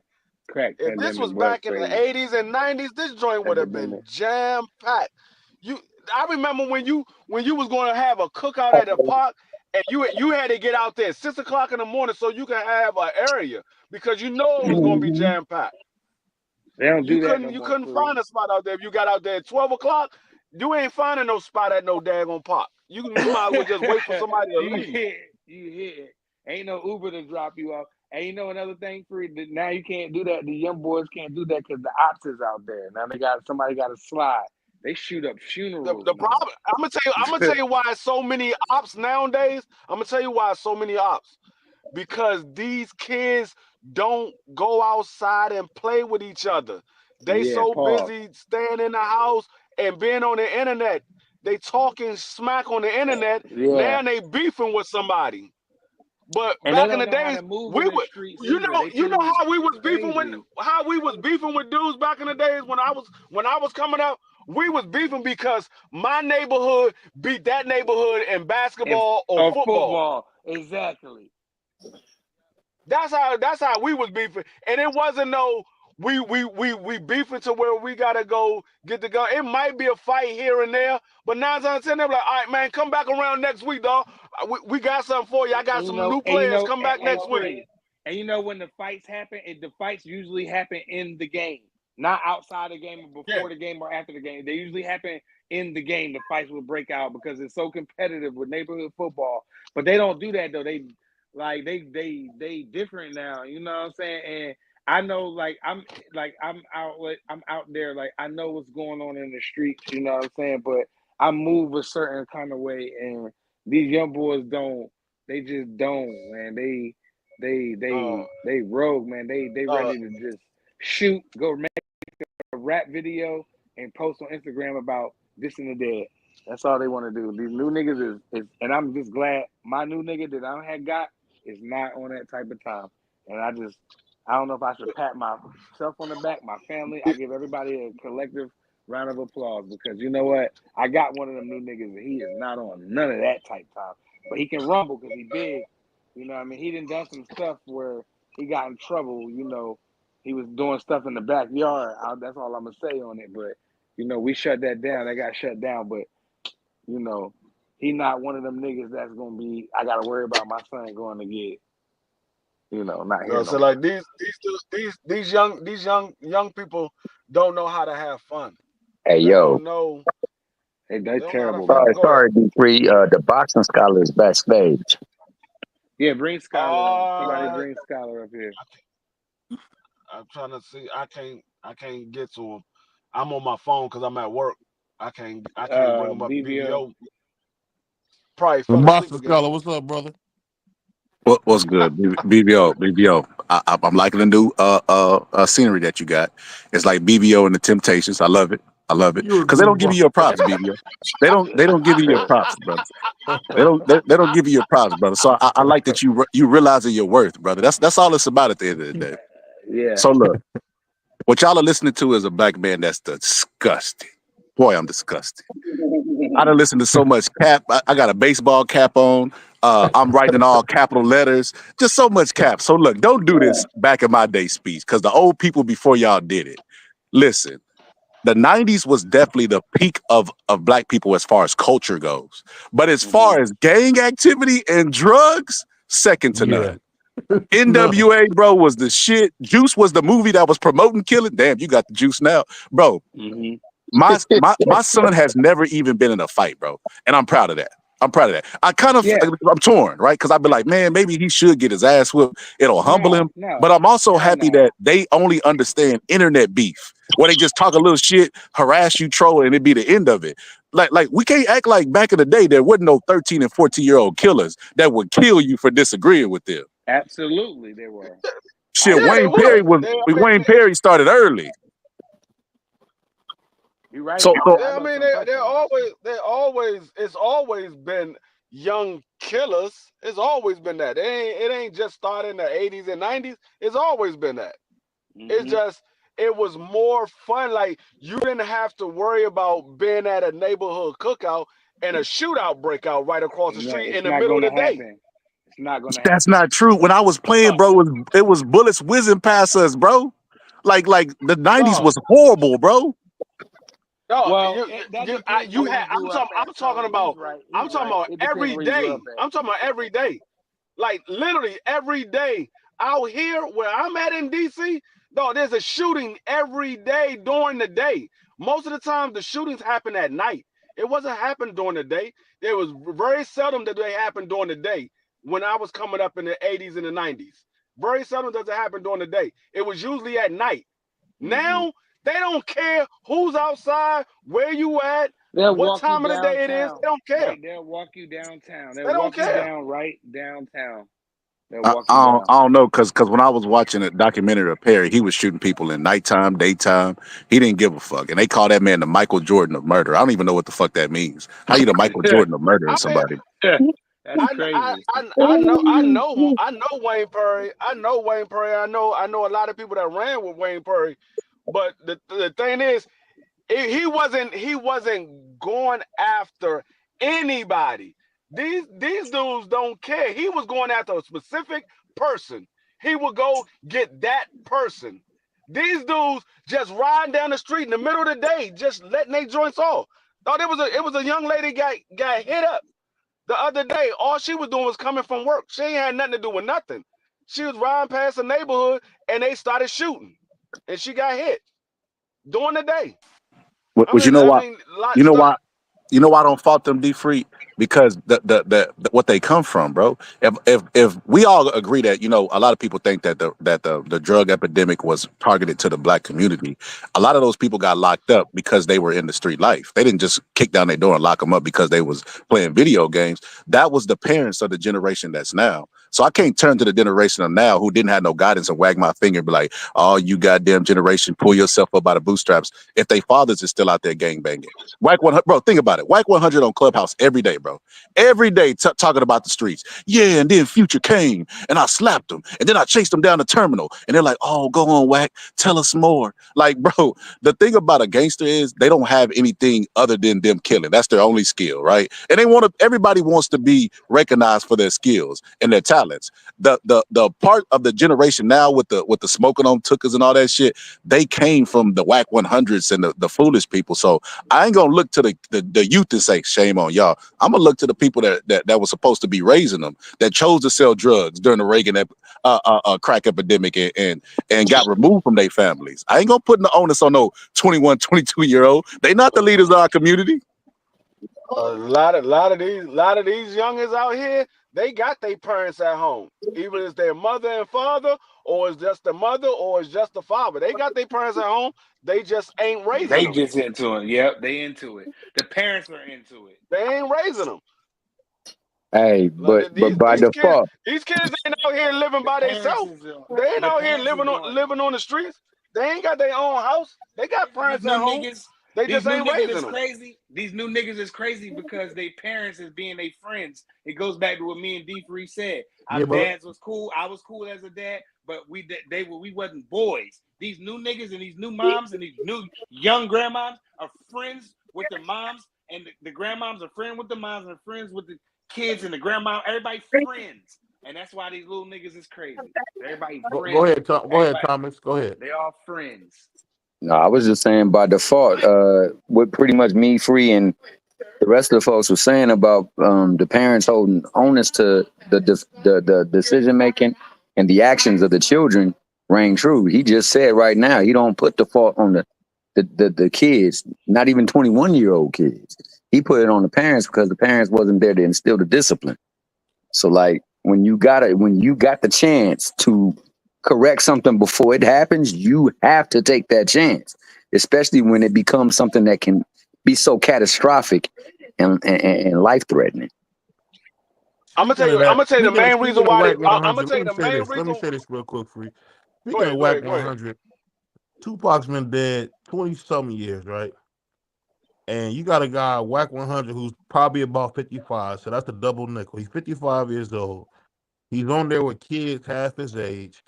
crack if this pandemic was was back in the crazy. 80s and 90s, this joint would have been Epidemic. jam packed. I remember when you was going to have a cookout at the park, and you had to get out there at 6 o'clock in the morning so you can have an area because it was going to be jam packed. They don't You do that no couldn't more. find a spot out there. If you got out there at 12 o'clock, you ain't finding no spot at no daggone park. You might as well just wait for somebody to leave. You hit. Ain't no Uber to drop you off. And another thing, Free, now you can't do that. The young boys can't do that because the ops is out there. Now somebody got to slide. They shoot up funerals. The problem, I'm gonna tell you why so many ops nowadays. I'm gonna tell you why so many ops. Because these kids don't go outside and play with each other. They so busy staying in the house and being on the internet. They talking smack on the internet. Yeah. Now they beefing with somebody. But And back they in don't the know how days, to move we in the would, streets you either. know how we was crazy. beefing with dudes back in the days when I was coming up. We was beefing because my neighborhood beat that neighborhood in basketball or football. Exactly. That's how we was beefing, and it wasn't no we beefing to where we gotta go get the gun. It might be a fight here and there, but 9 times 10 they're like, all right, man, come back around next week, dog. We got something for you. I got some new players. Come back next week. And when the fights happen, the fights usually happen in the game, not outside the game or before the game or after the game. They usually happen in the game. The fights will break out because it's so competitive with neighborhood football. But they don't do that though. They different now. You know what I'm saying? And I know, I'm out there. Like, I know what's going on in the streets. You know what I'm saying? But I move a certain kind of way, and these young boys don't. They just don't, man. They rogue, man. They ready to just shoot, go make a rap video, and post on Instagram about this and the dead. That's all they want to do. These new niggas is, and I'm just glad my new nigga that I had got is not on that type of time. And I don't know if I should pat myself on the back, my family. I give everybody a collective round of applause because you know what? I got one of them new niggas and he is not on none of that type time. But he can rumble because he big. You know what I mean? He done some stuff where he got in trouble. He was doing stuff in the backyard. That's all I'm going to say on it. But, we shut that down. That got shut down. But, he not one of them niggas that's going to be, I got to worry about my son going to get, not here. So like these young people don't know how to have fun. Hey, yo. They're terrible. Sorry, D3. The boxing scholar is backstage. Yeah, bring Scholar. Somebody bring Scholar up here. I'm trying to see. I can't get to him. I'm on my phone because I'm at work. I can't bring him up. BBO. Probably fell asleep again. Scholar, what's up, brother? What's good, BBO? I'm liking the new scenery that you got. It's like BBO and the Temptations. I love it because they don't give you your props, BBO. They don't give you your props, brother. They don't give you your props, brother. So I like that you realizing your worth, brother. That's all it's about at the end of the day. Yeah. So look, what y'all are listening to is a black man that's disgusting. Boy, I'm disgusted. I done listened to so much cap. I got a baseball cap on. I'm writing in all capital letters. Just so much cap. So look, don't do this back in my day speech because the old people before y'all did it. Listen, the 90s was definitely the peak of black people as far as culture goes. But as far as gang activity and drugs, second to Yeah. none. NWA, bro, was the shit. Juice was the movie that was promoting killing. Damn, you got the juice now. Bro, my son has never even been in a fight, bro. And I'm proud of that. I'm proud of that. I'm torn, right? Because I've been like, man, maybe he should get his ass whooped. It'll humble him. But I'm also happy that they only understand internet beef, where they just talk a little shit, harass you, troll, and it be the end of it. Like we can't act like back in the day there wasn't no 13 and 14-year-old killers that would kill you for disagreeing with them. Absolutely, there were. Shit, Yeah, they Wayne Perry started early. You're right. So I mean, it's always been young killers. It's always been that. It ain't just started in the 80s and 90s. It's always been that. It's just it was more fun. Like you didn't have to worry about being at a neighborhood cookout and a shootout break out right across the street in the middle of the day. It's not gonna happen. That's not true. When I was playing, bro, it was bullets whizzing past us, bro. Like the 90s was horrible, bro. No, Well, I'm talking about every day. I'm talking about every day. Like literally every day out here where I'm at in DC, dog, there's a shooting every day during the day. Most of the time the shootings happen at night. It wasn't happening during the day. There was very seldom that they happened during the day when I was coming up in the 80s and the 90s. Very seldom does it happen during the day. It was usually at night. Now they don't care who's outside, where you at, what time of the day it is. They don't care. Right, they'll walk you downtown. They don't care. Down right downtown. I don't know, because when I was watching a documentary of Perry, he was shooting people in nighttime, daytime. He didn't give a fuck, and they call that man the Michael Jordan of murder. I don't even know what the fuck that means. How you the Michael Jordan of murdering somebody? That's crazy. I know Wayne Perry. I know Wayne Perry. I know a lot of people that ran with Wayne Perry. But the thing is, he wasn't going after anybody. These dudes don't care. He was going after a specific person. He would go get that person. These dudes just riding down the street in the middle of the day, just letting their joints off. Thought it was a young lady got hit up the other day. All she was doing was coming from work. She ain't had nothing to do with nothing. She was riding past the neighborhood and they started shooting, and she got hit during the day. You know why I don't fault them, D Free? Because the what they come from, bro. If we all agree that, a lot of people think that the drug epidemic was targeted to the black community. A lot of those people got locked up because they were in the street life. They didn't just kick down their door and lock them up because they was playing video games. That was the parents of the generation that's now. So I can't turn to the generation of now who didn't have no guidance and wag my finger and be like, oh, you goddamn generation, pull yourself up by the bootstraps. If they fathers is still out there gang banging. Whack 100, bro, think about it. Whack 100 on Clubhouse every day, bro. Every day talking about the streets. Yeah, and then Future came and I slapped him. And then I chased him down the terminal. And they're like, oh, go on, Whack. Tell us more. Like, bro, the thing about a gangster is they don't have anything other than them killing. That's their only skill, right? And everybody wants to be recognized for their skills and their talents. The part of the generation now with the smoking on tuckers and all that shit, they came from the Whack 100s and the foolish people. So I ain't gonna look to the youth and say shame on y'all. I'm gonna look to the people that was supposed to be raising them, that chose to sell drugs during the Reagan crack epidemic and got removed from their families. I ain't gonna put the onus on no 21, 22-year-old. They not the leaders of our community. A lot of these youngins out here, they got their parents at home. Either it's their mother and father, or it's just the mother, or it's just the father. They got their parents at home. They just ain't raising them. They just into it. Yep, they into it. The parents are into it. They ain't raising them. Hey, but by default, these kids ain't out here living by themselves. They ain't out here living on the streets. They ain't got their own house. They got parents at home. They just ain't raising them. These new niggas is crazy because they parents is being their friends. It goes back to what me and D Free said. Our dads was cool. I was cool as a dad, but we wasn't boys. These new niggas and these new moms and these new young grandmoms are friends with their moms and the grandmoms are friends with the moms and friends with the kids and the grandma. Everybody friends, and that's why these little niggas is crazy. Everybody friends. Go ahead, go ahead, Thomas. Go ahead. They all friends. No, I was just saying by default, what pretty much me, Free, and the rest of the folks were saying about the parents holding onus to the decision making and the actions of the children rang true. He just said right now he don't put the fault on the kids, not even 21-year-old kids. He put it on the parents because the parents wasn't there to instill the discipline. So like when you got the chance to correct something before it happens, you have to take that chance, especially when it becomes something that can be so catastrophic and life threatening. I'm gonna tell you the main reason why. I'm gonna tell you the main reason. Let me say this real quick, Free. Go Speaking ahead, of go Whack ahead, go ahead. 100, Tupac's been dead 20-something years, right? And you got a guy, Whack 100, who's probably about 55, so that's a double nickel. He's 55 years old. He's on there with kids half his age,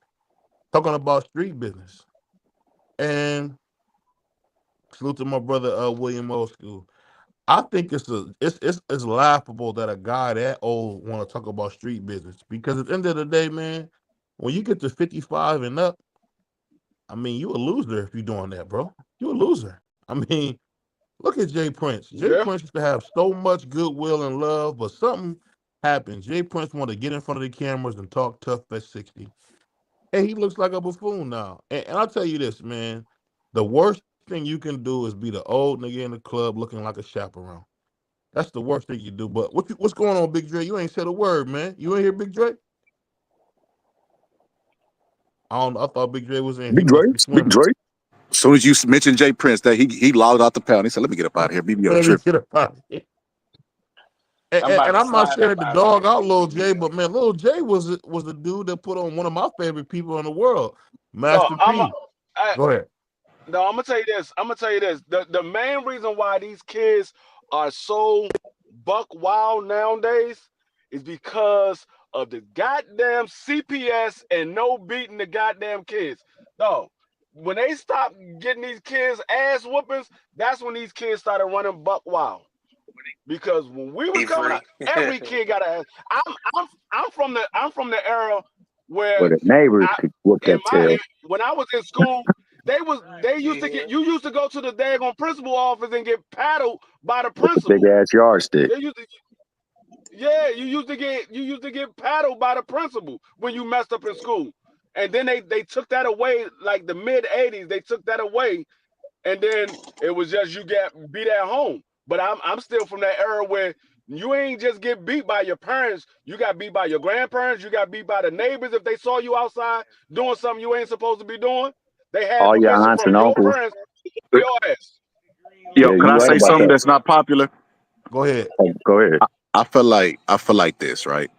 talking about street business. And salute to my brother William Old School. I think it's laughable that a guy that old want to talk about street business, because at the end of the day, man, when you get to 55 and up, I mean, you a loser if you're doing that, bro. You a loser. I mean, look at Jay Prince. Jay Prince used to have so much goodwill and love, but something happened. Jay Prince wanted to get in front of the cameras and talk tough at 60. And he looks like a buffoon now. And I'll tell you this, man. The worst thing you can do is be the old nigga in the club looking like a chaperone. That's the worst thing you do. But what's going on, Big Dre? You ain't said a word, man. You ain't hear Big Dre? I thought Big Dre was in. He must be swimming. Big Dre. As soon as you mentioned Jay Prince, that he logged out the pound. He said, "Let me get up out of here." BBO trip. Get up out of here. And I'm not saying the dog out Lil J, but man, Lil J was the dude that put on one of my favorite people in the world, Master P. Go ahead. No, I'm gonna tell you this. The main reason why these kids are so buck wild nowadays is because of the goddamn CPS and no beating the goddamn kids. No, when they stop getting these kids ass whoopings, that's when these kids started running buck wild. Because when we were coming up, every kid got an ass. I'm from the era where the neighbors could whoop that tail. when I was in school. You used to go to the daggone principal office and get paddled by the principal. Big ass yardstick. You used to get paddled by the principal when you messed up in school. And then they took that away, like the mid 80s, they took that away, and then it was just you get beat at home. But I'm still from that era where you ain't just get beat by your parents, you got beat by your grandparents, you got beat by the neighbors if they saw you outside doing something you ain't supposed to be doing. They had all your permission aunts from and your uncles. parents to your ass. Yo, can I say something that's not popular? Go ahead. Go ahead. I feel like this, right?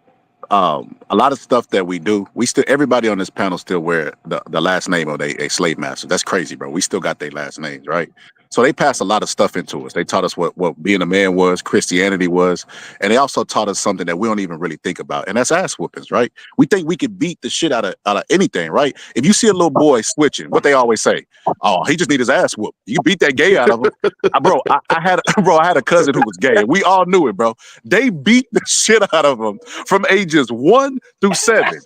A lot of stuff that we do, everybody on this panel still wear the last name of a slave master. That's crazy, bro. We still got their last names, right? So they passed a lot of stuff into us. They taught us what being a man was, Christianity was, and they also taught us something that we don't even really think about, and that's ass whoopings, right? We think we could beat the shit out of anything, right? If you see a little boy switching, what they always say, "Oh, he just need his ass whooped." You beat that gay out of him, I had a cousin who was gay, and we all knew it, bro. They beat the shit out of him from ages 1 through 7.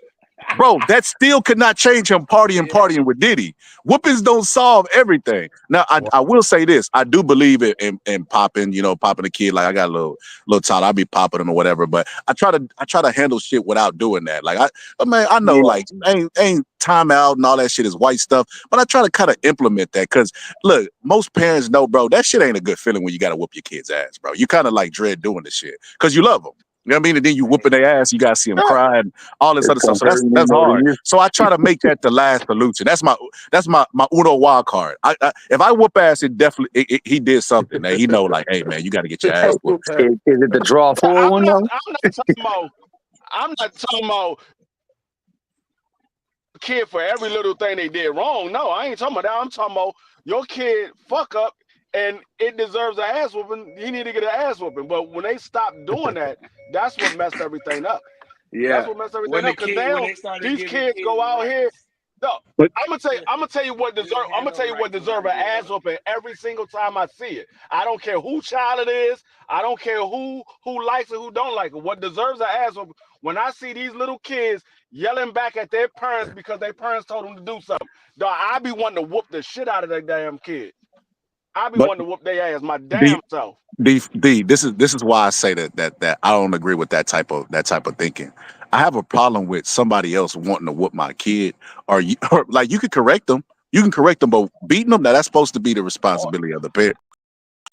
Bro, that still could not change him partying with Diddy. Whoopings don't solve everything. Now, I will say this. I do believe in popping, popping a kid. Like I got a little child, I'll be popping him or whatever. But I try to handle shit without doing that. Like I know like ain't timeout and all that shit is white stuff. But I try to kind of implement that because look, most parents know, bro, that shit ain't a good feeling when you got to whoop your kid's ass, bro. You kind of like dread doing this shit because you love them. You know what I mean? And then you whooping their ass, you gotta see them cry and all this other stuff. So that's hard. So I try to make that the last solution. That's my Uno wild card. If I whoop ass, it definitely he did something. That he know, like, hey man, you got to get your ass whooped. Is it the draw forward one though? I'm not talking about kid for every little thing they did wrong. No, I ain't talking about that. I'm talking about your kid fuck up and it deserves an ass whooping. He need to get an ass whooping. But when they stop doing that, that's what messed everything up. Yeah, that's what messed everything up. Because now these kids go out here. No, But I'm gonna tell you what deserve. I'm gonna tell you what deserve an ass whooping every single time I see it. I don't care who child it is. I don't care who likes it, who don't like it. What deserves an ass whooping when I see these little kids yelling back at their parents because their parents told them to do something. Dog, I be wanting to whoop the shit out of that damn kid. I be but wanting to whoop their ass my D damn self. D, this is why I say that I don't agree with that type of thinking. I have a problem with somebody else wanting to whoop my kid, or like you can correct them. You can correct them, but beating them, that's supposed to be the Or responsibility of the parent.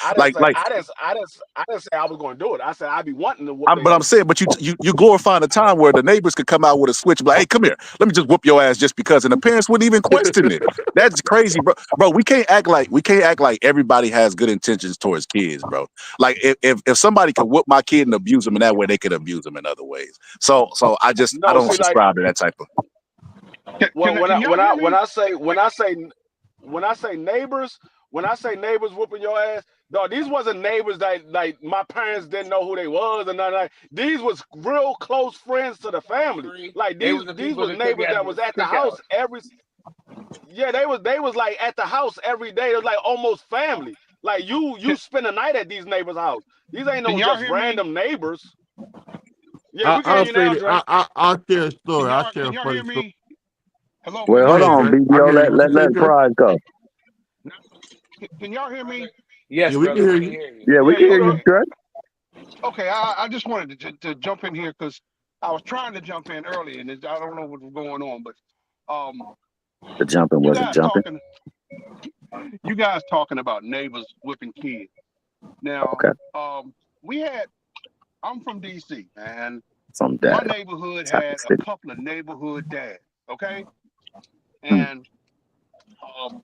I didn't Like say like I didn't say I was gonna do it. I said I be wanting to whoop their But I'm ass. saying, but you glorifying a time where the neighbors could come out with a switch, and be like, hey, come here, let me just whoop your ass just because, and the parents wouldn't even question it. That's crazy, bro. Bro, we can't act like everybody has good intentions towards kids, bro. Like if somebody could whoop my kid and abuse them in that way, they could abuse them in other ways. So I No, don't see, like subscribe to that type of. when I say neighbors, when I say neighbors whooping your ass, dog, these wasn't neighbors that like my parents didn't know who they was and nothing like. These was real close friends to the family. Like They was the these people was that cook neighbors at that the was at the cookout. house every. Yeah, they was like at the house every day. It was like almost family. Like you Can, spend the night at these neighbors' house. These ain't can no y'all just hear me? random neighbors. Yeah, we can hear I'll you say now, that Dre. I'll share a Can story. I'll y'all share can a y'all funny hear story. me? Hello, can Well, y'all hold Go hear ahead, me? on, Dre. I can BBO. hear you. Let What you let say, let Dre? Pride go. Can y'all hear me? Yes, Yeah, we can brother, hear we can you. hear you. Yeah, we Yeah, can you hear you, good. Okay, Trey. okay. I just wanted to jump in here because I was trying to jump in early and I don't know what was going on, but um, The jumping you wasn't guys jumping. talking about neighbors whipping kids. Now, Okay, we had. I'm from DC, and from my that neighborhood Topic had a City. couple of neighborhood dads. Okay, Hmm. and um,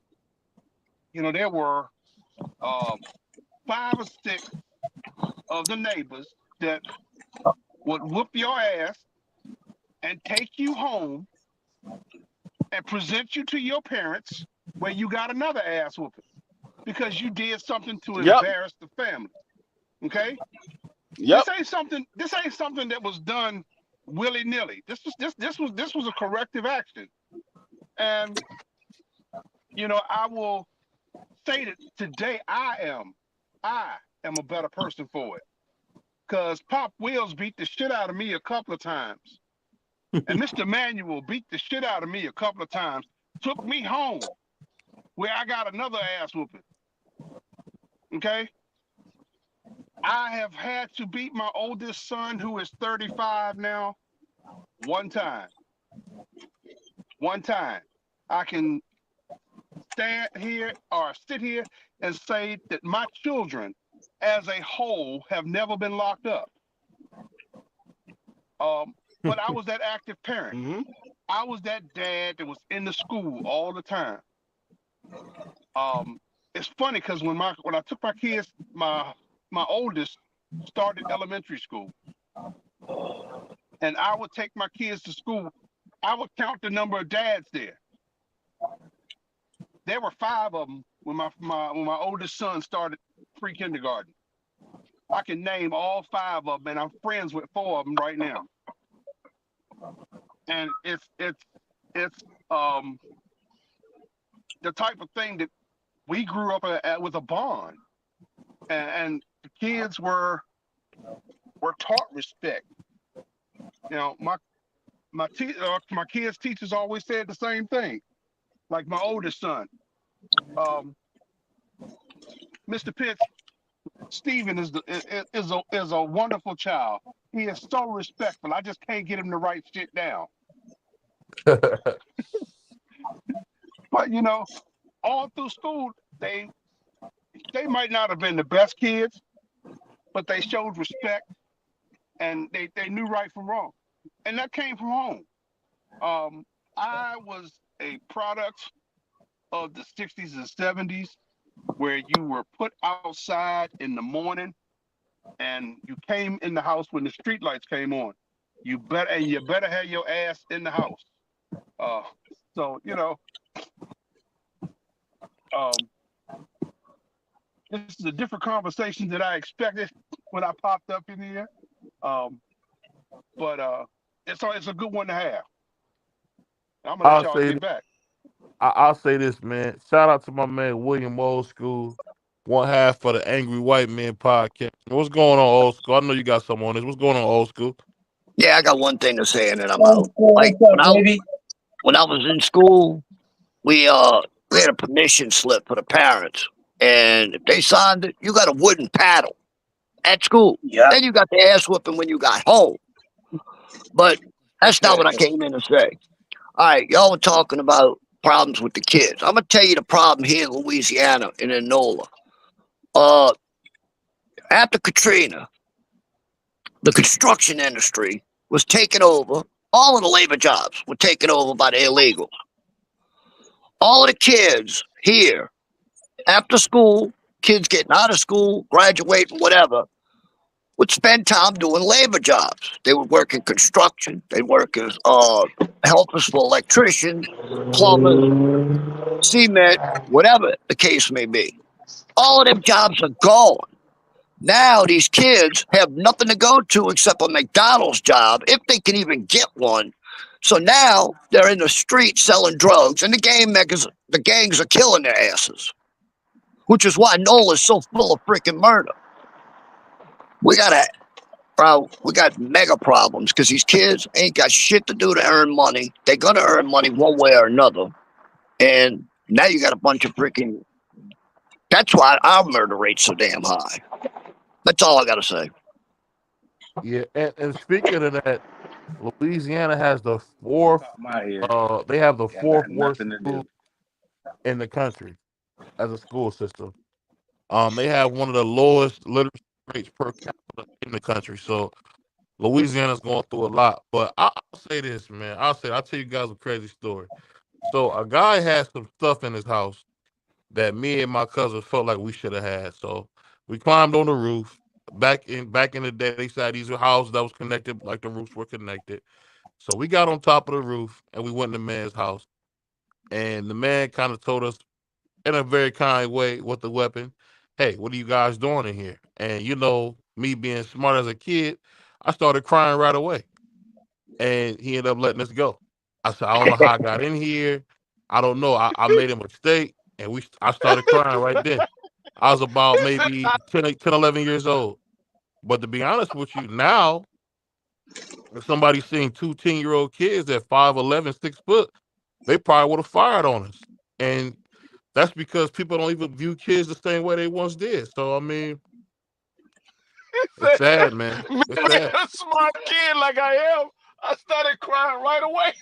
there were um 5 or 6 of the neighbors that would whoop your ass and take you home and present you to your parents where you got another ass whooping because you did something to Yep, embarrass the family. Okay? yep. This ain't something that was done willy-nilly. This was a corrective action. And I will say that today I am a better person for it. Because Pop Wills beat the shit out of me a couple of times. And Mr. Manuel beat the shit out of me a couple of times, took me home where I got another ass whooping. Okay? I have had to beat my oldest son, who is 35 now, one time. One time. I can stand here or sit here and say that my children as a whole have never been locked up. But I was that active parent. Hmm. I was that dad that was in the school all the time. Um, it's funny because when I took my kids, my oldest started elementary school, and I would take my kids to school. I would count the number of dads there. There were 5 of them when my oldest son started pre-kindergarten. I can name all 5 of them, and I'm friends with 4 of them right now. And it's um the type of thing that we grew up with a bond, and the kids were taught respect. My kids' teachers always said the same thing. Like my oldest son, um, Mr. Pitts, Stephen is a wonderful child. He is so respectful. I just can't get him to write shit down. But all through school, they might not have been the best kids, but they showed respect and they knew right from wrong, and that came from home. I was a product of the 60s and 70s where you were put outside in the morning and you came in the house when the street lights came on. You better have your ass in the house. Uh, so um, this is a different conversation that I expected when I popped up in here. Um, but it's a good one to have. I'm gonna let I'll y'all say get back. I'll say this, man. Shout out to my man William Old School, one half for the Angry White Man podcast. What's going on, Old School? I know you got something on this. What's going on, Old School? Yeah, I got one thing to say, and then I'm What's out. Like up, baby? when I was in school, we had a permission slip for the parents, and if they signed it, you got a wooden paddle at school. Yeah. Then you got the ass whooping when you got home. But that's not what I came in to say. All right, y'all were talking about problems with the kids. I'm gonna tell you the problem here in Louisiana in Enola. Uh, After Katrina, the construction industry was taken over. All of the labor jobs were taken over by the illegals. All of the kids here after school, kids getting out of school, graduating, whatever, would spend time doing labor jobs. They would work in construction. They'd work as helpers for electricians, plumbers, cement, whatever the case may be. All of them jobs are gone. Now these kids have nothing to go to except a McDonald's job, if they can even get one. So now they're in the street selling drugs, and the gangs are killing their asses. Which is why Nola is so full of freaking murder. We got mega problems because these kids ain't got shit to do to earn money. They're gonna earn money one way or another, and now you got a bunch of freaking. That's why our murder rate's so damn high. That's all I gotta say. Yeah, and speaking of that, Louisiana has the fourth. They have the fourth worst school in the country as a school system. They have one of the lowest literacy rates per capita in the country. So Louisiana's going through a lot. But I'll say this, man. I'll tell you guys a crazy story. So a guy had some stuff in his house that me and my cousin felt like we should have had. So we climbed on the roof. Back in the day, they said these were houses that was connected, like the roofs were connected. So we got on top of the roof and we went in the man's house. And the man kind of told us in a very kind way with the weapon, hey, what are you guys doing in here? And me being smart as a kid, I started crying right away. And he ended up letting us go. I said, I don't know how I got in here. I don't know. I made a mistake. And I started crying right then. I was about maybe 10, 11 years old. But to be honest with you, now, if somebody's seeing two 10-year-old kids at 5'11", 6 foot, they probably would have fired on us. And that's because people don't even view kids the same way they once did. So, I mean, it's sad, man. Me It's being sad. a smart kid like I am, I started crying right away.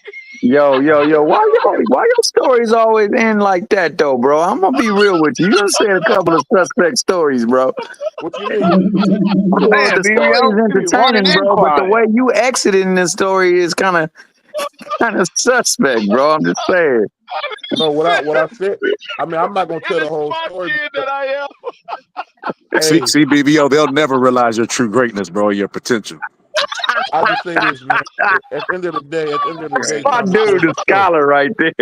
Yo, why your stories always end like that though, bro? I'm gonna be real with you. You done said a couple of suspect stories, bro. What you mean? Well, Man, the story BBO, is you be running entertaining, and bro, but the crying. way you exited in this story is kind of suspect, bro. I'm just saying. No, what I said, I mean, I'm not gonna Being tell the the whole smart story, kid but that I am. See, hey, see, BBO, they'll never realize your true greatness, bro, your potential. I just say this, man. At the end of the day, My Thomas, dude, it's the a show. scholar right there.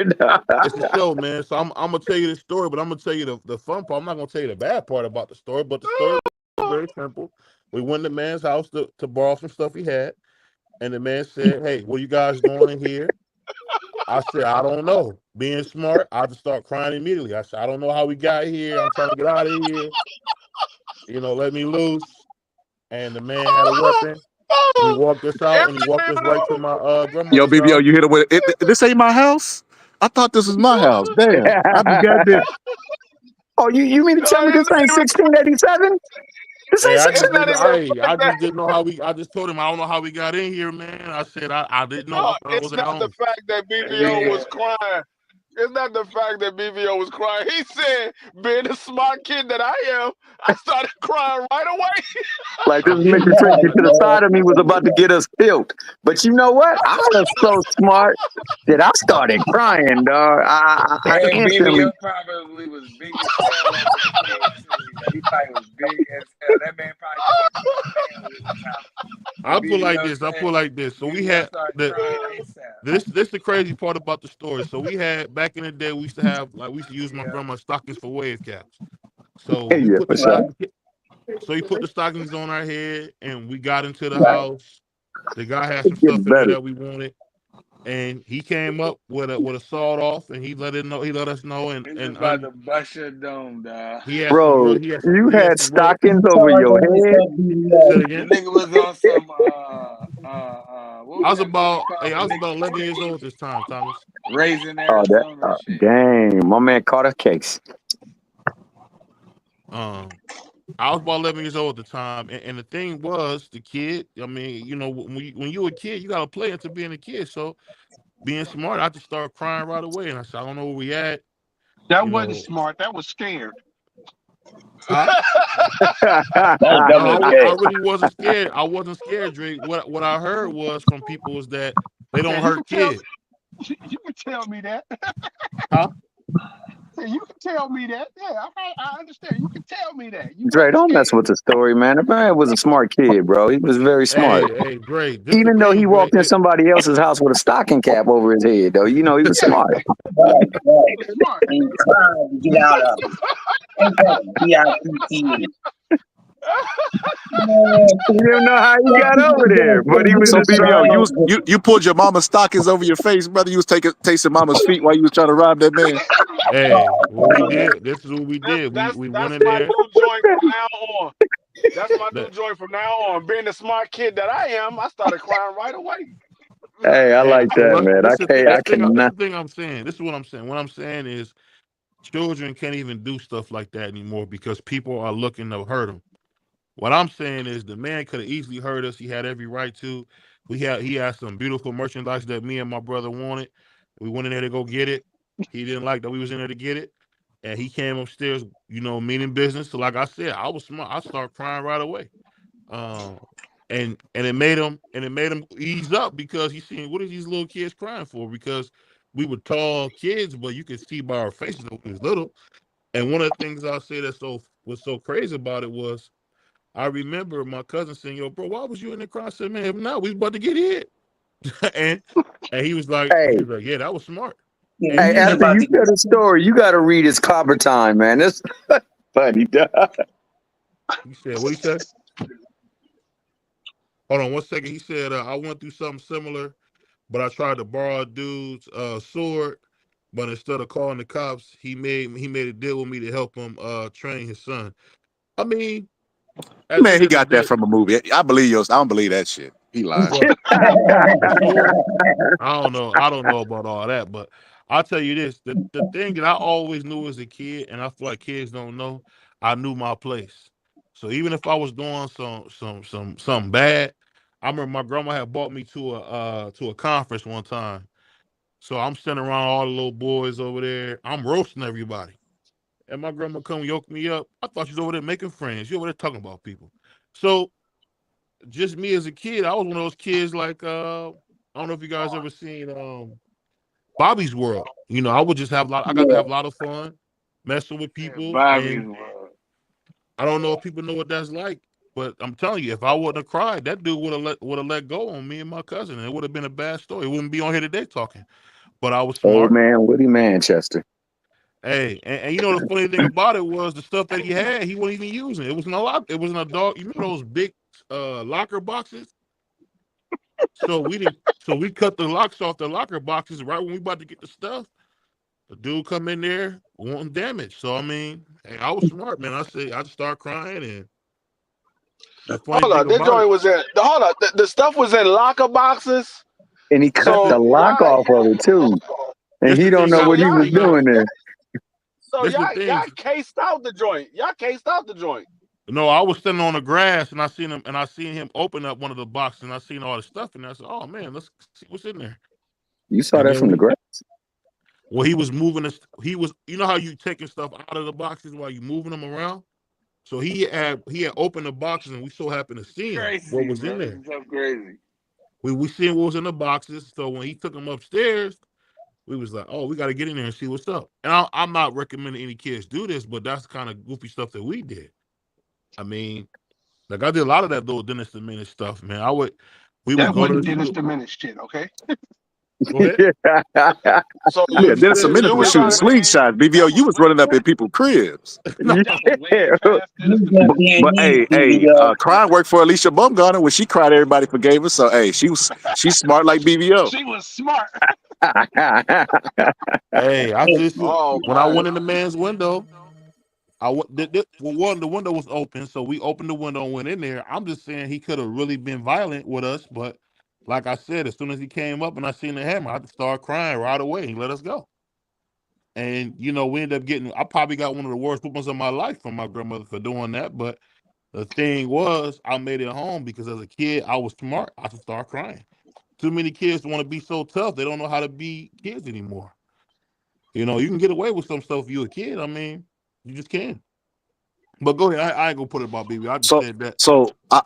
It's a show, man. So I'm gonna tell you this story, but I'm gonna tell you the fun part. I'm not gonna tell you the bad part about the story, but the story was very simple. We went to the man's house to borrow some stuff he had, and the man said, "Hey, what are you guys doing in here?" I said, "I don't know." Being smart, I just start crying immediately. I said, "I don't know how we got here. I'm trying to get out of here. Let me loose." And the man had a weapon. And he walked us out, and he walked us right to my Yo, grandmother's BBO, house. you hit it with it. This ain't my house. I thought this was my house. Damn, I be goddamn. Oh, you mean to tell me this ain't 1687? This Hey, ain't I just 16. It's not didn't. even the I fact that just didn't know how we. I just told him I don't know how we got in here, man. I said I didn't know. I no, thought I it's was at not the home. fact that BBO was crying. It's not the fact that BBO was crying. He said, being the smart kid that I am, I started crying right away. Like I this did. Mr. Tricky to the side of me was about to get us killed. But you know what? I was so smart that I started crying, dog. I And instantly. BBO probably was big as hell as a kid too. Yo. He probably was big as hell. That man probably couldn't even stand when he was out. I And put like BBO this. I said, put like this. So we BBO had started the crying ASAP. this the crazy part about the story. So we had back in the day. We used to have we used to use my Yeah. grandma's stockings for wave caps. So he Yeah, put for the sure. stocking. So he put the stockings on our head, and we got into the house. The guy had some It's stuff getting in there better. that we wanted, and he came up with a sawed off, and he let us know, It's about to bust your dome, dog. he had some Bro, real he had some you he had had some real. stockings over Charge your on head. yourself, Say it BBL. The again. nigga was on some what I was was that movie about called hey, with I was Nick about 11 years Cage? old this time, Thomas. Raising Oh, that Arizona shit. dang, my man caught a case. Um, I was about 11 years old at the time, and the thing was, the kid. I mean, when you a kid, you gotta play into being a kid. So being smart, I just started crying right away, and I said, I don't know where we at. That You wasn't know, smart. That was scared. huh? That was No, definitely I scared. really wasn't scared. I wasn't scared, Drake. What I heard was from people was that they Yeah, don't you can hurt tell. kids, You can tell me that. huh? Yeah, you can tell me that. Yeah, I understand. You can tell me that. You Dre, wasn't don't mess scared. with the story, man. The man was a smart kid, bro. He was very smart. Hey, Drake. This the Even though he thing, walked Drake. in somebody else's house with a stocking cap over his head, though, he was Yeah, smart. Right, right. smart. And trying to get out of it. Ain't that a BIPT? Man, He didn't know how he some got people over there, just but can't he get was So just BBO, trying. the you pulled your mama's stockings over your face, brother. You was tasting mama's feet while you was trying to rob that man. Hey, what we Oh, man. did. This is what we did. We went That's in my there. new joint from now on. That's my new That, joint from now on. Being the smart kid that I am, I started crying right away. Hey, I hey, like so that, look, man. this the thing. This Cannot. the thing I'm saying. This is what I'm saying. What I'm saying is, children can't even do stuff like that anymore because people are looking to hurt them. What I'm saying is, the man could have easily hurt us. He had every right to. He had some beautiful merchandise that me and my brother wanted. We went in there to go get it. He didn't like that we was in there to get it, and he came upstairs, meaning business. So, like I said, I was smart. I started crying right away. Um, and it made him ease up because he seen what are these little kids crying for? Because we were tall kids, but you could see by our faces that we was little. And one of the things I say that was so crazy about it was I remember my cousin saying, "Yo, bro, why was you in the crowd?" I said, "Man, if not, we was about to get hit." and and Hey, "Yeah, that was smart." Yeah, And hey, you and ain't then after about you to get tell the story, you got to read his cover time, man. That's funny, dog. he said, "What he said?" Hold on one second. He said, "I went through something similar, but I tried to borrow a dude's sword, but instead of calling the cops, he made a deal with me to help him train his son." I mean, at the Man, end he of the got that day, from a movie. I believe yours. I don't believe that shit. He lying. what the sword? I don't know. I don't know about all that, but I'll tell you this: the thing that I always knew as a kid, and I feel like kids don't know, I knew my place. So even if I was doing something bad, I remember my grandma had brought me to a conference one time. So I'm sitting around all the little boys over there. I'm roasting everybody. And my grandma come yoke me up. I thought you was over there making friends. You over there talking about people. So just me as a kid, I was one of those kids like I don't know if you guys ever seen Bobby's World. I would just have a lot. I got to yeah. have a lot of fun, messing with Yeah, people, Bobby's and world. I don't know if people know what that's like. But I'm telling you, if I wouldn't have cried, that dude would have let go on me and my cousin, and it would have been a bad story. It wouldn't be on here today talking. But I was Old smart. man Woody Manchester. Hey, and the funny thing about it was the stuff that he had, he wasn't even using. It was not a lot. It was in a dog. You remember those big locker boxes? So we didn't. So we cut the locks off the locker boxes right when we about to get the stuff. The dude come in there wanting damage. So I mean, hey, I was smart, man. I just started crying, and the funny Hold thing on, this about it, joint was in. Hold on, the stuff was in locker boxes. And he cut So the lock y'all, off of it, too. And this he the don't thing know I so what he y'all, was hey look, doing there. so this the y'all, thing. y'all cased out the joint. Y'all cased out the joint. No, I was standing on the grass and I seen him open up one of the boxes and I seen all the stuff and I said, "Oh man, let's see what's in there." You saw And that then from the grass? he was moving this. He was, how you taking stuff out of the boxes while you moving them around. So he had opened the boxes and we so happened to see him what Crazy, was in bro. This there. is so crazy. We seen what was in the boxes. So when he took them upstairs, we was like, "Oh, we got to get in there and see what's up." And I'm not recommending any kids do this, but that's the kind of goofy stuff that we did. I mean, like I did a lot of that little Dennis the Menace stuff, man. We would That go to wasn't the Dennis school. the Menace shit, okay? Go ahead. So Yeah, You Dennis a said, Menace you was was shooting trying to slingshots. BVO, you was running up in people's cribs. no. That was way past You Dennis the just But, Menace. being but nice, hey, BBL. crying worked for Alicia Bumgarner. When she cried, everybody forgave her. So hey, she's smart like BVO. She was smart. Hey, I just oh when I man. went in the man's window, well, one, the window was open, so we opened the window and went in there. I'm just saying he could have really been violent with us, but like I said, as soon as he came up and I seen the hammer, I started crying right away. He let us go, and we ended up getting. I probably got one of the worst whoopings of my life from my grandmother for doing that. But the thing was, I made it home because as a kid, I was smart. I just started crying. Too many kids want to be so tough; they don't know how to be kids anymore. You can get away with some stuff if you're a kid. I mean, you just can. But go ahead. I ain't gonna put it about BB. I just So, said that.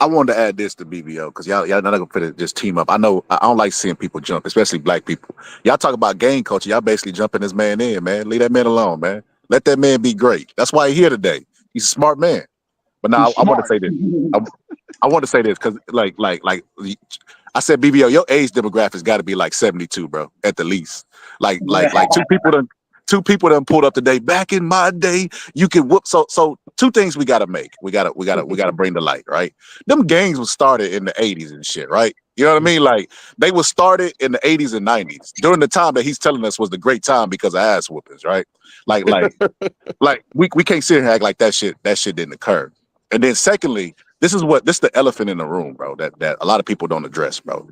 I wanted to add this to BBO because y'all not gonna fit it, just team up. I know I don't like seeing people jump, especially black people. Y'all talk about gang culture. Y'all basically jumping this man in, man. Leave that man alone, man. Let that man be great. That's why he's here today. He's a smart man. But He's now I want to smart. say this. I want to say this because like I said, BBO, your age demographics got to be like 72, bro, at the least. Like two people done pulled up today. Back in my day, you could whoop. So two things we gotta make. We gotta bring to light, right? Them gangs was started in the 80s and shit, right? You know what I mean? Like they was started in the 80s and 90s during the time that he's telling us was the great time because of ass whoopings, right? Like like like we can't sit here and act like that shit didn't occur. And then secondly, this is the elephant in the room, bro, that a lot of people don't address, bro.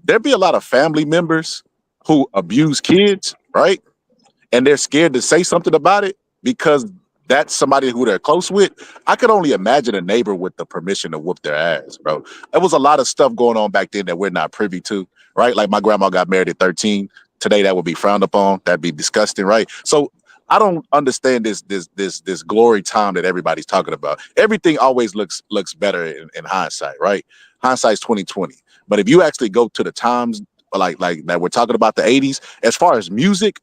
There be a lot of family members who abuse kids, right? And they're scared to say something about it because that's somebody who they're close with. I could only imagine a neighbor with the permission to whoop their ass, bro. There was a lot of stuff going on back then that we're not privy to, right? Like my grandma got married at 13. Today that would be frowned upon. That'd be disgusting, right? So I don't understand this glory time that everybody's talking about. Everything always looks better in hindsight, right? Hindsight's 2020. But if you actually go to the times like that we're talking about the 80s, as far as music,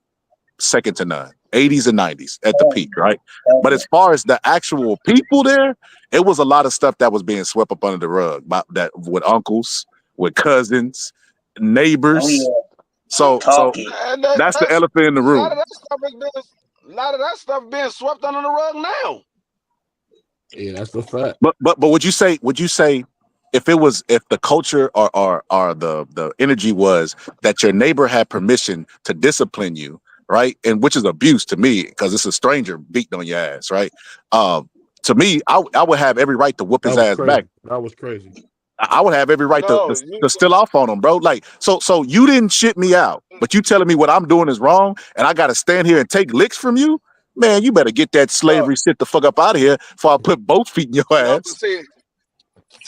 second to none. 80s and 90s at the peak, right? But as far as the actual people there, it was a lot of stuff that was being swept up under the rug that with uncles, with cousins, Oh neighbors. yeah, So talking. And that's the that's elephant in the a lot of room. that stuff is being a lot of that stuff being swept under the rug now. Yeah, that's the fact. But would you say if the culture or the energy was that your neighbor had permission to discipline you, right? And which is abuse to me because it's a stranger beating on your ass, right? Um, to me, I would have every right to whoop That his was ass back. crazy. That was crazy. I would have every right to, No, to to steal off on him, bro. Like, so you didn't shit me out, but you telling me what I'm doing is wrong, and I got to stand here and take licks from you, man. You better get that no, slavery shit the fuck up out of here before I put both feet in your no. But ass. see,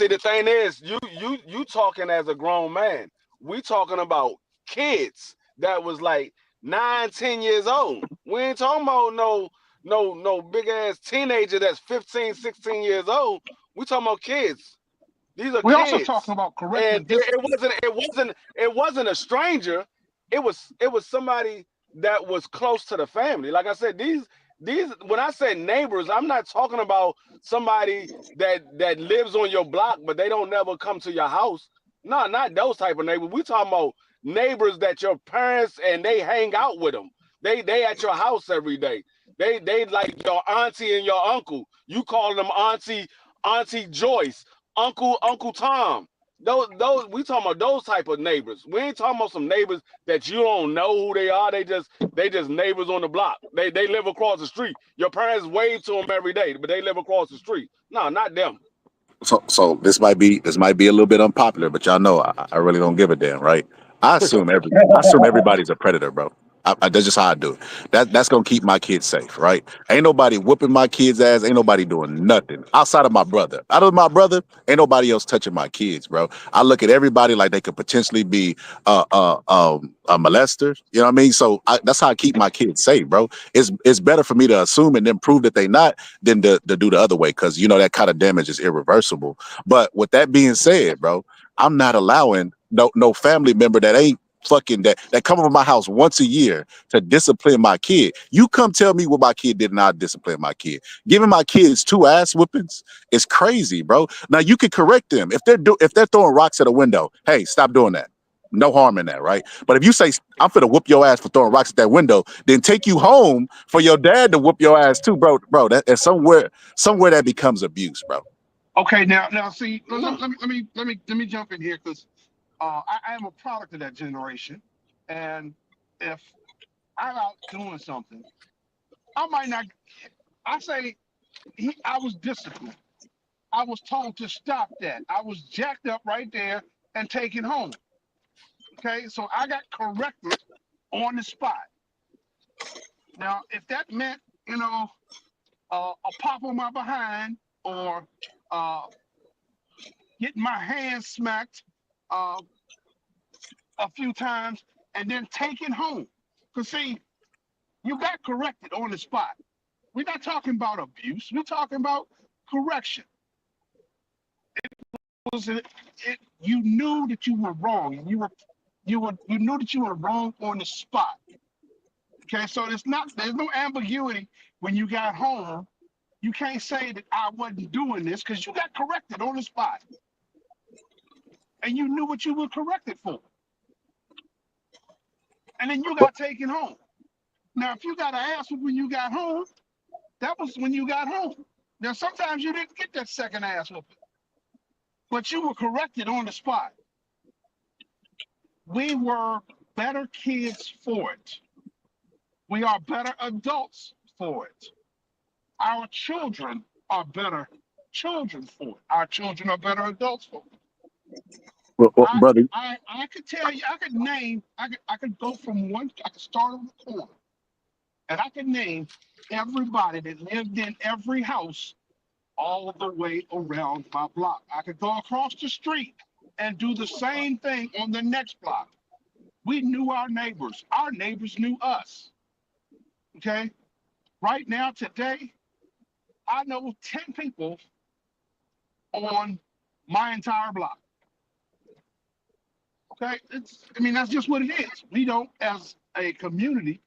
the thing is, you talking as a grown man. We talking about kids that was like 9, 10 years old. We ain't talking about no big ass teenager that's 15, 16 years old. We talking about kids. These are We also talking kids, about and corrective it discipline. wasn't a stranger. It was somebody that was close to the family. Like I said, these when I say neighbors, I'm not talking about somebody that lives on your block, but they don't never come to your house. No, not those type of neighbors. We talking about neighbors that your parents and they hang out with them. They at your house every day. They like your auntie and your uncle. You call them Auntie Joyce, Uncle Tom. Those we talking about those type of neighbors. We ain't talking about some neighbors that you don't know who they are. They just neighbors on the block. They live across the street. Your parents wave to them every day, but they live across the street. No, not them. So this might be a little bit unpopular, but y'all know I really don't give a damn, right? I assume everybody's a predator, bro. That's just how I do it. That's gonna keep my kids safe, right? Ain't nobody whooping my kids' ass. Ain't nobody doing nothing outside of my brother. Out of my brother, ain't nobody else touching my kids, bro. I look at everybody like they could potentially be a molester. You know what I mean? So that's how I keep my kids safe, bro. It's better for me to assume and then prove that they not than to do the other way because that kind of damage is irreversible. But with that being said, bro, I'm not allowing no family member that ain't fucking that come over my house once a year to discipline my kid. You come tell me what my kid did not discipline my kid. Giving my kids 2 ass whippings is crazy, bro. Now you can correct them if they're throwing rocks at a window. Hey, stop doing that. No harm in that, right? But if you say I'm finna whoop your ass for throwing rocks at that window, then take you home for your dad to whoop your ass too, bro. That is somewhere that becomes abuse, bro. Okay, now see, let me jump in here because I am a product of that generation, and if I'm out doing something, I might not. I say I was disciplined. I was told to stop that. I was jacked up right there and taken home. Okay, so I got corrected on the spot. Now, if that meant, a pop on my behind or uh, getting my hand smacked uh, a few times and then taken home, because see, you got corrected on the spot. We're not talking about abuse. We're talking about correction. You knew that you were wrong, and you knew that you were wrong on the spot. Okay, so there's no ambiguity when you got home. You can't say that I wasn't doing this because you got corrected on the spot, and you knew what you were corrected for, and then you got taken home. Now, if you got an ass when you got home, that was when you got home. Now, sometimes you didn't get that second ass whooping, but you were corrected on the spot. We were better kids for it. We are better adults for it. Our children are better children for it. Our children are better adults for it. Brother, I could tell you, I could name, I could go from one, I could start on the corner, and I could name everybody that lived in every house all the way around my block. I could go across the street and do the same thing on the next block. We knew our neighbors knew us. Okay? Right now, today, I know 10 people on my entire block. Okay? That's just what it is. We don't, as a community,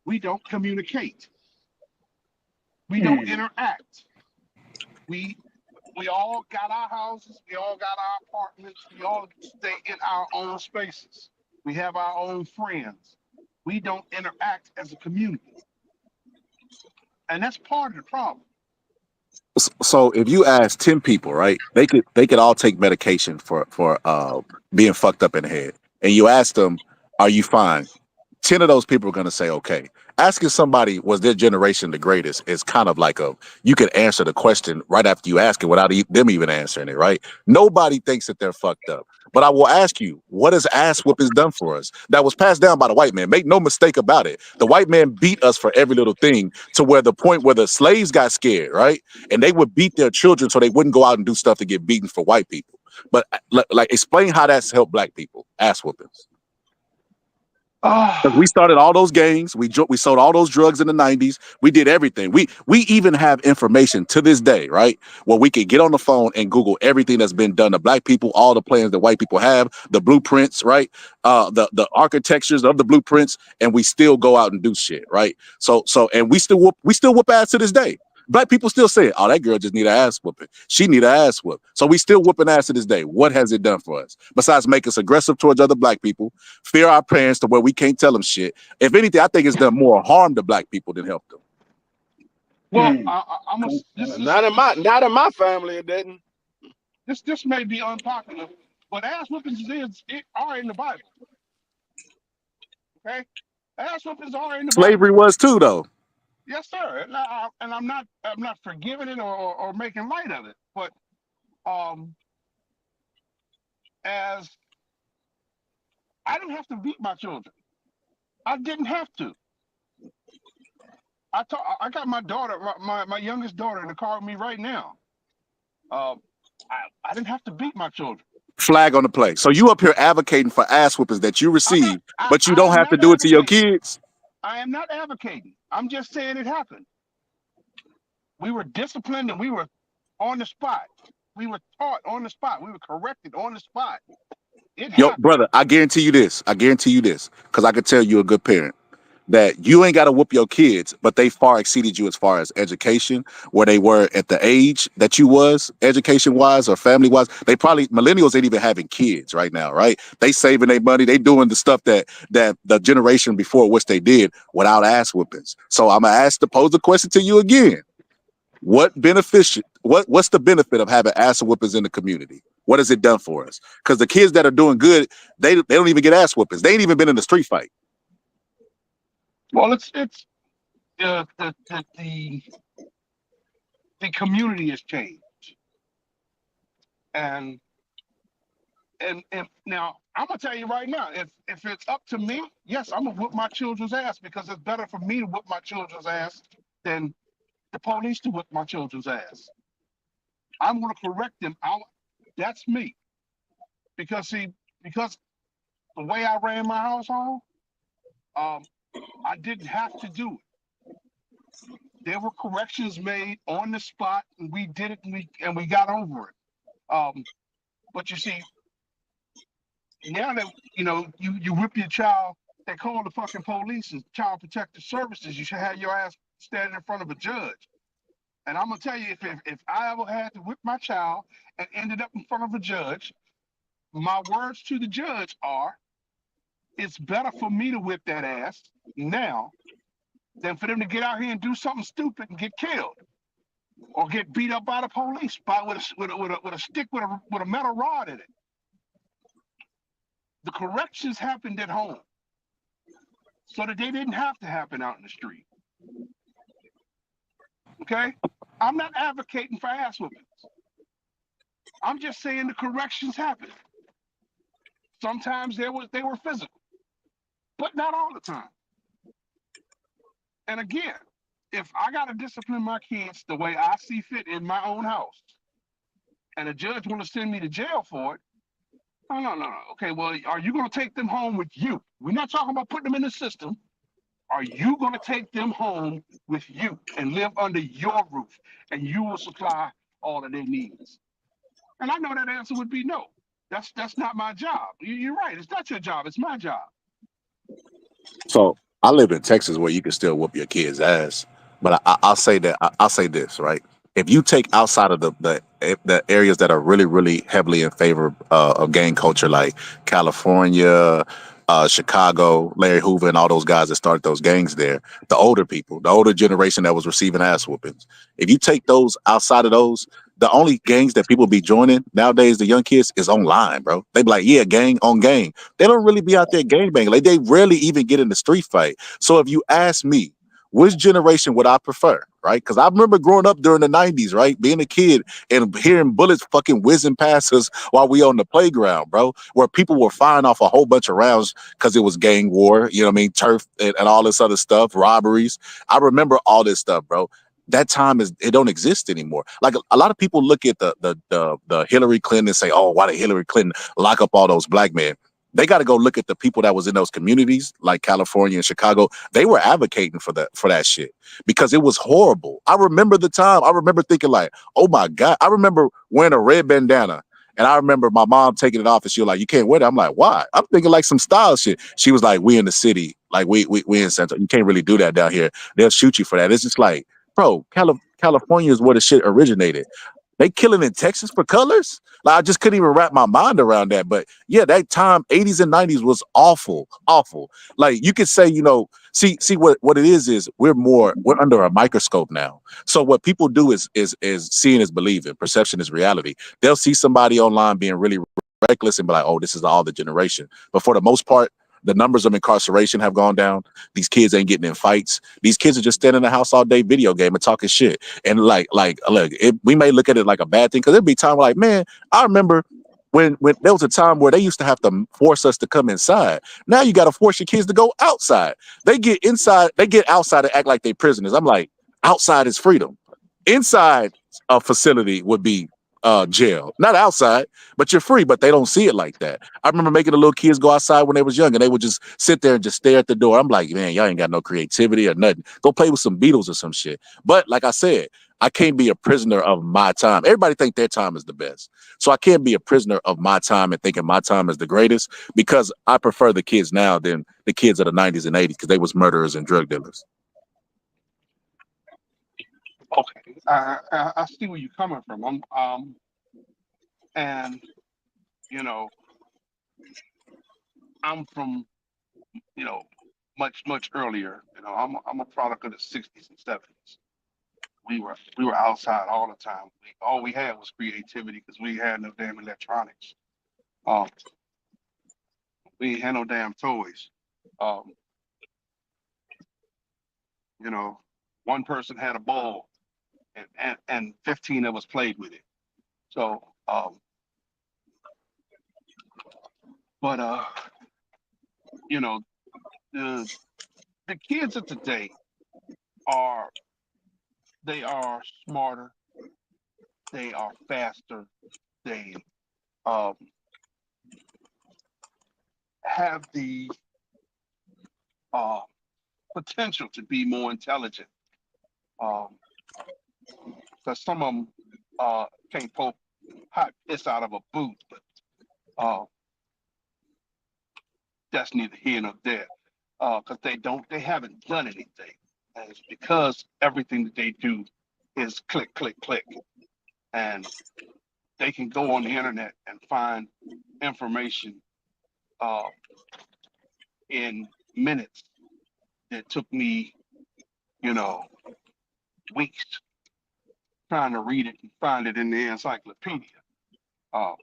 we don't communicate. We don't interact. We all got our houses, we all got our apartments, we all stay in our own spaces. We have our own friends. We don't interact as a community. And that's part of the problem. so if you ask 10 people, right, they could all take medication for being fucked up in the head, and you ask them, "Are you fine?" 10 of those people are going to say okay. Asking somebody was their generation the greatest is kind of like you can answer the question right after you ask it without them even answering it, right? Nobody thinks that they're fucked up. But I will ask you, what has ass whoopings done for us? That was passed down by the white man. Make no mistake about it. The white man beat us for every little thing, to where the point where the slaves got scared, right? And they would beat their children so they wouldn't go out and do stuff to get beaten for white people. But like explain how that's helped black people, ass whoopings. We started all those gangs. We sold all those drugs in the 90s. We did everything. We even have information to this day, right? Where we can get on the phone and Google everything that's been done to black people, all the plans that white people have, the blueprints, right? The architectures of the blueprints, and we still go out and do shit, right? So and we still whoop ass to this day. Black people still say, "Oh, that girl just need an ass whooping. She need an ass whoop." So we still whooping ass to this day. What has it done for us besides make us aggressive towards other black people, fear our parents to where we can't tell them shit? If anything, I think it's done more harm to black people than help them. Well, not in my family, it didn't. This may be unpopular, but ass whoopings are in the Bible. Okay, ass whoopings are in the Bible. Slavery was too, though. Yes, sir. And I'm not forgiving it or making light of it, but as I didn't have to beat my children. I didn't have to. I got my daughter, my youngest daughter, in the car with me right now. I didn't have to beat my children. Flag on the play. So you up here advocating for ass whoopings that you receive, but you don't have to do it to your kids? I am not advocating. I'm just saying it happened. We were disciplined and we were on the spot. We were taught on the spot. We were corrected on the spot. Yo, brother, I guarantee you this. Because I could tell you a good parent. that you ain't got to whoop your kids, but they far exceeded you as far as education, where they were at the age that you was education wise or family wise. They probably millennials ain't even having kids right now, right? They saving their money. They doing the stuff that the generation before which they did without ass whoopings. So I'm gonna pose the question to you again. What's the benefit of having ass whoopings in the community? What has it done for us? Because the kids that are doing good, they don't even get ass whoopings. They ain't even been in the street fight. Well, it's the community has changed, and and now I'm gonna tell you right now, if it's up to me, yes, I'm gonna whoop my children's ass because it's better for me to whoop my children's ass than the police to whip my children's ass. I'm gonna correct them. That's me because see because the way I ran my household, um, I didn't have to do it. There were corrections made on the spot, and we did it, and we got over it. But you see, now that you whip your child, they call the fucking police and child protective services. You should have your ass standing in front of a judge. And I'm gonna tell you, if I ever had to whip my child and ended up in front of a judge, my words to the judge are, it's better for me to whip that ass now than for them to get out here and do something stupid and get killed or get beat up by the police with a stick with a metal rod in it. The corrections happened at home so that they didn't have to happen out in the street. Okay? I'm not advocating for ass whoopings. I'm just saying the corrections happened. Sometimes they were physical, but not all the time. And again, if I gotta discipline my kids the way I see fit in my own house, and a judge want to send me to jail for it, no. Okay, well, are you gonna take them home with you? We're not talking about putting them in the system. Are you gonna take them home with you and live under your roof, and you will supply all of their needs? And I know that answer would be no. That's not my job. You're right. It's not your job. It's my job. So I live in Texas where you can still whoop your kid's ass. But I'll say that I'll say this, right? If you take outside of the areas that are really really heavily in favor of gang culture, like California, Chicago, Larry Hoover, and all those guys that started those gangs there, the older people, the older generation that was receiving ass whoopings. If you take those outside of those, the only gangs that people be joining nowadays, the young kids, is online, bro. They be like, yeah, gang on gang. They don't really be out there gang banging. Like they rarely even get in the street fight. So if you ask me, which generation would I prefer? Right? Because I remember growing up during the 90s, right? Being a kid and hearing bullets fucking whizzing past us while we on the playground, bro, where people were firing off a whole bunch of rounds because it was gang war, you know what I mean? Turf and all this other stuff, robberies. I remember all this stuff, bro. That time it don't exist anymore. Like a lot of people look at the Hillary Clinton and say, oh, why did Hillary Clinton lock up all those black men? They got to go look at the people that was in those communities like California and Chicago. They were advocating for that shit because it was horrible. I remember the time. I remember thinking like, oh my God. I remember wearing a red bandana. And I remember my mom taking it off and she was like, you can't wear that. I'm like, why? I'm thinking like some style shit. She was like, we in the city. Like we in Central. You can't really do that down here. They'll shoot you for that. It's just like, bro, California is where the shit originated. They killing in Texas for colors? Like I just couldn't even wrap my mind around that. But yeah, that time, 80s and 90s was awful, awful. Like you could say, see what it is we're under a microscope now. So what people do is seeing is believing. Perception is reality. They'll see somebody online being really reckless and be like, oh, this is all the generation. But for the most part, the numbers of incarceration have gone down. These kids ain't getting in fights. These kids are just standing in the house all day, video game and talking shit. And look, we may look at it like a bad thing because there'd be time like, man, I remember when there was a time where they used to have to force us to come inside. Now you got to force your kids to go outside. They get outside and act like they prisoners. I'm like, outside is freedom. Inside a facility would be jail, not outside, but you're free. But they don't see it like that. I remember making the little kids go outside when they was young, and they would just sit there and just stare at the door. I'm like, man, y'all ain't got no creativity or nothing. Go play with some beetles or some shit. But like I said, I can't be a prisoner of my time. Everybody think their time is the best. So I can't be a prisoner of my time and thinking my time is the greatest because I prefer the kids now than the kids of the 90s and 80s because they was murderers and drug dealers. Okay, I see where you're coming from. And you know, I'm from much earlier. I'm a product of the '60s and '70s. We were outside all the time. All we had was creativity because we had no damn electronics. Um, we ain't had no damn toys. Um, you know, one person had a ball, and 15 of us played with it. So, but you know, the the kids of today are they are smarter, they are faster, they um, have the uh, potential to be more intelligent. Um, because some of them can't pull hot piss out of a boot, but uh, that's neither here nor there. Because they haven't done anything, and it's because everything that they do is click, click, click, and they can go on the internet and find information uh, in minutes that took me, you know, weeks trying to read it and find it in the encyclopedia uh,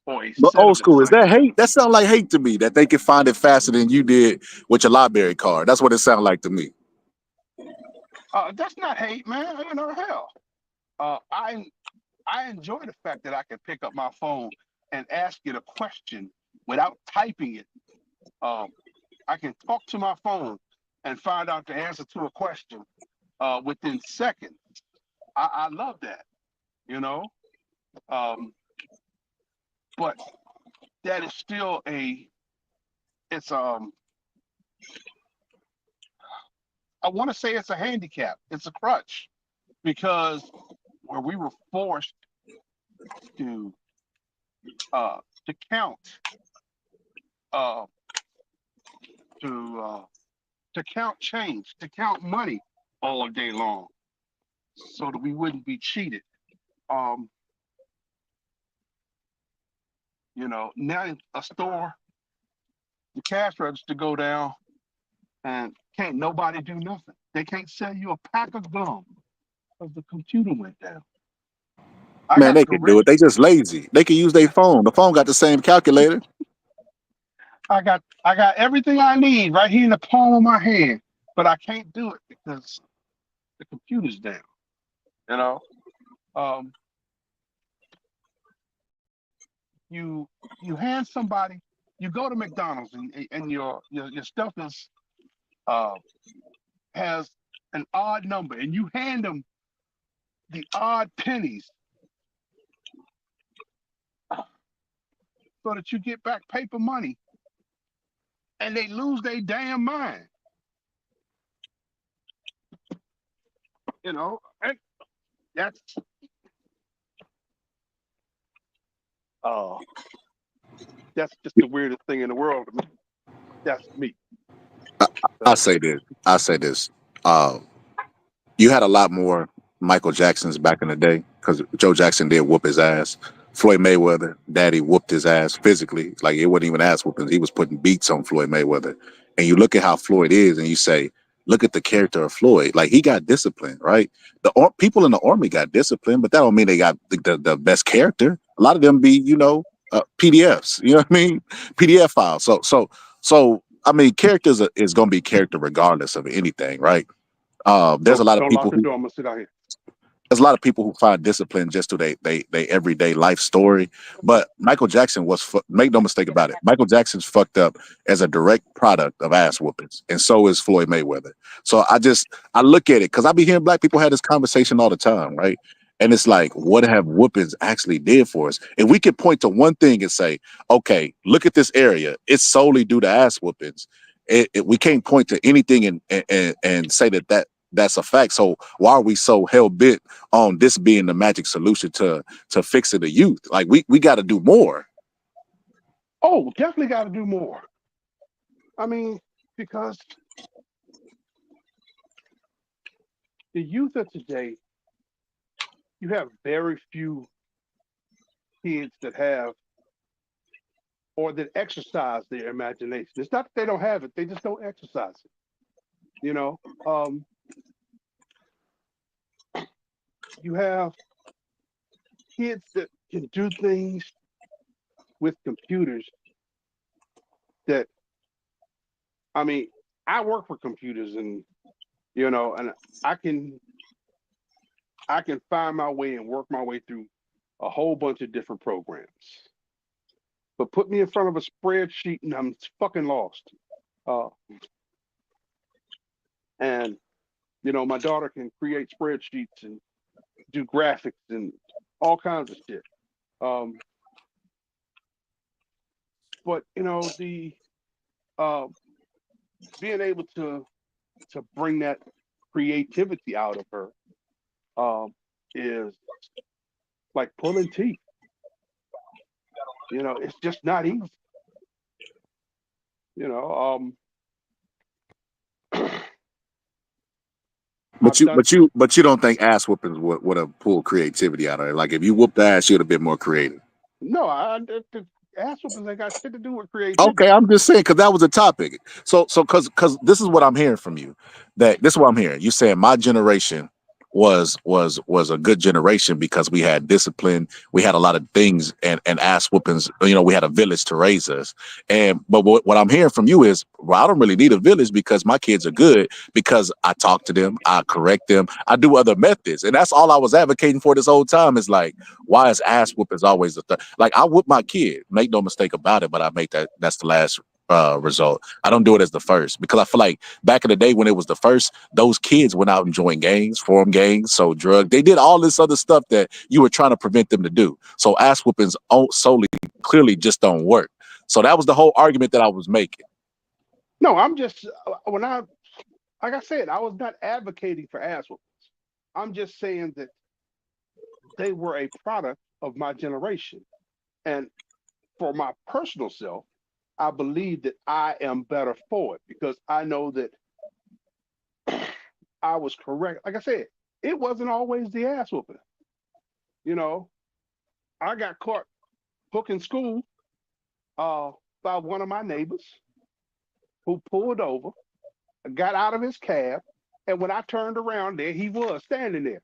or a But set old of school, is that encyclopedias. hate? That sounds like hate to me that they can find it faster than you did with your library card. That's what it sounds like to me. That's not hate, man. Hell, uh, I I enjoy the fact that I can pick up my phone and ask it a question without typing it. Um, I can talk to my phone and find out the answer to a question within seconds. I love that, you know. Um, but that is still it's I want to say it's a handicap. It's a crutch because where we were forced to uh, to count uh, to to count change, to count money all day long, so that we wouldn't be cheated. Um, now in a store, the cash register go down, and can't nobody do nothing. They can't sell you a pack of gum because the computer went down. I Man, got they can do it. gorilla. They just lazy. They can use their phone. The phone got the same calculator. I got everything I need right here in the palm of my hand, but I can't do it because the computer's down. You know, um, you hand somebody, you go to McDonald's and your stuff uh, has an odd number, and you hand them the odd pennies so that you get back paper money, and they lose their damn mind. And that's uh, that's just the weirdest thing in the world to me. That's me. I So, say this. I say this. Uh, you had a lot more Michael Jacksons back in the day because Joe Jackson did whoop his ass. Floyd Mayweather, daddy whooped his ass physically. Like it wasn't even ass whoopings. He was putting beats on Floyd Mayweather. And you look at how Floyd is and you say, look at the character of Floyd. Like he got disciplined, right? People in the army got disciplined, but that don't mean they got the best character. A lot of them be, PDFs, you know what I mean? PDF files. So I mean, characters is going to be character regardless of anything, right? There's a lot of don't lock people the who door. I'm gonna sit out here. there's a lot of people who find discipline just through they everyday life story. But Michael Jackson make no mistake about it. Michael Jackson's fucked up as a direct product of ass whoopings, and so is Floyd Mayweather. So I look at it because I be hearing black people have this conversation all the time, right? And it's like, what have whoopings actually did for us? If we could point to one thing and say, okay, look at this area, it's solely due to ass whoopings. We can't point to anything and say that That's a fact. So why are we so hell bent on this being the magic solution to fixing the youth? Like we got to do more. Oh, definitely got to do more. I mean, because the youth of today, you have very few kids that have or that exercise their imagination. It's not that they don't have it; they just don't exercise it. You know, you have kids that can do things with computers that, I mean, I work for computers, and and I can I can find my way and work my way through a whole bunch of different programs. But put me in front of a spreadsheet and I'm fucking lost. Uh, and my daughter can create spreadsheets and do graphics and all kinds of shit. Um, but the uh, being able to bring that creativity out of her is like pulling teeth. It's just not easy. You know, But I've you, done. but you, but you don't think ass whoopings would have pulled creativity out of it? Like if you whooped the ass, you'd have been more creative. No, the ass whoopings ain't got shit to do with Okay, creativity. I'm just saying because that was a topic. So because this is what I'm hearing from you. That this is what I'm hearing. You saying my generation was a good generation because we had discipline, we had a lot of things and ass whoopings. We had a village to raise us. And but what I'm hearing from you is, well, I don't really need a village because my kids are good because I talk to them, I correct them, I do other methods, and that's all I was advocating for this whole time. Is like, why is ass whoopings always the thing? Like I whoop my kid, make no mistake about it, but I make that's the last result. I don't do it as the first because I feel like back in the day when it was the first, those kids went out and joined gangs, formed gangs, sold drugs. They did all this other stuff that you were trying to prevent them to do. So ass whoopings solely clearly just don't work. So that was the whole argument that I was making. No, I'm just when I like I said, I was not advocating for ass whoopings. I'm just saying that they were a product of my generation. And for my personal self, I believe that I am better for it because I know that I was correct. Like I said, it wasn't always the ass whooping. You know, I got caught hooking school uh, by one of my neighbors who pulled over, got out of his cab, and when I turned around, there he was standing there.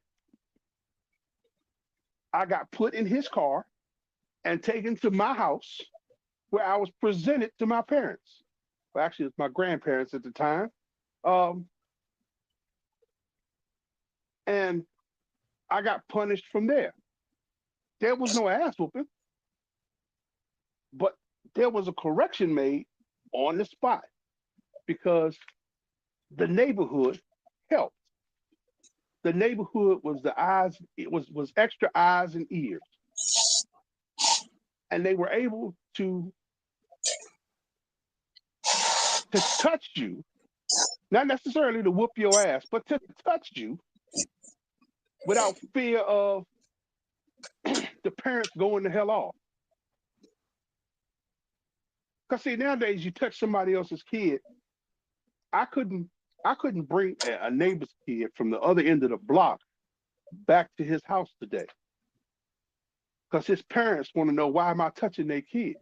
I got put in his car and taken to my house where I was presented to my parents. Well, actually, it's my grandparents at the time. Um, and I got punished from there. There was no ass whooping, but there was a correction made on the spot because the neighborhood helped. The neighborhood was the eyes, it was extra eyes and ears. And they were able to touch you, not necessarily to whoop your ass, but to touch you without fear of the parents going the hell off. Because see, nowadays you touch somebody else's kid, I couldn't I couldn't bring a neighbor's kid from the other end of the block back to his house today. Because his parents want to know why am I touching their kid?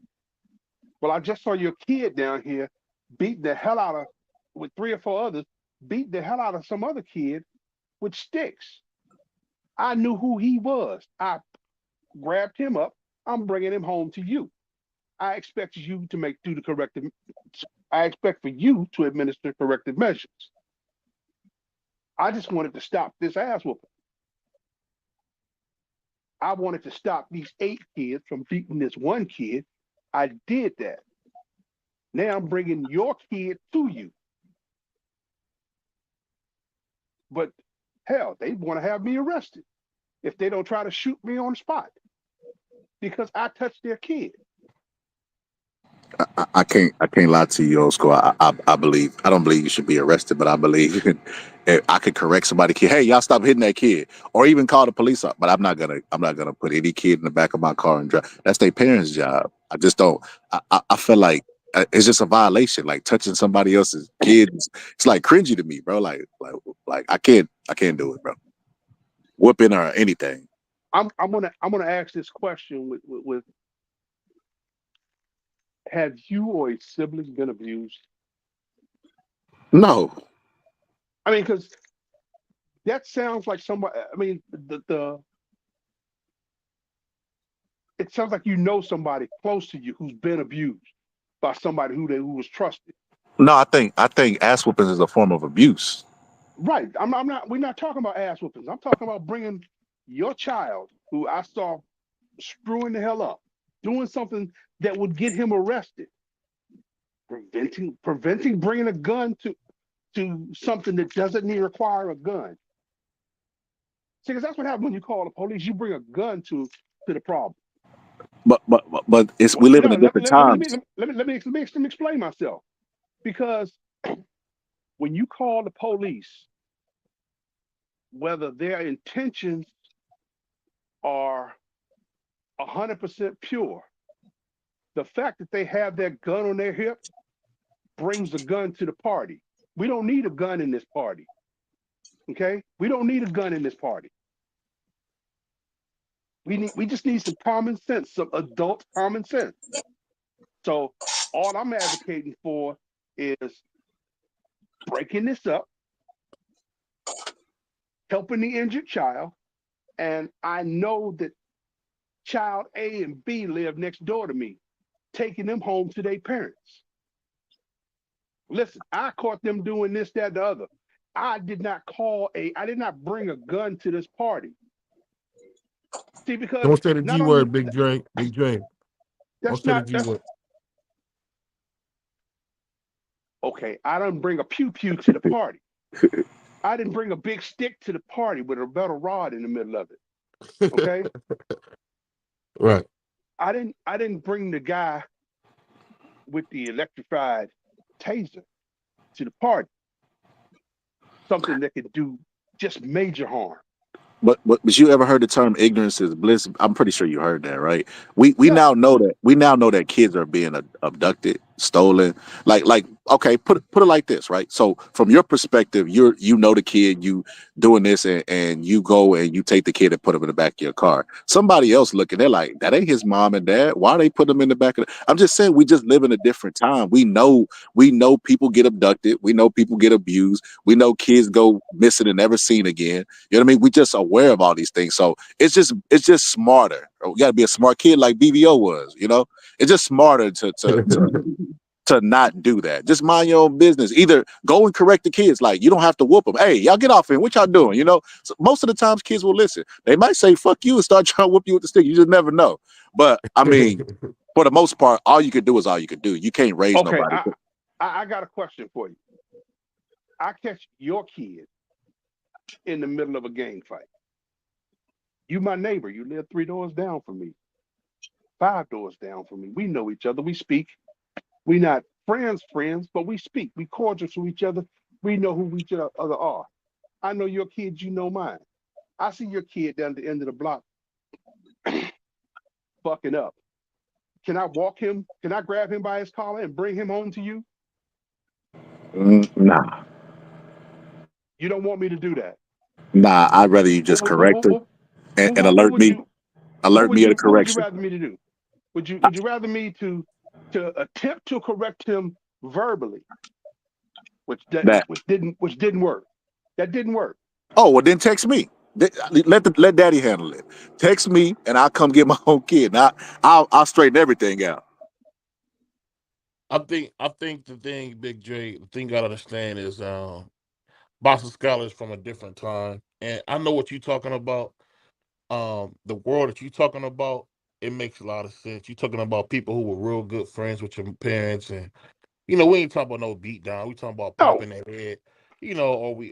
Well, I just saw your kid down here beat the hell out of with three or four others, beat the hell out of some other kid with sticks. I knew who he was. I grabbed him up. I'm bringing him home to you. I expect you to do the corrective. I expect for you to administer corrective measures. I just wanted to stop this ass whooping. I wanted to stop these 8 kids from beating this one kid. I did that. Now I'm bringing your kid to you. But hell, they want to have me arrested if they don't try to shoot me on the spot because I touched their kid. I can't lie to you, old school. I don't believe you should be arrested, but I believe if I could correct somebody. Kid, hey, y'all stop hitting that kid, or even call the police up. But I'm not gonna put any kid in the back of my car and drive. That's their parents' job. I just don't. I feel like it's just a violation. Like touching somebody else's kids, it's like cringy to me, bro. Like I can't do it, bro. Whooping or anything. I'm gonna ask this question with have you or a sibling been abused? No, I mean, because that sounds like somebody. I mean, the it sounds like you know somebody close to you who's been abused by somebody who was trusted. no. I think ass whoopings is a form of abuse. Right. I'm not. We're not talking about ass whoopings. I'm talking about bringing your child, who I saw screwing the hell up, doing something that would get him arrested, preventing bringing a gun to something that doesn't need require a gun. See, because that's what happens when you call the police. You bring a gun to the problem. But it's Well, we live in no, a different times. let me explain myself. Because when you call the police, whether their intentions are 100% pure, the fact that they have that gun on their hip brings the gun to the party. We don't need a gun in this party. Okay, we don't need a gun in this party. We just need some common sense, some adult common sense. So all I'm advocating for is breaking this up, helping the injured child, and I know that child A and B live next door to me, taking them home to their parents. Listen, I caught them doing this, that, the other. I did not bring a gun to this party. See, because Don't say the not G only word, Big Dre. Big Dre. Don't that's say the not G that's word. okay. I didn't bring a pew pew to the party. I didn't bring a big stick to the party with a metal rod in the middle of it. Okay. Right. I didn't bring the guy with the electrified taser to the party. Something that could do just major harm. But you ever heard the term ignorance is bliss? I'm pretty sure you heard that, right? We Yeah. now know that kids are being abducted, stolen. Like okay, put it like this, right? So from your perspective, you know the kid, you doing this, and you go and you take the kid and put him in the back of your car. Somebody else looking, they're like, that ain't his mom and dad. Why they put him in the back of I'm just saying we just live in a different time. We know people get abducted, we know people get abused, we know kids go missing and never seen again. You know what I mean? We just aware of all these things. So it's just smarter. We gotta be a smart kid like BVO was, you know? It's just smarter to not do that. Just mind your own business. Either go and correct the kids. Like you don't have to whoop them. Hey, y'all get off here. What y'all doing? You know, so most of the times kids will listen. They might say fuck you and start trying to whoop you with the stick. You just never know. But I mean, for the most part, all you could do is all you could do. You can't raise Okay. nobody. I got a question for you. I catch your kid in the middle of a gang fight. You my neighbor. You live 3 doors down from me, 5 doors down from me. We know each other. We speak. We not friends, but we speak. We cordial to each other. We know who each other are. I know your kids. You know mine. I see your kid down at the end of the block fucking up. Can I walk him? Can I grab him by his collar and bring him home to you? Nah, You don't want me to do that. nah. I'd rather you What, just what, what, correct what, it what, and what alert would me. you Alert me of the what would you correction. rather me to do? Would you rather me to attempt to correct him verbally, That which didn't work. That didn't work. Oh, well, then text me. Let daddy handle it. Text me, and I'll come get my own kid. And I'll straighten everything out. I think the thing, Big Dre, the thing you gotta understand is Boston scholars from a different time. And I know what you're talking about. The world that you're talking about, it makes a lot of sense. You're talking about people who were real good friends with your parents, and we ain't talking about no beat down. We talking about No. popping their head. Or we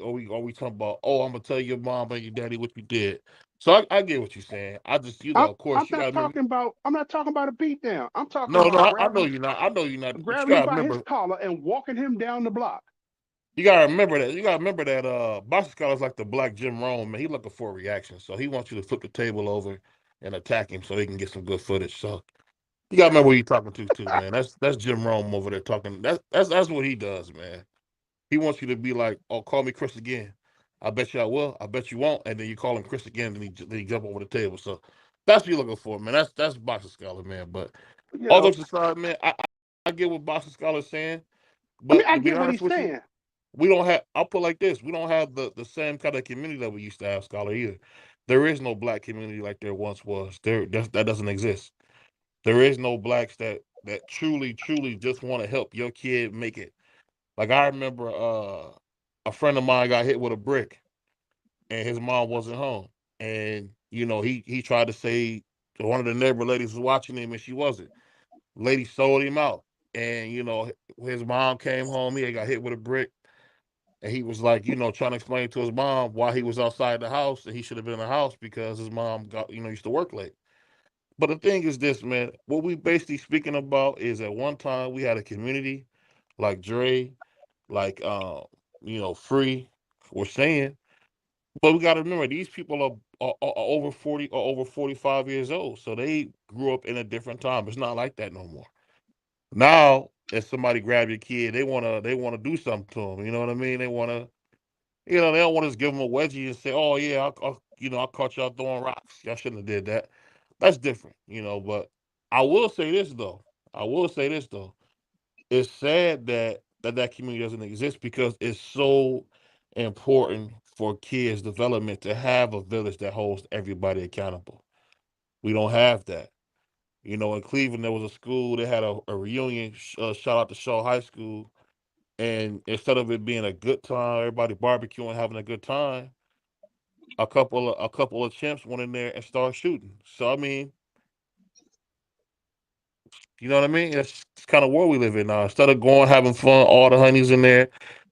talking about, oh, I'm gonna tell your mom and your daddy what you did. So I get what you're saying. I just, of course, you gotta remember. I'm not talking about a beat down. I'm talking No, no, about I know you're not. I know you're not. But you grabbing him gotta by his remember. collar and walking him down the block. You gotta remember that. You gotta remember that. Boxing Scholar's like the black Jim Rome man. He looking for a reaction, so he wants you to flip the table over and attack him so he can get some good footage. So you gotta remember who you're talking to, too, man. That's Jim Rome over there talking. That's what he does, man. He wants you to be like, "Oh, call me Chris again." I bet you I will. I bet you won't. And then you call him Chris again, and then he jump over the table. So that's what you're looking for, man. That's Boxing Scholar, man. But You all know, jokes aside, man, I get what Boxing Scholar's saying. I mean, But I to be get what honest he's with you, saying. we don't have. I'll put it like this: we don't have the same kind of community that we used to have, Scholar, either. There is no black community like there once was. That doesn't exist. There is no blacks that truly just want to help your kid make it. Like I remember, a friend of mine got hit with a brick, and his mom wasn't home, and he tried to say one of the neighbor ladies was watching him, and she wasn't. Lady sold him out, and his mom came home. He had got hit with a brick. And he was like, trying to explain to his mom why he was outside the house and he should have been in the house because his mom used to work late. But the thing is this, man, what we basically speaking about is at one time we had a community like Dre, like Free were saying, but we gotta remember these people are over 40 or over 45 years old. So they grew up in a different time. It's not like that no more. Now, if somebody grab your kid, they wanna do something to them. You know what I mean? They don't want to just give them a wedgie and say, "Oh yeah, I caught y'all throwing rocks. Y'all shouldn't have did that." That's different, But I will say this though. I will say this though. It's sad that community doesn't exist because it's so important for kids' development to have a village that holds everybody accountable. We don't have that. In Cleveland, there was a school that had a reunion. Shout out to Shaw High School. And instead of it being a good time, everybody barbecuing, having a good time, a couple of chimps went in there and started shooting. So I mean, you know what I mean? It's kind of world we live in now. Instead of going having fun, all the honeys in there,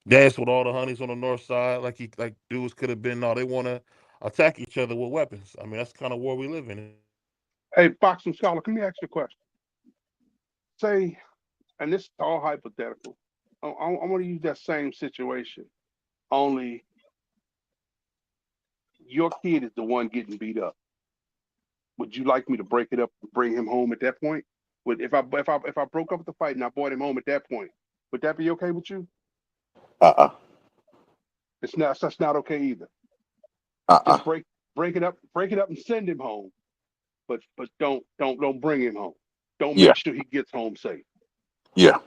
dance with all the honeys on the north side, like dudes could have been. No, they want to attack each other with weapons. I mean, that's kind of world we live in. It's sad. Hey, boxing scholar, let me ask you a question. Say, and this is all hypothetical. I want to use that same situation. Only your kid is the one getting beat up. Would you like me to break it up and bring him home at that point? Would if I broke up the fight and I brought him home at that point, would that be okay with you? Uh-uh. It's not. That's not okay either. Uh-uh. Just break it up, and send him home. But don't bring him home. Don't Yeah. make sure he gets home safe. Yeah.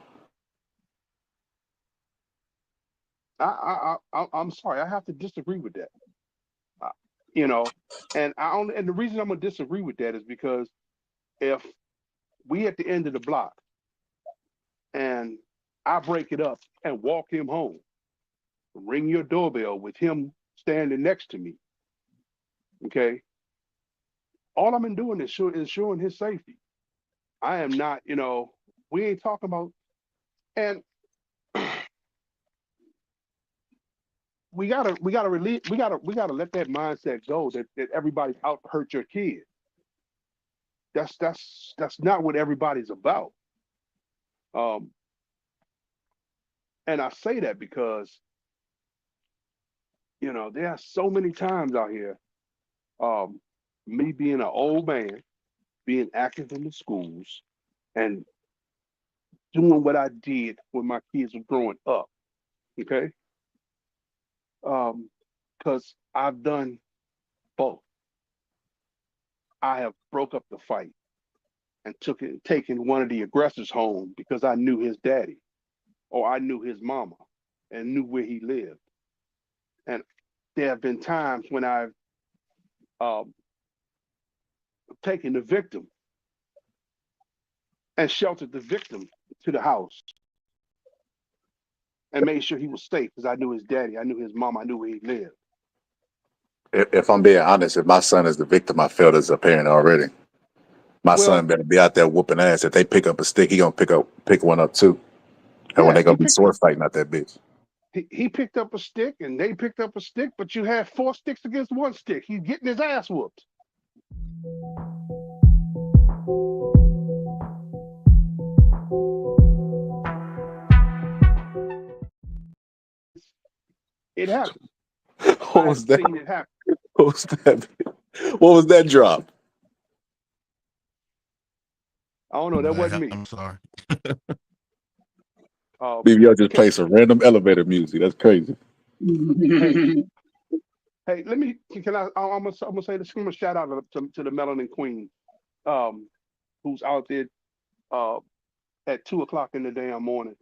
I'm sorry. I have to disagree with that. Uh, you know, and the reason I'm gonna disagree with that is because if we at the end of the block and I break it up and walk him home, ring your doorbell with him standing next to me. Okay, all I'm doing is ensuring his safety. I am not. We ain't talking about and. We gotta release we gotta let that mindset go that everybody's out to hurt your kid. That's not what everybody's about. Um, and I say that because there are so many times out here, um, me being an old man, being active in the schools, and doing what I did when my kids were growing up. Okay, because I've done both. I have broke up the fight and taken one of the aggressors home because I knew his daddy or I knew his mama and knew where he lived. And there have been times when I've um, taken the victim and sheltered the victim to the house and made sure he was safe because I knew his daddy, I knew his mom, I knew where he lived. If I'm being honest, if my son is the victim, I felt as a parent already. My son Well, better be out there whooping ass. If they pick up a stick, he gonna pick one up too. And when yeah, they gonna be sword fighting out that bitch. He picked up a stick and they picked up a stick, but you had 4 sticks against 1 stick. He's getting his ass whooped. It happened. What was that? Seen it happen. What was that? What was that drop? I don't know. That wasn't me. I'm sorry. BBL just played some random elevator music. That's crazy. Hey, hey, let me. Can I? I'm gonna say this. I'm gonna shout out to the Melanin Queen, who's out there at 2 o'clock in the damn morning,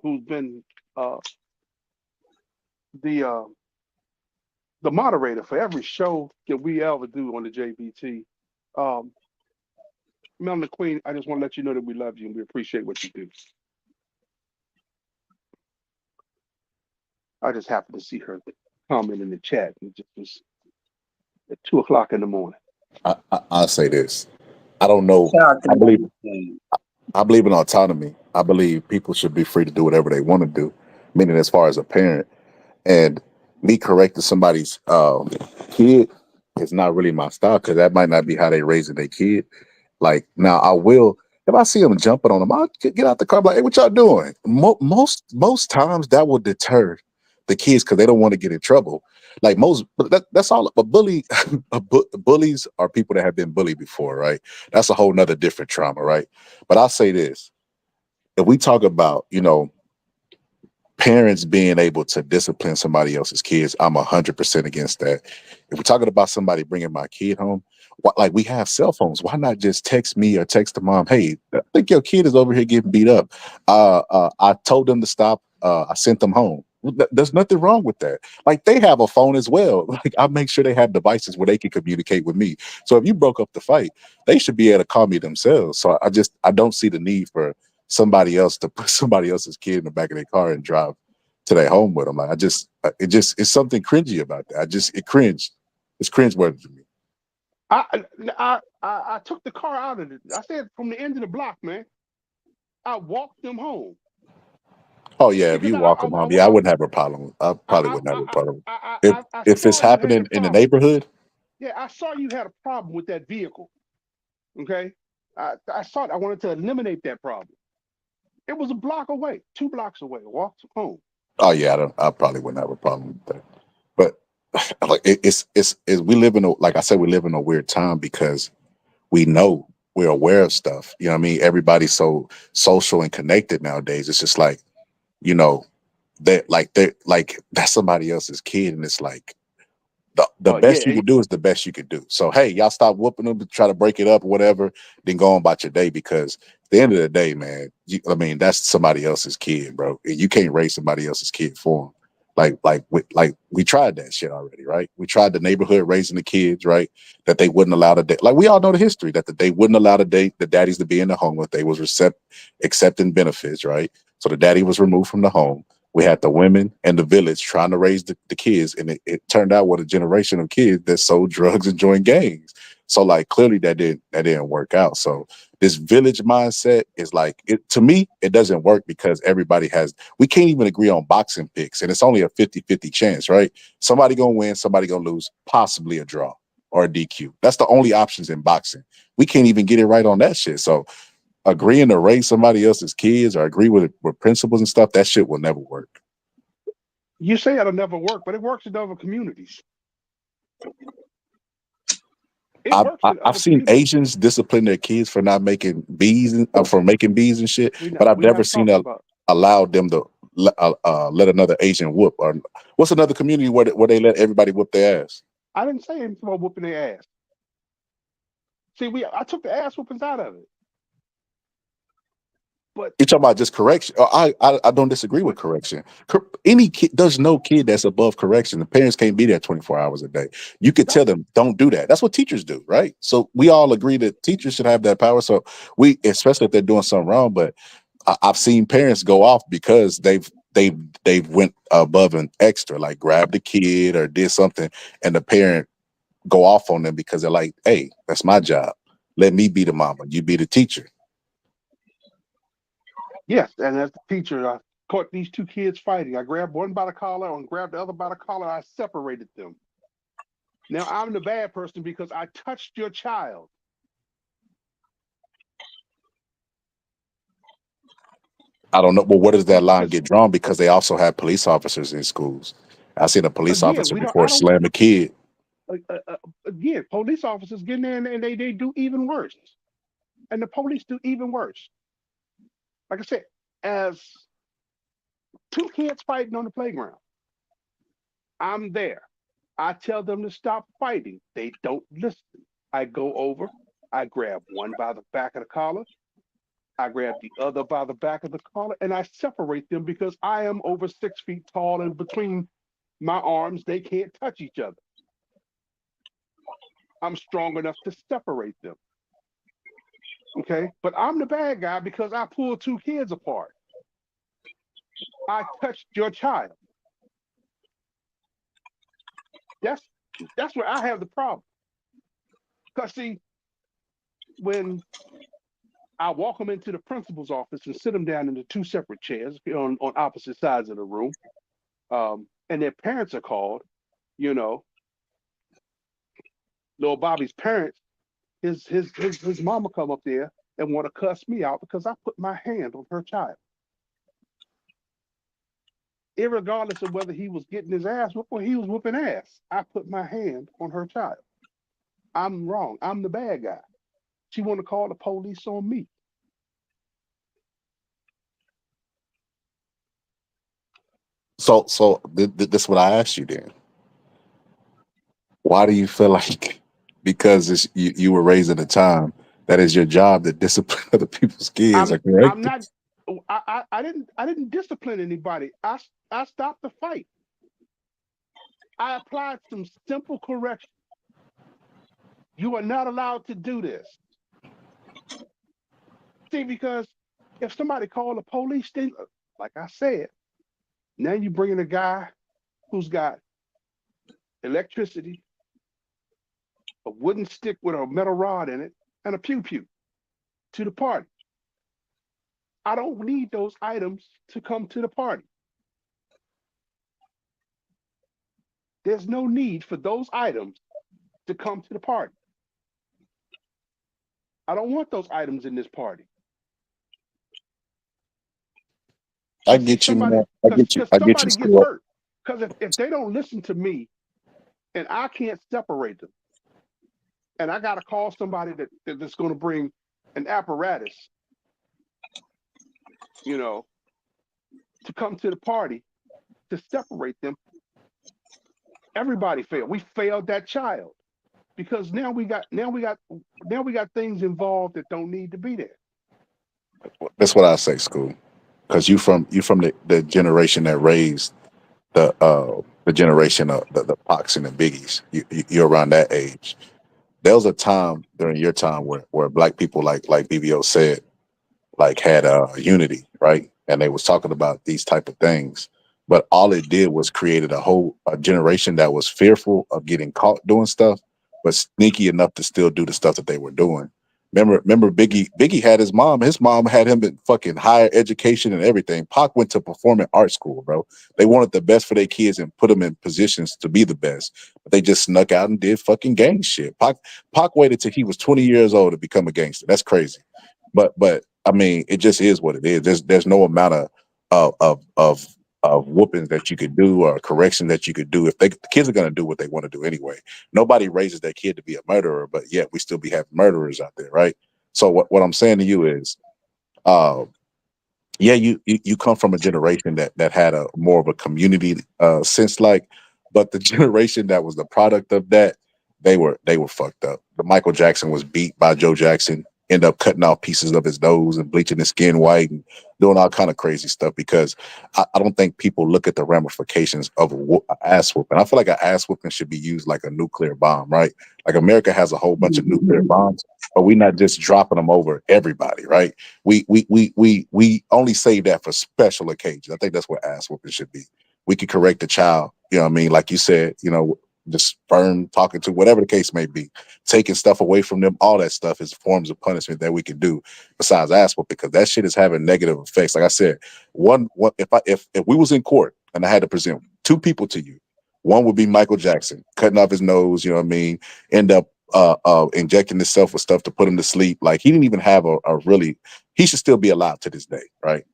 who's been the the moderator for every show that we ever do on the JBT. Um, Melanin Queen, I just want to let you know that we love you and we appreciate what you do. I just happened to see her comment in the chat. It just was at 2 o'clock in the morning. I'll say this. I don't know. Shout out to I believe Melanin Queen. I believe in autonomy. I believe people should be free to do whatever they want to do, meaning as far as a parent. And me correcting somebody's kid is not really my style because that might not be how they raising their kid. Like now, I will if I see them jumping on them, I'll get out the car. Like, hey, what y'all doing? Most times that will deter the kids because they don't want to get in trouble. Like most, but that's all. A bully, bullies are people that have been bullied before, right? That's a whole nother different trauma, right? But I'll say this: if we talk about, parents being able to discipline somebody else's kids, I'm 100% against that. If we're talking about somebody bringing my kid home, like we have cell phones, why not just text me or text the mom, hey, I think your kid is over here getting beat up. I told them to stop. I sent them home. There's nothing wrong with that. Like they have a phone as well. Like I make sure they have devices where they can communicate with me. So if you broke up the fight, they should be able to call me themselves. So I don't see the need for somebody else to put somebody else's kid in the back of their car and drive to their home with them. Like it's something cringy about that. It cringe. It's cringeworthy to me. I took the car out of it. I said from the end of the block, man. I walked them home. Oh yeah, if you walk them home, I wouldn't have a problem. I probably wouldn't have a problem. If it's happening in the neighborhood, yeah, I saw you had a problem with that vehicle. Okay, I saw it. I wanted to eliminate that problem. It was a block away, 2 blocks away. Walked home. Oh yeah, I probably wouldn't have a problem with that. But like it's we live in like I said, we live in a weird time because we're aware of stuff. You know what I mean? Everybody's so social and connected nowadays. It's just like, they're like that's somebody else's kid, and it's like the best you can do is the best you can do. So hey, y'all stop whooping them to try to break it up or whatever, then go on about your day because at the end of the day, man, that's somebody else's kid, bro. You can't raise somebody else's kid for them. Like we tried that shit already, right? We tried the neighborhood raising the kids, right? That they wouldn't allow to date. Like we all know the history that they wouldn't allow to date the daddies to be in the home if they was accepting benefits, right? So the daddy was removed from the home. We had the women and the village trying to raise the kids, and it turned out with a generation of kids that sold drugs and joined gangs. So like clearly that didn't work out. So this village mindset is like to me, it doesn't work because we can't even agree on boxing picks, and it's only a 50-50 chance, right? Somebody gonna win, somebody gonna lose, possibly a draw or a DQ. That's the only options in boxing. We can't even get it right on that shit. So agreeing to raise somebody else's kids or agree with principles and stuff, that shit will never work. You say it'll never work, but it works in other communities. I've seen Asians discipline their kids for not making bees for making bees and shit, but I've never seen allowed them to let another Asian whoop. Or what's another community where they let everybody whoop their ass? I didn't say anything about whooping their ass. See, I took the ass whoopings out of it. But you're talking about just correction. I don't disagree with correction. Any kid, there's no kid that's above correction. The parents can't be there 24 hours a day. You could tell them, don't do that. That's what teachers do, right? So we all agree that teachers should have that power. So especially if they're doing something wrong, but I've seen parents go off because they've went above and extra, like grabbed the kid or did something, and the parent go off on them because they're like, hey, that's my job. Let me be the mama. You be the teacher. Yes, and as the teacher, Caught these two kids fighting. I grabbed one by the collar and grabbed the other by the collar. I separated them. Now I'm the bad person because I touched your child. I don't know. Well, where does that line Because get drawn? Because they also have police officers in schools. I seen a police again, officer we don't. before I don't. slam a kid. Again, police officers get in there and they do even worse, and the police do even worse. Like I said, as two kids fighting on the playground, I'm there. I tell them to stop fighting. They don't listen. I go over. I grab one by the back of the collar. I grab the other by the back of the collar, and I separate them because I am over 6 feet tall, and between my arms, they can't touch each other. I'm strong enough to separate them. Okay. But I'm the bad guy because I pulled two kids apart. I touched your child. That's that's where I have the problem. Because see, when I walk them into the principal's office and sit them down in the two separate chairs on opposite sides of the room, and their parents are called, you know, little Bobby's parents, his mama come up there and want to cuss me out because I put my hand on her child. Irregardless of whether he was getting his ass whooped or he was whooping ass, I put my hand on her child. I'm wrong. I'm the bad guy. She want to call the police on me. So this is what I asked you then. Why do you feel like because you were raised in a time that is your job to discipline other people's kids or I'm correct them? not. I didn't discipline anybody. I stopped the fight. I applied some simple corrections. You are not allowed to do this. See, because if somebody called the police, then, like I said, now you bringing a guy who's got electricity, a wooden stick with a metal rod in it, and a pew pew to the party. I don't need those items to come to the party. There's no need for those items to come to the party. I don't want those items in this party. I Because see, get you, somebody, man. I get you. because I get you, somebody gets school. hurt. Because if they don't listen to me and I can't separate them, and I got to call somebody that's going to bring an apparatus, you know, to come to the party to separate them, everybody failed. We failed that child because now we got things involved that don't need to be there. That's what I say, school. Because you from the generation that raised the generation of the Pox and the Biggies. You're around that age. There was a time during your time where black people like BBO said like had unity, right? And they was talking about these type of things. But all it did was created a generation that was fearful of getting caught doing stuff, but sneaky enough to still do the stuff that they were doing. Remember Biggie? Biggie had his mom. His mom had him in fucking higher education and everything. Pac went to performing art school, bro. They wanted the best for their kids and put them in positions to be the best. But they just snuck out and did fucking gang shit. Pac waited till he was 20 years old to become a gangster. That's crazy. But I mean, it just is what it is. There's no amount of of of of whoopings that you could do or correction that you could do if the kids are gonna do what they want to do anyway. Nobody raises their kid to be a murderer, but yet we still be having murderers out there, right? So what I'm saying to you is, uh, yeah, you come from a generation that had a more of a community sense, like, but the generation that was the product of that, they were fucked up. The Michael Jackson was beat by Joe Jackson, end up cutting off pieces of his nose and bleaching his skin white and doing all kind of crazy stuff because I don't think people look at the ramifications of a ass whooping. I feel like an ass whooping should be used like a nuclear bomb, right? Like America has a whole bunch of nuclear bombs, but we're not just dropping them over everybody, right? We only save that for special occasions. I think that's what ass whooping should be. We could correct the child, you know what I mean? Like you said, just firm, talking to, whatever the case may be, taking stuff away from them. All that stuff is forms of punishment that we can do besides ass whoop, because that shit is having negative effects. Like I said, one if we was in court and I had to present two people to you, one would be Michael Jackson cutting off his nose, you know what I mean, end up injecting himself with stuff to put him to sleep. Like he didn't even have a really, he should still be alive to this day, right?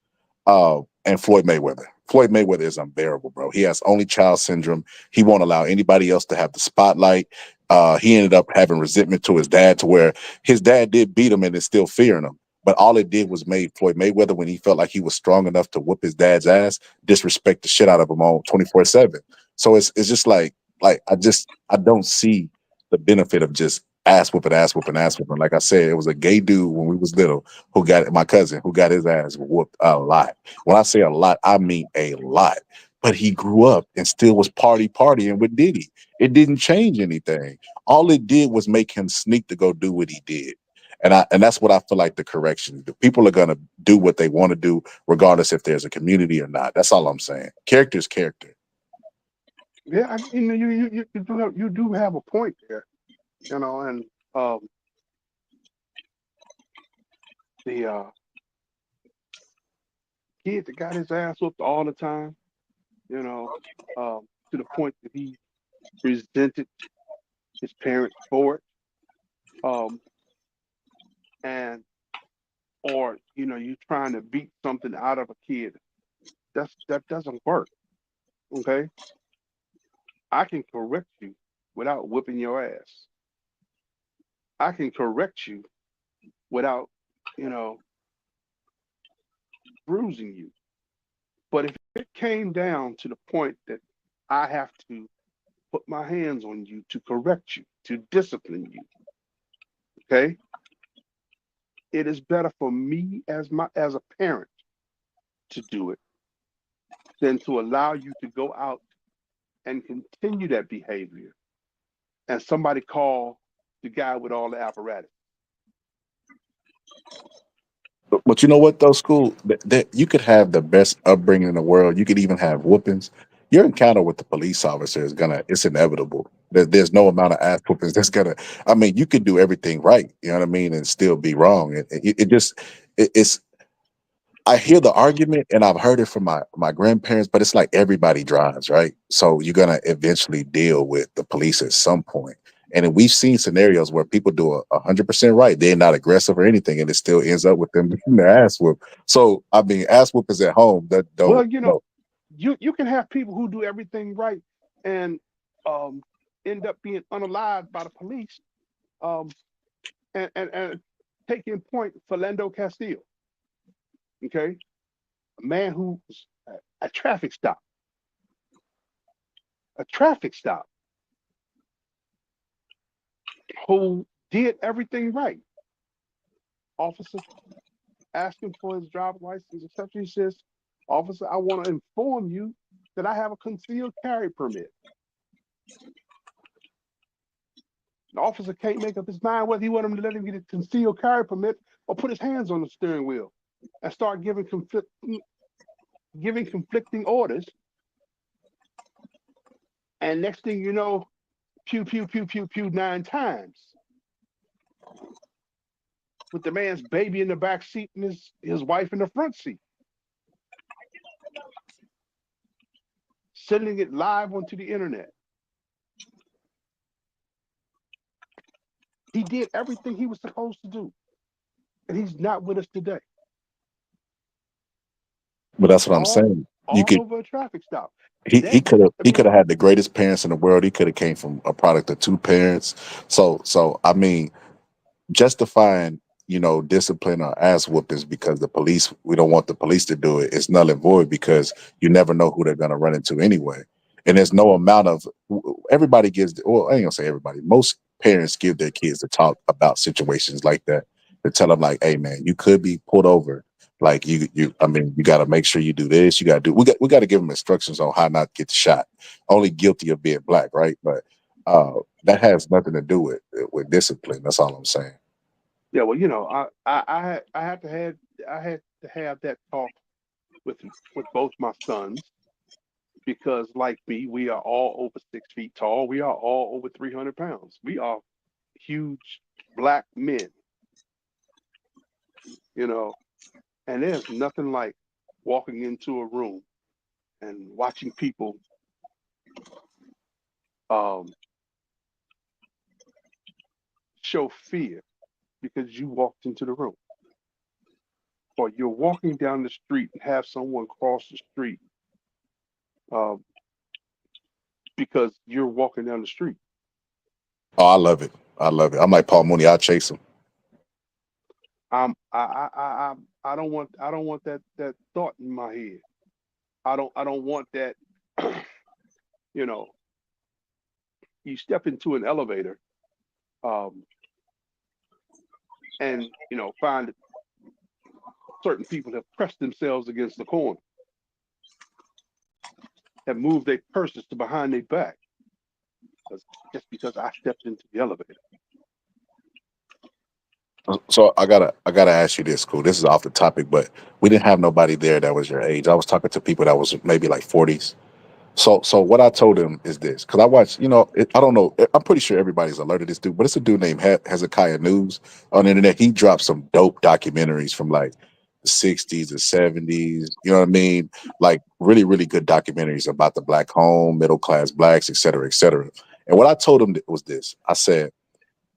And Floyd Mayweather. Floyd Mayweather is unbearable, bro. He has only child syndrome. He won't allow anybody else to have the spotlight. He ended up having resentment to his dad, to where his dad did beat him and is still fearing him. But all it did was made Floyd Mayweather, when he felt like he was strong enough to whoop his dad's ass, disrespect the shit out of him on 24/7. So it's just like I don't see the benefit of just ass whooping, ass whooping, ass whooping. Like I said, it was a gay dude when we was little who got, my cousin, who got his ass whooped a lot. When I say a lot, I mean a lot. But he grew up and still was partying with Diddy. It didn't change anything. All it did was make him sneak to go do what he did. And that's what I feel like the correction. The people are gonna do what they want to do, regardless if there's a community or not. That's all I'm saying. Character is character. Yeah, you do have a point there, and the kid that got his ass whooped all the time, to the point that he resented his parents for it, and or you trying to beat something out of a kid. That doesn't work. Okay, I can correct you without whipping your ass. I can correct you without, you know, bruising you. But if it came down to the point that I have to put my hands on you to correct you, to discipline you, okay, it is better for me as a parent to do it than to allow you to go out and continue that behavior and somebody call the guy with all the apparatus. But you know what though, school, that you could have the best upbringing in the world. You could even have whoopings. Your encounter with the police officer is it's inevitable. There's no amount of ass whoopings that's gonna. I mean, you could do everything right, you know what I mean, and still be wrong. It just, it's. I hear the argument, and I've heard it from my grandparents, but it's like everybody drives, right? So you're gonna eventually deal with the police at some point. And then we've seen scenarios where people do 100% right. They're not aggressive or anything, and it still ends up with them getting their ass whooped. So I mean, ass whoopers at home that Well, don't no. you can have people who do everything right and um, end up being unalived by the police. Um, and taking point Philando Castile, okay, a man who was a traffic stop, a traffic stop, who did everything right. Officer asking for his driver's license, etc. He says, "Officer, I want to inform you that I have a concealed carry permit." The officer can't make up his mind whether he want him to let him get a concealed carry permit or put his hands on the steering wheel and start giving conflicting orders. And next thing you know, pew pew pew pew pew 9 times with the man's baby in the back seat and his wife in the front seat, sending it live onto the internet. He did everything he was supposed to do, and he's not with us today. But that's what I'm All saying. You all could over a traffic stop. he That could have I he could mean, have had the greatest parents in the world. He could have came from a product of two parents. So I mean, justifying, discipline or ass whoopings because we don't want the police to do it, it's null and void, because you never know who they're going to run into anyway. And there's no amount of, everybody gives, well, I ain't gonna say everybody, most parents give their kids to talk about situations like that, to tell them like, hey man, you could be pulled over. Like I mean, you got to make sure you do this. You got to we got to give them instructions on how not to get shot. Only guilty of being black, right? But uh, that has nothing to do with discipline. That's all I'm saying. yeah. Well, I had to have that talk with both my sons, because, like me, we are all over 6 feet tall. We are all over 300 pounds. We are huge black men, you know, and there's nothing like walking into a room and watching people um, show fear because you walked into the room, or you're walking down the street and have someone cross the street um, because you're walking down the street. Oh, I love it. I love it. I'm like Paul Mooney. I'll chase him. I don't want that thought in my head. I don't want that. You know, you step into an elevator, um, and find that certain people have pressed themselves against the corner, have moved their purses to behind their back, just because I stepped into the elevator. So I gotta ask you this, cool. This is off the topic, but we didn't have nobody there that was your age. I was talking to people that was maybe like 40s. So what I told him is this, because I watched, I don't know, I'm pretty sure everybody's alerted to this dude, but it's a dude named Hezekiah News on the internet. He dropped some dope documentaries from like the 60s and 70s. You know what I mean? Like really, really good documentaries about the black home, middle class blacks, et cetera, et cetera. And what I told him was this: I said,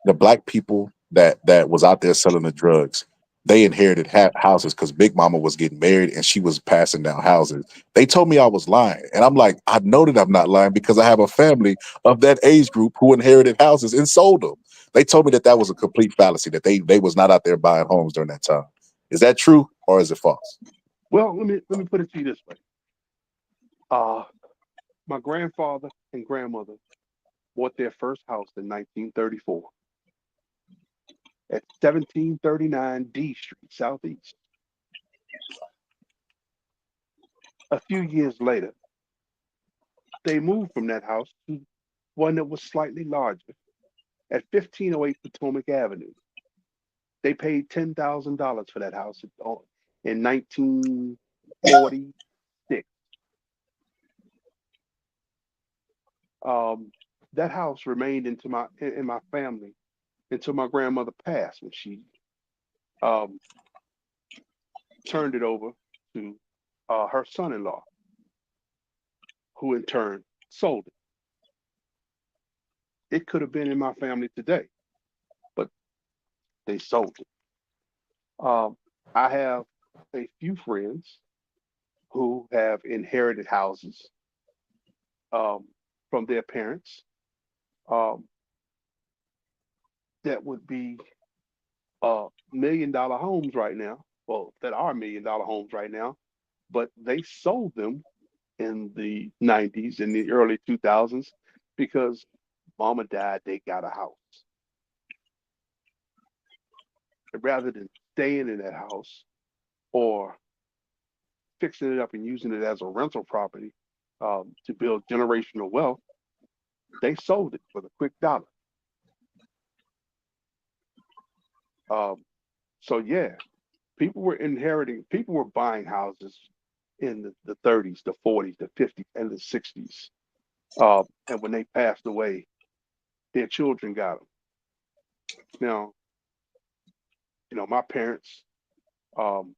the black people that was out there selling the drugs, they inherited houses because Big Mama was getting married and she was passing down houses. They told me I was lying, and I'm like, I know that I'm not lying because I have a family of that age group who inherited houses and sold them. They told me that that was a complete fallacy, that they was not out there buying homes during that time. Is that true or is it false? Well, let me put it to you this way. Uh, my grandfather and grandmother bought their first house in 1934 at 1739 D Street Southeast. A few years later, they moved from that house to one that was slightly larger at 1508 Potomac Avenue. They paid $10,000 for that house in 1946. Um, that house remained in my family until my grandmother passed, when she um, turned it over to her son-in-law, who in turn sold it. It could have been in my family today, but they sold it. Um, I have a few friends who have inherited houses um, from their parents um, that would be $1 million homes right now. Well, that are $1 million homes right now, but they sold them in the 90s and the early 2000s because mama died, they got a house. And rather than staying in that house or fixing it up and using it as a rental property to build generational wealth, they sold it for the quick dollar. Um, so yeah, people were buying houses in the 30s, the 40s, the 50s, and the 60s. And when they passed away, their children got them. Now, my parents, um,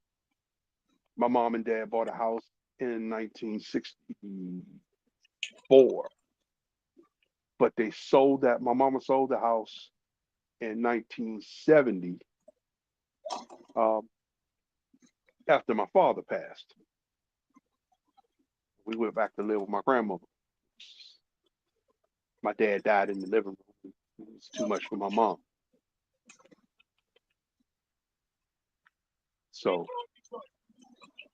my mom and dad bought a house in 1964, but my mama sold the house in 1970 um, after my father passed. We went back to live with my grandmother. My dad died in the living room. It was too much for my mom. So,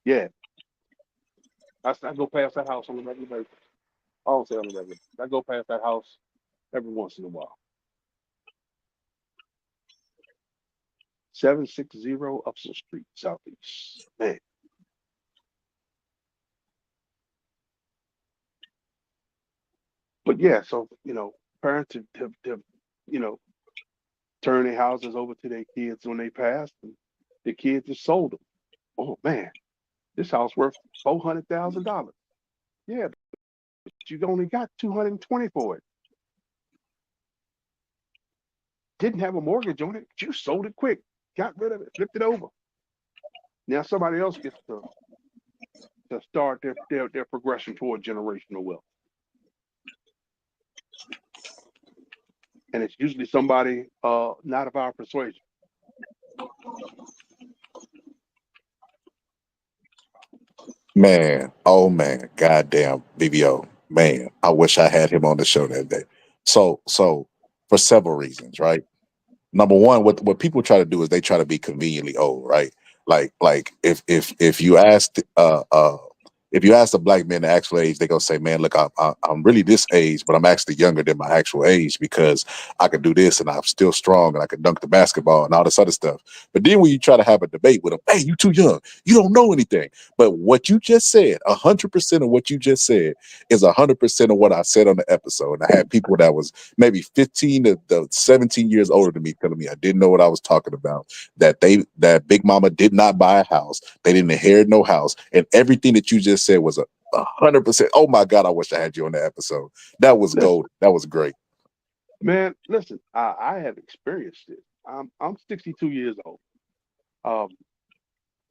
yeah, I go past that house on a regular basis. I don't say on a regular basis. I go past that house every once in a while. 760 Upson Street, Southeast. Man. But yeah, so, parents have turned their houses over to their kids when they passed, and the kids just sold them. Oh man, this house worth $400,000. Yeah, but you only got 220 for it. Didn't have a mortgage on it. You sold it quick, got rid of it, flipped it over. Now somebody else gets to start their progression toward generational wealth. And it's usually somebody not of our persuasion. Man, oh man, goddamn BBO, man, I wish I had him on the show that day. So for several reasons, right? Number one, what people try to do is they try to be conveniently old, right? Like if you ask if you ask a black man the actual age, they're gonna say, "Man, look, I'm really this age, but I'm actually younger than my actual age because I can do this and I'm still strong and I can dunk the basketball and all this other stuff." But then when you try to have a debate with them, "Hey, you too young, you don't know anything." But what you just said, 100% of what you just said is 100% of what I said on the episode. And I had people that was maybe 15 to 17 years older than me telling me I didn't know what I was talking about. That Big Mama did not buy a house, they didn't inherit no house, and everything that you just said was 100%. Oh my God, I wish I had you on the episode. That was Listen, gold. That was great. man, listen. I have experienced it. I'm 62 years old. Um,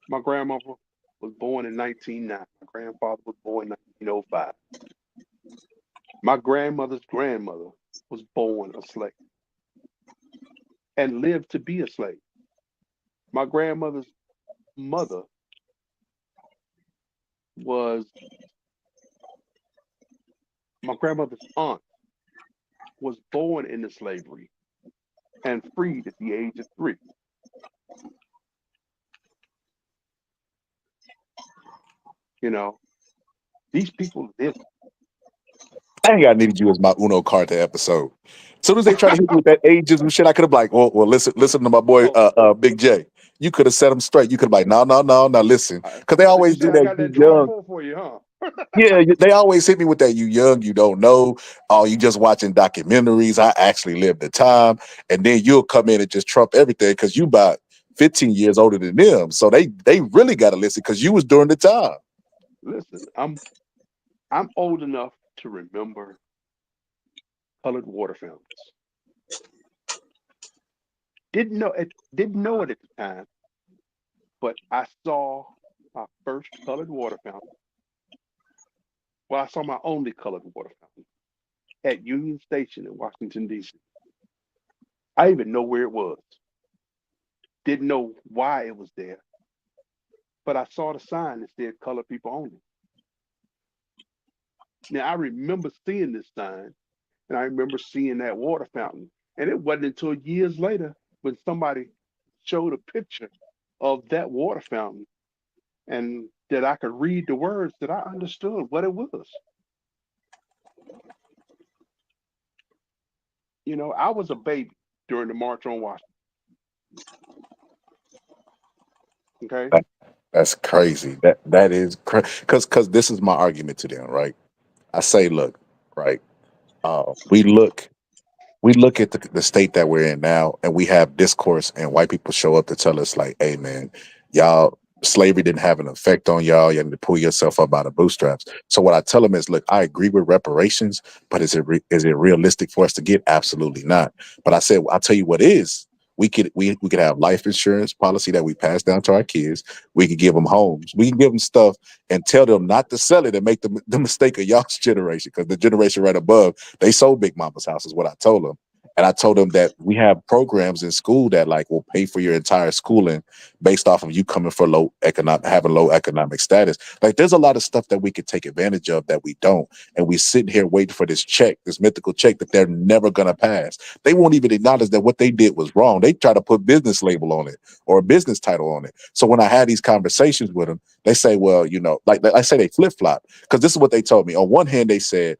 my grandmother was born in 1909. My grandfather was born in 1905. My grandmother's grandmother was born a slave and lived to be a slave. My grandmother's mother was my grandmother's aunt was born into slavery and freed at the age of 3. You know, these people live. I ain't got needed you as my Uno card to episode. As soon as they try to hit me with that ageism shit, I could have like, well, listen to my boy, Oh, Big J. You could have set him straight. You could have like, no, now listen, because they so you always say do I that. got You that draw young, pull for you, huh? yeah. They always hit me with that. You young, you don't know. Oh, you just watching documentaries. I actually lived the time, and then you'll come in and just trump everything because you about 15 years older than them. So they really got to listen because you was during the time. Listen, I'm old enough to remember colored water fountains. Didn't know it at the time, but I saw my first colored water fountain. Well, I saw my only colored water fountain at Union Station in Washington, D.C. I even know where it was. Didn't know why it was there, but I saw the sign that said colored people only. Now I remember seeing this sign and I remember seeing that water fountain. And it wasn't until years later when somebody showed a picture of that water fountain and that I could read the words that I understood what it was. I was a baby during the March on Washington. Okay. That- That's crazy. That is crazy. Because this is my argument to them, right? I say, look, right. We look at the state that we're in now, and we have discourse, and white people show up to tell us, like, "Hey, man, y'all, slavery didn't have an effect on y'all. You need to pull yourself up by the bootstraps." So what I tell them is, look, I agree with reparations, but is it realistic for us to get? Absolutely not. But I said, I'll tell you what is. We could have life insurance policy that we pass down to our kids. We could give them homes. We can give them stuff and tell them not to sell it and make the mistake of y'all's generation because the generation right above they sold Big Mama's house is what I told them. And I told them that we have programs in school that like will pay for your entire schooling based off of you coming for having low economic status. Like there's a lot of stuff that we could take advantage of that we don't. And we sitting here waiting for this check, this mythical check that they're never gonna pass. They won't even acknowledge that what they did was wrong. They try to put business label on it or a business title on it. So when I had these conversations with them, they say, well, like I say they flip-flop. Because this is what they told me. On one hand, they said,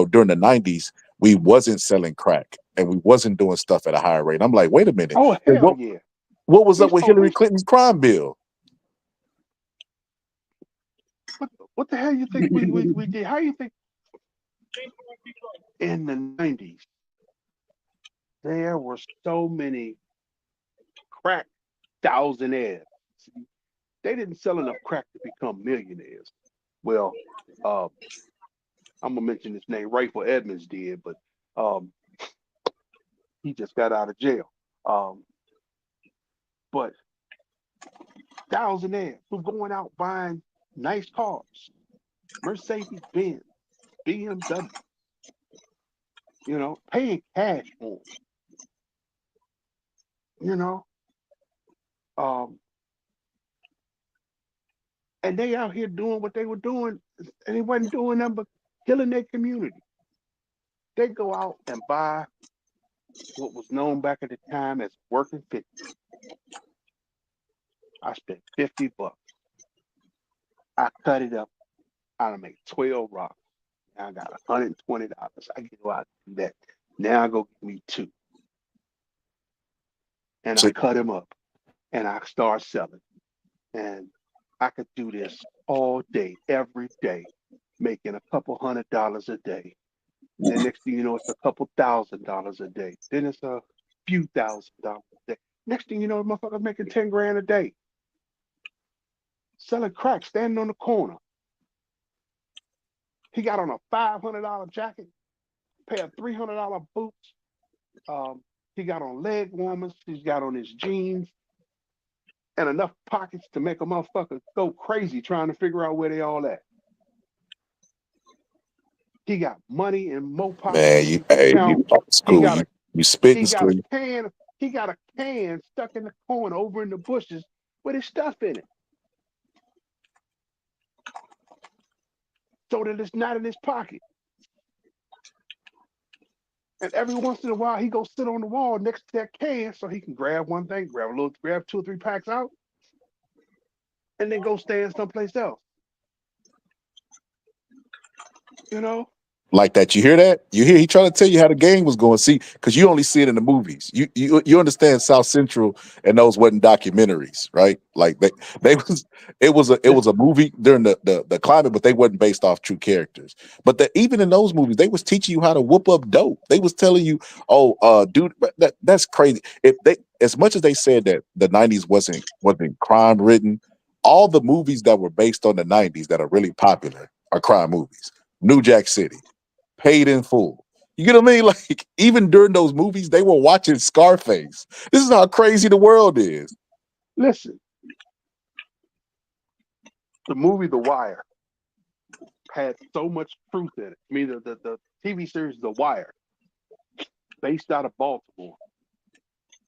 during the 90s, we wasn't selling crack and we wasn't doing stuff at a higher rate. I'm like, wait a minute. Oh Then hell yeah. what was up He's with oh Hillary he's Clinton's crime bill? what the hell you think we did? How you think in the 90s there were so many crack thousandaires? See, they didn't sell enough crack to become millionaires. Well, uh, I'm gonna mention his name. Rayful Edmonds did, but um, he just got out of jail. Um, but thousandaires who going out buying nice cars, Mercedes Benz, BMW, paying cash for them, um, and they out here doing what they were doing, and they wasn't doing nothing but killing their community. They go out and buy what was known back at the time as working 50. I spent $50. I cut it up. I done make 12 rocks. Now I got $120. I can go out and do that. Now I go get me two. And I See, cut them up and I start selling. And I could do this all day, every day, making a couple $100 a day. Then next thing you know, it's a couple $1,000 a day. Then it's a few $1,000 a day. Next thing you know, the motherfucker's making 10 grand a day. Selling crack, standing on the corner. He got on a $500 jacket, pair of $300 boots. He got on leg warmers. He's got on his jeans and enough pockets to make a motherfucker go crazy trying to figure out where they all at. He got money in more pockets man, than you you can hey, count. you old He school. got a You spitting he got a street. can. He got a can stuck in the corner over in the bushes with his stuff in it, so that it's not in his pocket. And every once in a while, he go sit on the wall next to that can so he can grab one thing, grab 2 or 3 packs out, and then go stand someplace else. You know, Like that. You hear that? You hear he trying to tell you how the game was going. See, because you only see it in the movies. You understand South Central and those wasn't documentaries, right? Like they was it was a movie during the climate, but they wasn't based off true characters. But even in those movies, they was teaching you how to whoop up dope. They was telling you, oh, dude, that's crazy. If they as much as they said that the 90s wasn't crime ridden, all the movies that were based on the 90s that are really popular are crime movies. New Jack City. Paid in full. You get what I mean? Like even during those movies, they were watching Scarface. This is how crazy the world is. listen, the movie The Wire had so much truth in it. I mean, the TV series The Wire, based out of Baltimore,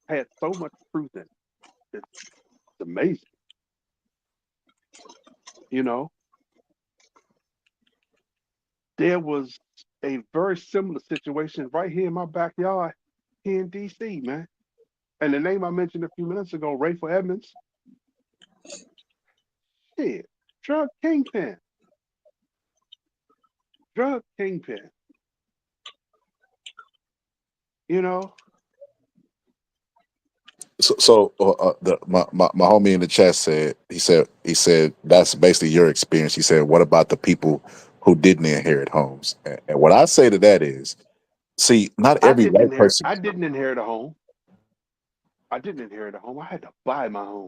had so much truth in it. It's amazing. You know, there was a very similar situation right here in my backyard here in DC, man. And the name I mentioned a few minutes ago, Rayful Edmonds, shit, drug kingpin, drug kingpin. You know, My homie in the chat said he said that's basically your experience. He said, what about the people who didn't inherit homes? And what I say to that is, see, not every white person. I didn't inherit a home. I didn't inherit a home. I had to buy my home.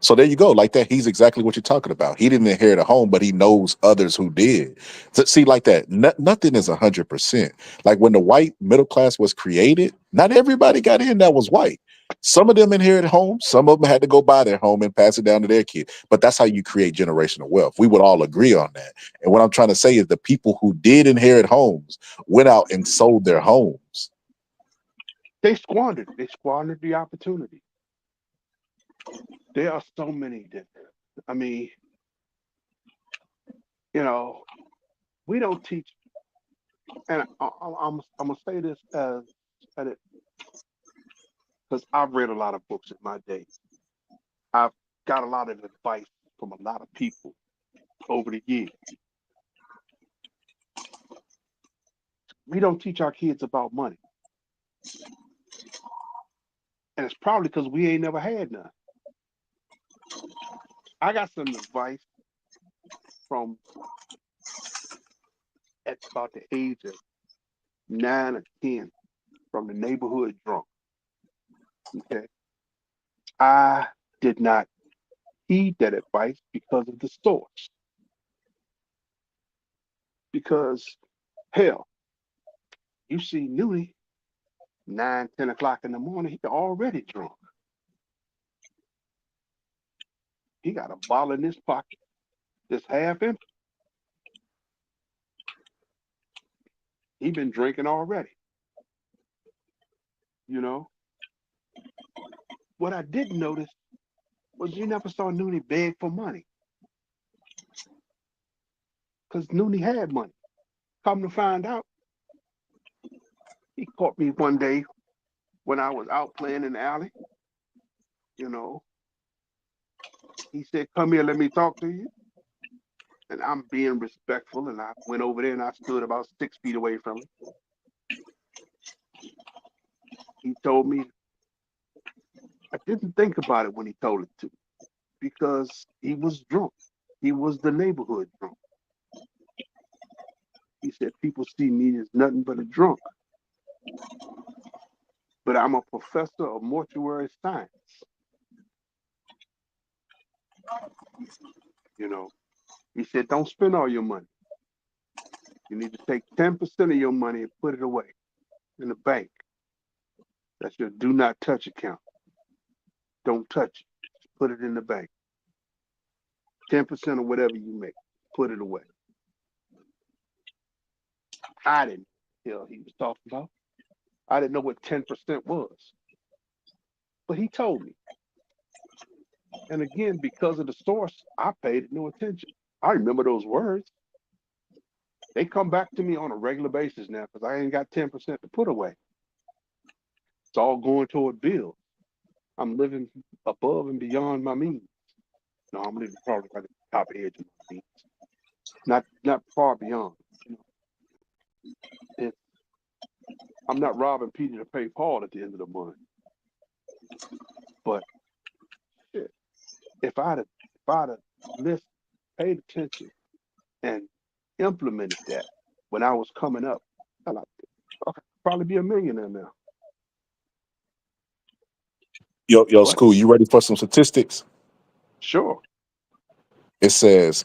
So there you go, like that. He's exactly what you're talking about. He didn't inherit a home, but he knows others who did. So, see, like that, nothing is 100%. Like when the white middle class was created, not everybody got in that was white. Some of them inherited homes. Some of them had to go buy their home and pass it down to their kid. But that's how you create generational wealth. We would all agree on that. And what I'm trying to say is the people who did inherit homes went out and sold their homes. They squandered. They squandered the opportunity. There are so many that, I mean, you know, we don't teach. And I'm gonna say this as because I've read a lot of books in my day. I've got a lot of advice from a lot of people over the years. We don't teach our kids about money, and it's probably because we ain't never had none. I got some advice from at about the age of 9 or 10 from the neighborhood drunk. Okay, I did not heed that advice because of the source. Because hell, you see Nudie 9, 10 o'clock in the morning, he already drunk. He got a bottle in his pocket that's half empty. He been drinking already. You know. What I didn't notice was you never saw Nudie beg for money. Because Nudie had money. Come to find out, he caught me one day when I was out playing in the alley. You know, he said, "Come here, let me talk to you." And I'm being respectful, and I went over there and I stood about 6 feet away from him. He told me, I didn't think about it when he told it to me because he was drunk. He was the neighborhood drunk. He said, "People see me as nothing but a drunk, but I'm a professor of mortuary science." You know, he said, "Don't spend all your money. You need to take 10% of your money and put it away in the bank. That's your do not touch account. Don't touch it. Just put it in the bank. 10% of whatever you make, put it away." I didn't know what he was talking about. I didn't know what 10% was. But he told me. And again, because of the source, I paid no attention. I remember those words. They come back to me on a regular basis now because I ain't got 10% to put away. It's all going toward bills. I'm living above and beyond my means. No, I'm living probably right at the top edge of my means. Not far beyond. You know, I'm not robbing Peter to pay Paul at the end of the month. But shit, if I'd have listened, paid attention, and implemented that when I was coming up, I could probably be a millionaire now. Yo, But school, you ready for some statistics? sure. It says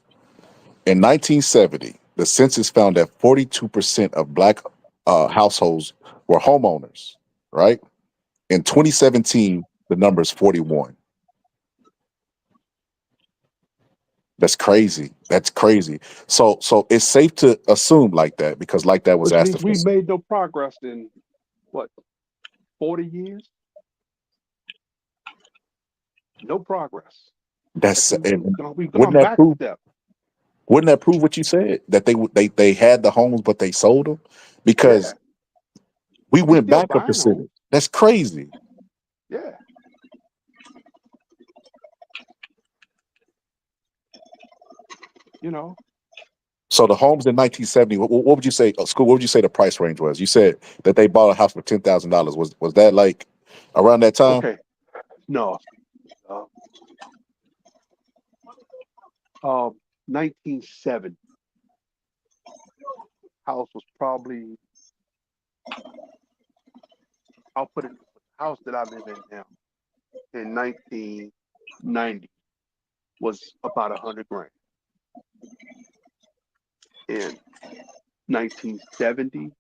in 1970, the census found that 42% of black households were homeowners, right? In 2017, the number is 41. That's crazy. That's crazy. So it's safe to assume like that because like that was Which asked means of we us. made no progress in what, 40 years? No progress. That's and We've wouldn't gone that back a prove step. wouldn't that prove what you said that they had the homes but they sold them Yeah. because we We went still back a buying homes. percentage. That's crazy. Yeah. You know, So the homes in 1970, what would you say, school? What would you say the price range was? You said that they bought a house for $10,000. Was that like around that time? okay. No. Uh, 1970 house was probably, I'll put it, the house that I live in now in 1990 was about 100 grand. In 1970,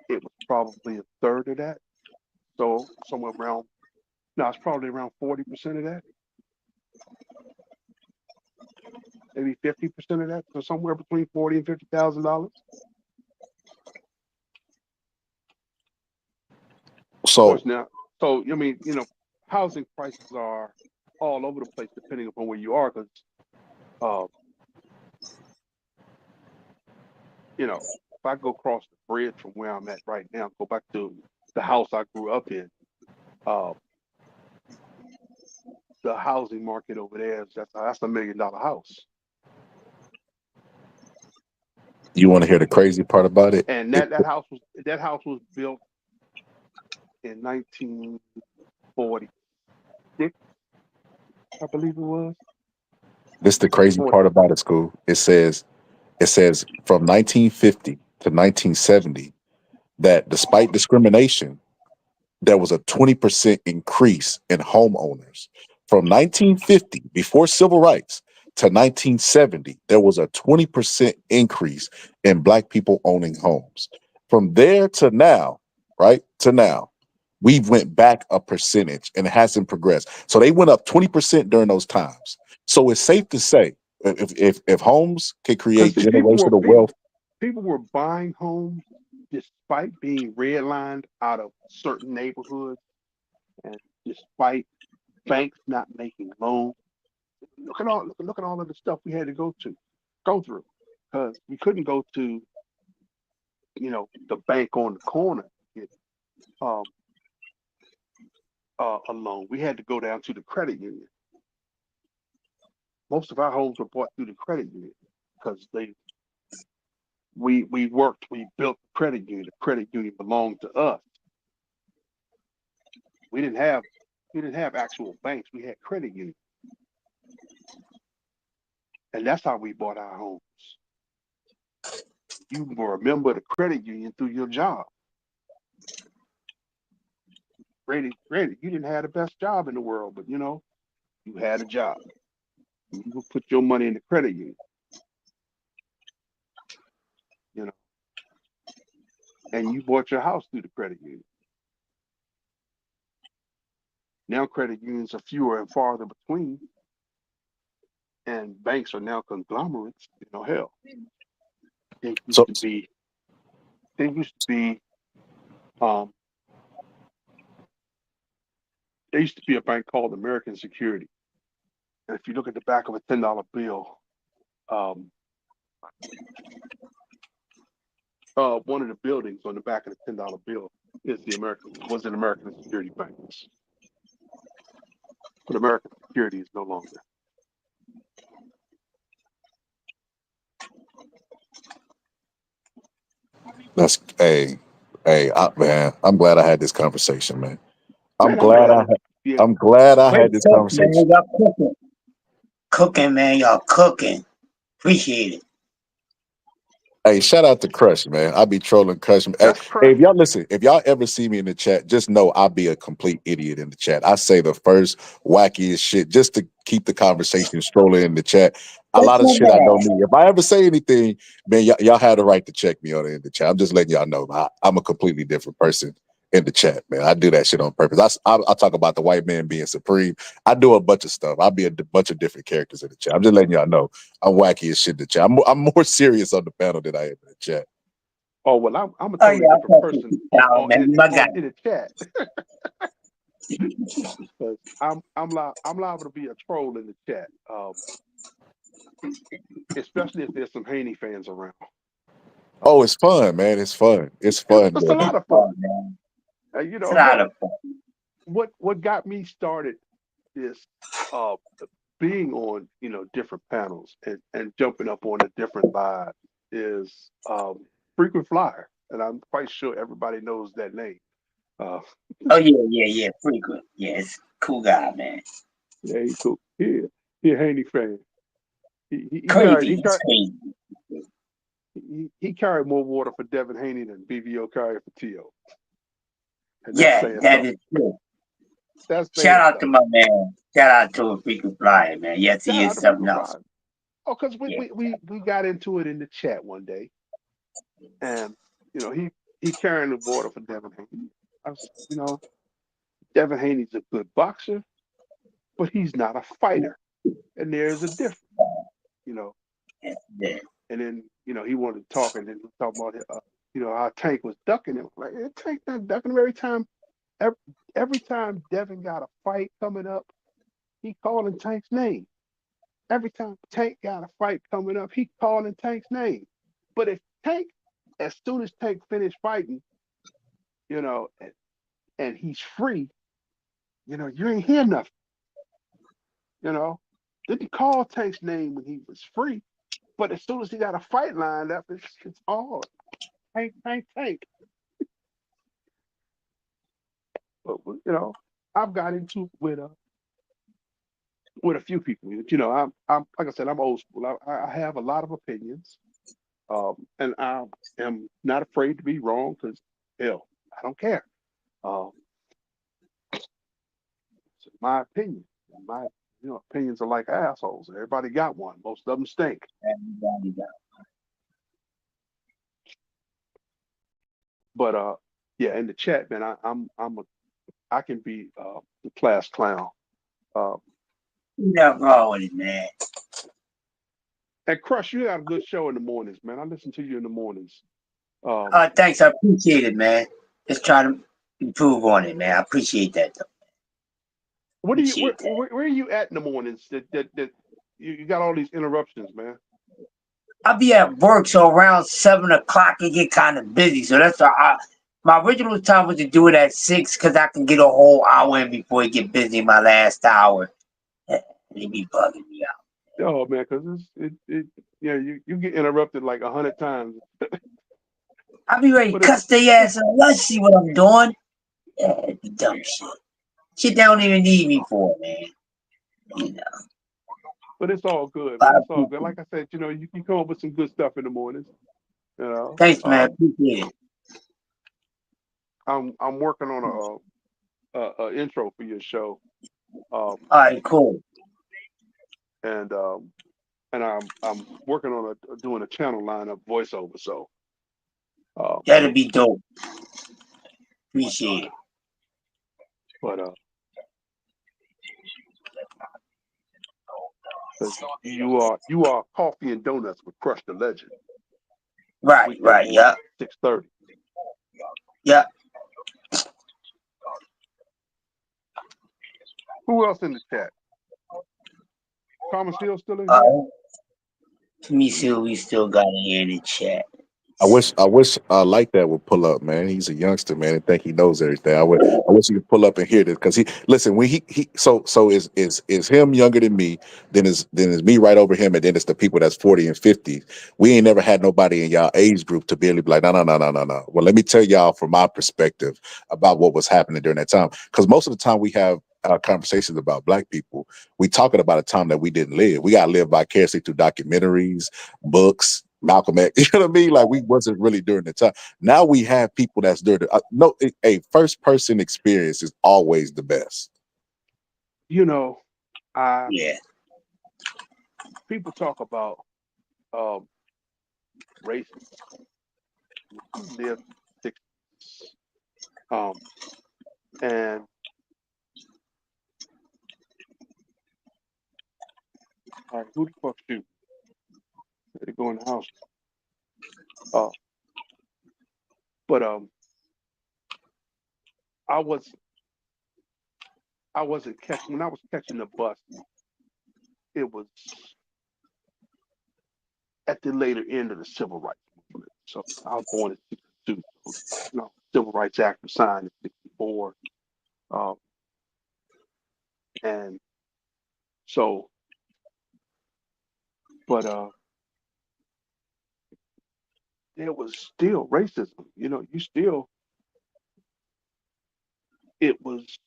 it was probably a third of that. So somewhere around, no, it's probably around 40% of that, maybe 50% of that. So somewhere between 40 and $50,000. Of So course, now, so I mean, housing prices are all over the place depending upon where you are, because uh, if I go across the bridge from where I'm at right now, go back to the house I grew up in, uh, the housing market over there is that's $1 million house, you want to hear the crazy part about it? and that house was built in 1946, I believe it was. This is the crazy 40. part about it, school. It says from 1950 to 1970 that despite discrimination, there was a 20% increase in homeowners. From 1950, before civil rights, to 1970, there was a 20% increase in black people owning homes. From there to now, right? To now, we've went back a percentage and it hasn't progressed. So they went up 20% during those times. So it's safe to say if homes can Because create see, people were generational people wealth. people were buying homes despite being redlined out of certain neighborhoods and despite banks not making loans. Look at all of the stuff we had to go through because we couldn't go to the bank on the corner to get um, a loan. We had to go down to the credit union. Most of our homes were bought through the credit union because we worked, we built the credit union. The credit union belonged to us. We didn't have actual banks. We had credit unions, and that's how we bought our homes. You were a member of the credit union through your job. Granted, you didn't have the best job in the world, but you had a job. You would put your money in the credit union, you know, and you bought your house through the credit union. Now credit unions are fewer and farther between, and banks are now conglomerates. Hell, they used So to be they used to be um there used to be a bank called American Security. And if you look at the back of a $10 bill, um, one of the buildings on the back of the $10 bill was an American Security Banks, but American Security is no longer. that's man, I'm glad I had this conversation, man. I'm Man, I'm glad glad I that yeah. I'm glad I Great had this cook, man. conversation. Y'all cooking. Cooking, man. Y'all cooking. Appreciate it. Hey, shout out to Crush, man. I be trolling Crush. Hey, That's hey, crush. if y'all listen, if y'all ever see me in the chat, just know I'll be a complete idiot in the chat. I say the first wackiest shit just to keep the conversation strolling in the chat. A That's lot of not shit I don't bad. mean. If I ever say anything, man, y'all have the right to check me on in the chat. I'm just letting y'all know I'm a completely different person in the chat, man. I do that shit on purpose. I talk about the white man being supreme. I do a bunch of stuff. I'll be a bunch of different characters in the chat. I'm just letting y'all know I'm wacky as shit in the chat. I'm more serious on the panel than I am in the chat. Oh well, I'm a Oh, totally yeah, I different fuck with person you, Kyle, man. You my guy. in the chat because I'm liable to be a troll in the chat, especially if there's some Haney fans around. Oh, it's fun, man. It's fun. It's It's, fun, it's a man. lot It's of fun. fun, man. It's a lot Hell, of fun. what got me started is uh being on different panels and jumping up on a different live is frequent flyer, and I'm quite sure everybody knows that name. Uh, Oh, yeah, yeah, yeah. Frequent. Yeah, it's cool guy, man. yeah, he cool. He a Haney fan. He carried Crazy. It's crazy. he carried more water for Devin Haney than BVO carried for T.O. And that's Yeah, saying that something. is true. That's Shout saying out to something. my man. Shout out to a frequent flyer, man. Yes, he Shout is out to something frequent else. flyer. Oh, because Yeah. we got into it in the chat one day, and he carrying the water for Devin Haney. I was, Devin Haney's a good boxer, but he's not a fighter, and there's a difference, you know. Yeah. And then he wanted to talk, and then he talk about how Tank was ducking him. Like Tank not ducking him every, every time Devin got a fight coming up, he calling Tank's name. Every time Tank got a fight coming up, he calling Tank's name. But if Tank, as soon as Tank finished fighting, you know, and he's free, you ain't hear nothing. Didn't call Tank's name when he was free, but as soon as he got a fight lined up, it's all Tank, Tank, Tank. But I've got into it with a few people. I'm like I said, I'm old school. I have a lot of opinions, and I am not afraid to be wrong because hell, I don't care. Um, it's my opinion. My opinions are like assholes. Everybody got one. Most of them stink. Everybody got. But yeah, in the chat, man, I can be the class clown. Nothing wrong with it, man. And Crush, you got a good show in the mornings, man. I listen to you in the mornings. Thanks, I appreciate it, man. Just trying to improve on it, man. I appreciate that, though. What are you? Appreciate that. Where are you at in the mornings? That you got all these interruptions, man. I'll be at work, so around 7 o'clock it get kind of busy. So that's why my original time was to do it at 6 because I can get a whole hour in before it get busy. My last hour, it be bugging me out. Oh man, because you get interrupted like 100 times. I be ready to cuss their ass and let's see what I'm doing. Yeah, dumb shit. Shit they don't even need me for, man. You know. But it's all good, man. It's all good. Like I said, you can come up with some good stuff in the mornings. Thanks, man. Appreciate it. I'm working on a intro for your show. All right, cool. And I'm working on doing a channel lineup voiceover. So that'd be dope. Appreciate it. But you are Coffee and Donuts with Crush the Legend. Right, yeah. 6:30. Yeah. Who else in the chat? Thomas Hill still in here? Let me see what we still got in here in the chat. I wish like that would pull up, man. He's a youngster, man, and think he knows everything. I wish he could pull up and hear this because listen when he so is him younger than me, then is me right over him, and then it's the people that's 40 and 50. We ain't never had nobody in y'all age group to be able to be like, no. Well, let me tell y'all from my perspective about what was happening during that time. Because most of the time we have conversations about Black people, we talking about a time that we didn't live. We got to live vicariously through documentaries, books, Malcolm X, you know what I mean? Like we wasn't really during the time. Now we have people that's during a first person experience is always the best. Yeah. People talk about racism. We lived in the 60s. And all right, who the fuck you? They go in the house. But I wasn't catching when I was catching the bus. It was at the later end of the civil rights movement. So I was born in '62. So, Civil Rights Act was signed in '64, and so, but there was still racism. It was,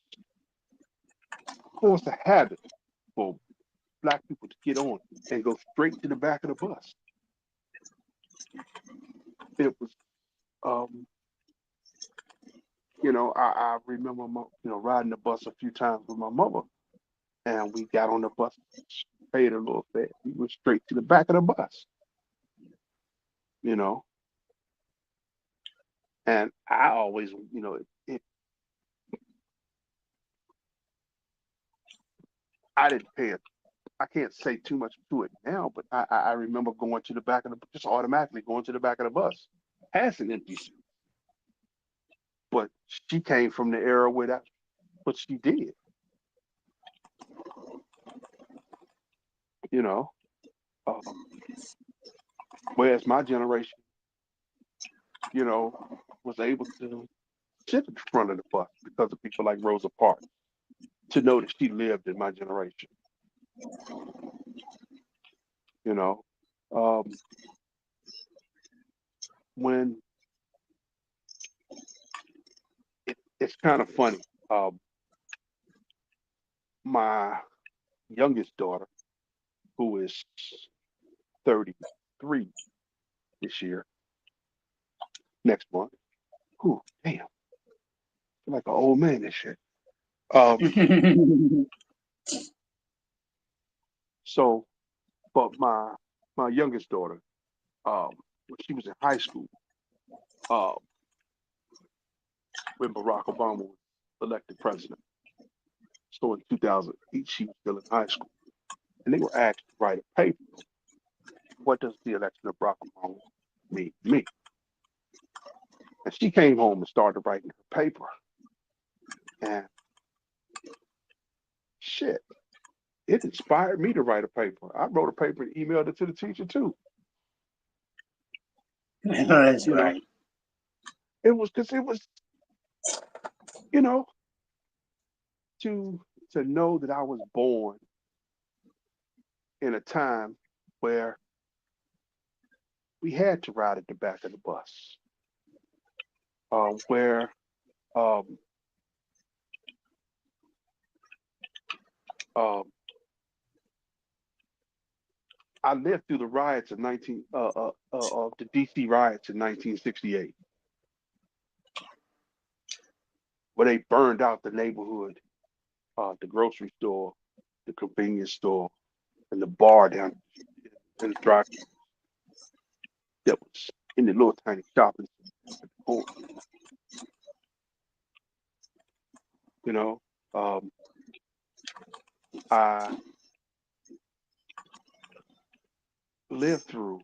of course, a habit for Black people to get on and go straight to the back of the bus. It was, I remember, riding the bus a few times with my mother, and we got on the bus, paid a little fare. We went straight to the back of the bus, and I always, I didn't pay it. I can't say too much to it now, but I remember going to the back of just automatically going to the back of the bus, passing empty seats. But she came from the era where that's what she did. Whereas my generation, was able to sit in front of the bus because of people like Rosa Parks, to know that she lived in my generation. When it's kind of funny, my youngest daughter, who is 33 this year, next month. Ooh, damn. I feel like an old man and shit. So, but my youngest daughter, when she was in high school, uh, when Barack Obama was elected president. So in 2008, she was still in high school, and they were asked to write a paper. What does the election of Barack Obama mean to me? And she came home and started writing her paper. And shit, it inspired me to write a paper. I wrote a paper and emailed it to the teacher too. That's You know, right. it was because it was, you know, to to know that I was born in a time where we had to ride at the back of the bus, where um, um, I lived through the riots of the D.C. riots in 1968, where they burned out the neighborhood, the grocery store, the convenience store, and the bar down in the drive that was in the little tiny shopping center at the corner. You know, um, I lived through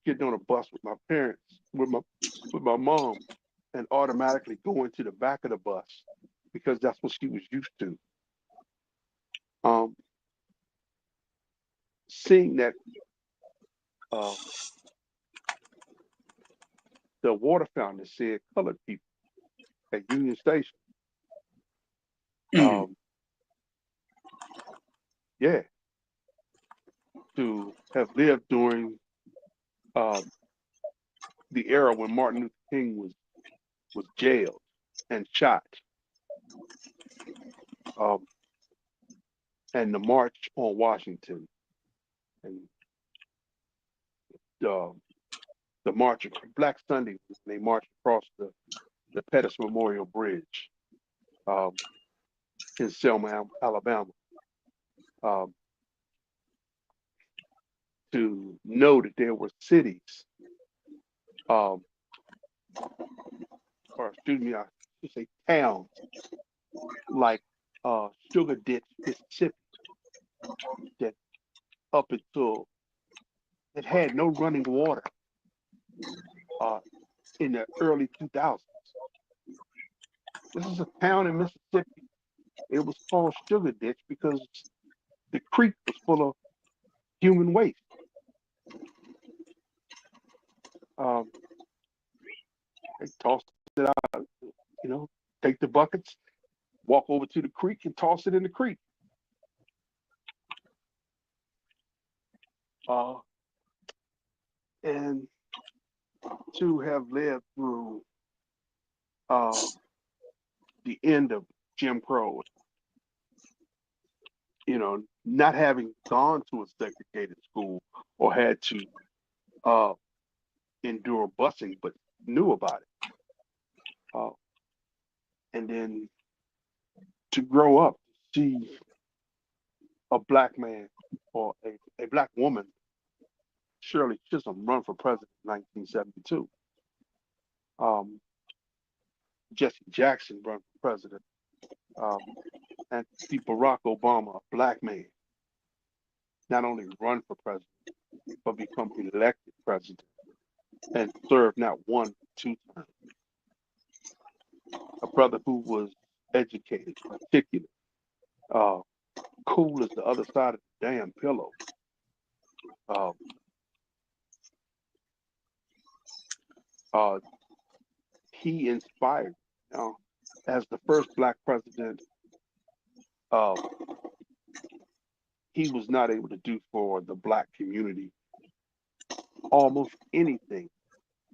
getting on a bus with my parents, with my mom, and automatically going to the back of the bus because that's what she was used to. Um, Seeing that uh, the water fountain that said colored people at Union Station. Mhm. Yeah, to have lived during um, the era when Martin Luther King was jailed and shot, um, and the March on Washington, and uh, the March of Black Sunday when they marched across the Pettus Memorial Bridge um, in Selma, Alabama, um, to know that there were cities, um, or excuse me, I should say towns like Sugar Ditch, Mississippi, that up until it had no running water uh, in the early 2000s. This is a town in Mississippi. It was called Sugar Ditch because the creek was full of human waste. Um, they tossed it out, you know, take the buckets, walk over to the creek and toss it in the creek. Uh, and to have lived through uh, the end of Jim Crow, you know, not having gone to a segregated school or had to uh, endure busing, but knew about it. Uh, and then to grow up, see a black man or a black woman, Shirley Chisholm, run for president in 1972. Um, Jesse Jackson run for president, um, and see Barack Obama, a black man, not only run for president, but become elected president and serve not one, two terms. A brother who was educated, articulate, uh, cool as the other side of the damn pillow. Uh, uh, he inspired, you know, as the first black president. Uh, he was not able to do for the black community almost anything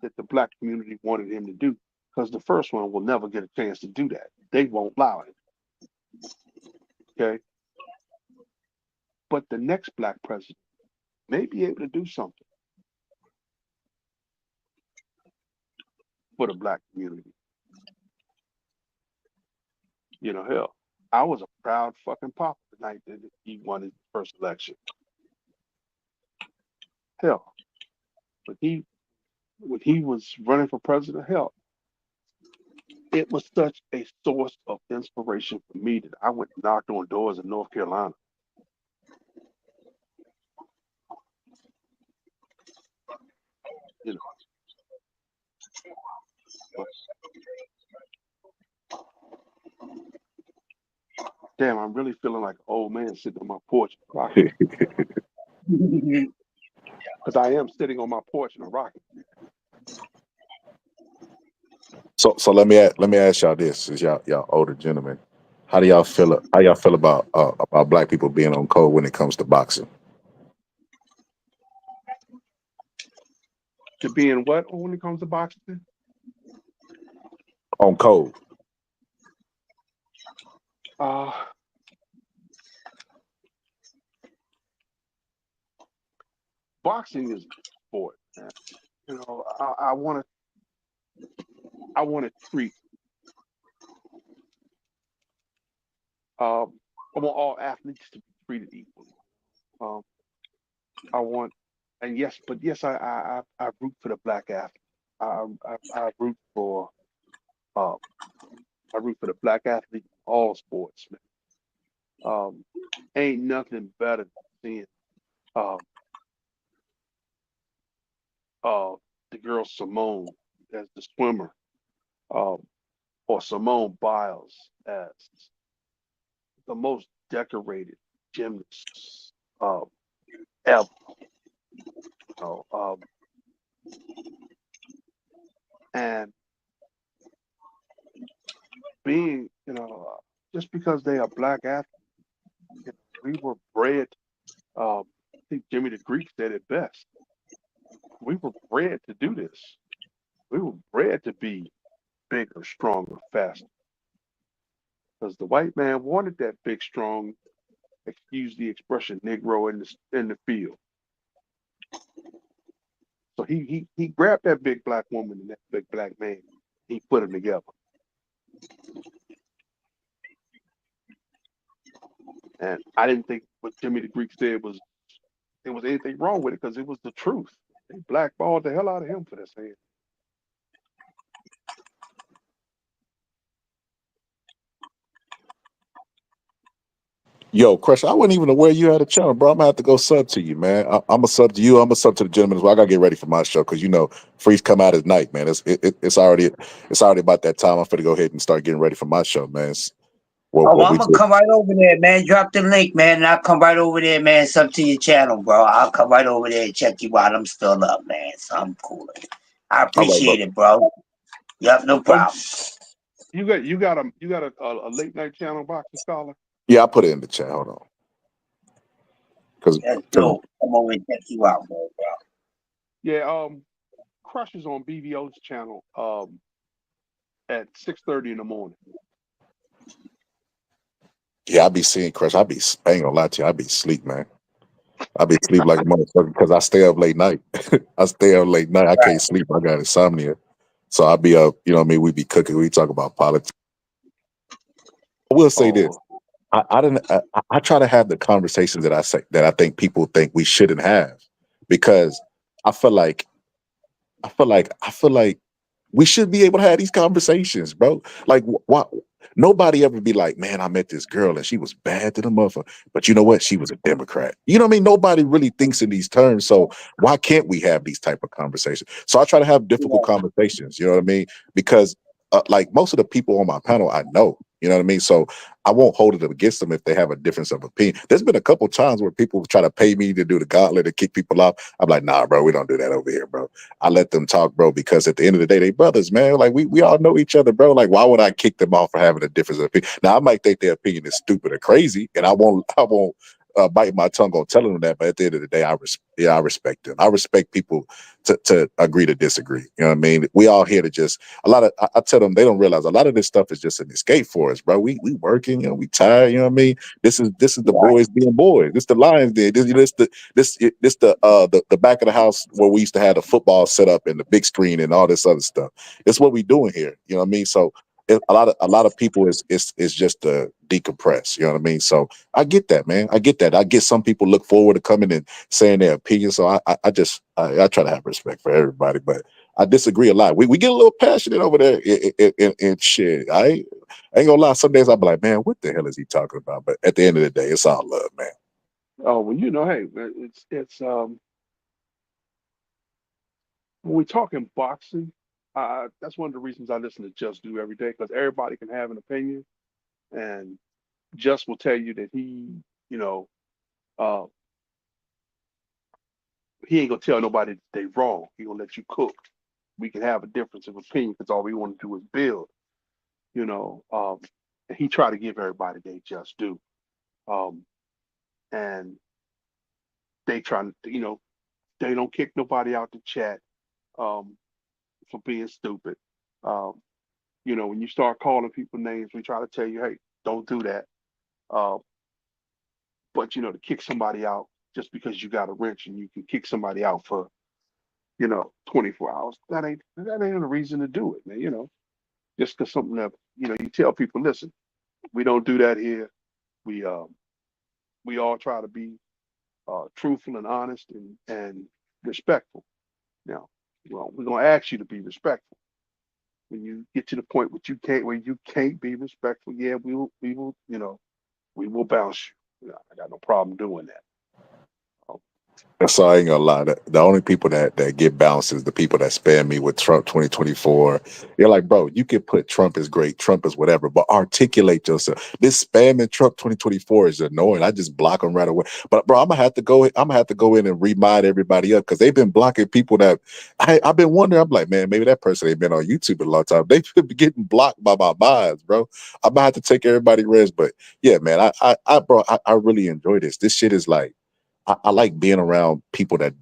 that the black community wanted him to do, because the first one will never get a chance to do that. They won't allow it. Okay. But the next black president may be able to do something for the black community. You know, hell, I was a proud fucking papa the night that he won his first election. Hell, when he was running for president, hell, it was such a source of inspiration for me that I went and knocked on doors in North Carolina. You know, but damn, I'm really feeling like an old man sitting on my porch rocking. Because I am sitting on my porch and I'm rocking. So let me ask y'all this: as y'all older gentlemen, how y'all feel about black people being on code when it comes to boxing? To be in what when it comes to boxing? On code. Uh, Boxing is a sport, man. You know, I want to treat I want all athletes to be treated equally. Um, I want, and yes, but yes, I root for the black athlete. I root for uh, I root for the black athlete in all sports, man. Ain't nothing better than seeing um, uh, the girl Simone as the swimmer, um, or Simone Biles as the most decorated gymnast ever. You know, and being, just because they are black athletes, we were bred. I think Jimmy the Greek said it best. We were bred to do this. We were bred to be bigger, stronger, faster. Because the white man wanted that big, strong, excuse the expression, Negro in the field. So he grabbed that big black woman and that big black man. He put them together. And I didn't think what Jimmy the Greek said was there was anything wrong with it because it was the truth. They blackballed the hell out of him for that saying. Yo, Crush, I wasn't even aware you had a channel, bro. I'm gonna have to go sub to you, man. I'm a sub to you. I'm a sub to the gentleman as well. I gotta get ready for my show because Freeze come out at night, man. It's already about that time. I'm gonna go ahead and start getting ready for my show, man. Oh, What I'm we gonna do. come right over there, man. Drop the link, man, and I'll come right over there, man. Sub to your channel, bro. I'll come right over there and check you out. I'm still up, man, so I'm cool. I All right, bro. appreciate it, bro. Yep, no Oh, problem. you got a late night channel, Boxing Scholar? Yeah, I put it in the chat. Hold on, because That's dope. I'm over and check you out, bro. Yeah, Crush is on BVO's channel at 6:30 in the morning. yeah, I be seeing Crush. I ain't gonna lie to you. I be sleep, man. I be sleep like a motherfucker because I stay up late night. I stay up late night. I can't sleep. I got insomnia. So I be up, you know what I mean? We be cooking. We talk about politics. I will say this. Oh, I didn't. I try to have the conversations that I think people think we shouldn't have, because I feel like I feel like we should be able to have these conversations, bro. Like, why? Nobody ever be like, man, I met this girl and she was bad to the motherfucker, but you know what? She was a Democrat. You know what I mean? Nobody really thinks in these terms. So why can't we have these type of conversations? So I try to have difficult conversations. You know what I mean? Because like most of the people on my panel, I know. You know what I mean? So I won't hold it against them if they have a difference of opinion. There's been a couple times where people try to pay me to do the gauntlet and kick people off. I'm like, nah, bro, we don't do that over here, bro. I let them talk, bro, because at the end of the day, they brothers, man. Like we all know each other, bro. Like, why would I kick them off for having a difference of opinion? Now I might think their opinion is stupid or crazy, and I won't bite my tongue on telling them that. But at the end of the day, I respect them. I respect people to agree to disagree. You know what I mean? We all here to just I tell them they don't realize a lot of this stuff is just an escape for us, bro. We working, we tired. You know what I mean? This is the boys being boys. This the Lions den. This the back of the house where we used to have the football set up and the big screen and all this other stuff. It's what we doing here. You know what I mean? So a lot of people is just to decompress. You know what I mean? So I get that, man. I get that. I get some people look forward to coming and saying their opinion. So I try to have respect for everybody, but I disagree a lot. We get a little passionate over there in shit. I ain't gonna lie. Some days I'll be like, man, what the hell is he talking about? But at the end of the day, it's all love, man. Oh well, hey, it's when we're talking boxing, that's one of the reasons I listen to Just Do every day because everybody can have an opinion, and Just will tell you that you know, uh, he ain't gonna tell nobody that they wrong. He gonna let you cook. We can have a difference of opinion because all we want to do is build. You know, and he try to give everybody they just do. Um, and they try to, they don't kick nobody out the chat um, for being stupid. Um, when you start calling people names, we try to tell you, hey, don't do that. Uh, but to kick somebody out just because you got a wrench and you can kick somebody out for 24 hours, that ain't a reason to do it, man. Just because something that you tell people, listen, we don't do that here. We we all try to be truthful and honest and respectful. Now, well, we're gonna ask you to be respectful. When you get to the point where you can't be respectful, yeah, we will bounce you. I got no problem doing that. Um, So I ain't gonna lie. The only people that get bounced is the people that spam me with Trump 2024. You're like, bro, you can put Trump is great, Trump is whatever, but articulate yourself. This spamming Trump 2024 is annoying. I just block them right away. But bro, I'm gonna have to go. I'm gonna have to go in and remind everybody up because they've been blocking people that I've been wondering. I'm like, man, maybe that person ain't been on YouTube in a long time. They've been getting blocked by my minds, bro. I'm gonna have to take everybody rest. But yeah, man, I really enjoy this. This shit is like. I like being around people that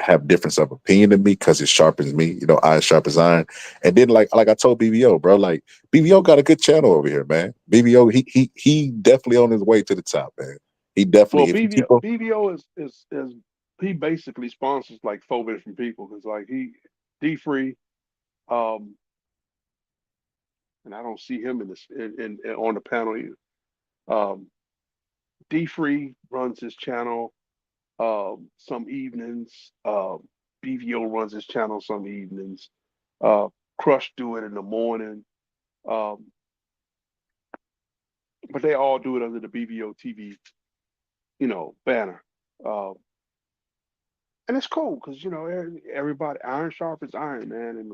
have difference of opinion than me because it sharpens me, iron sharp as iron. And then like I told BBO, bro, like BBO got a good channel over here, man. BBO, he definitely on his way to the top, man. He well, definitely if you keep on BVO is he basically sponsors like four different people because like he D Free, um, and I don't see him in this on the panel either. Um, D Free runs his channel some evenings. BVO runs his channel some evenings. Uh, Crush do it in the morning. Um, but they all do it under the BVO TV, banner. Uh, and it's cool because everybody iron sharp is iron, man. And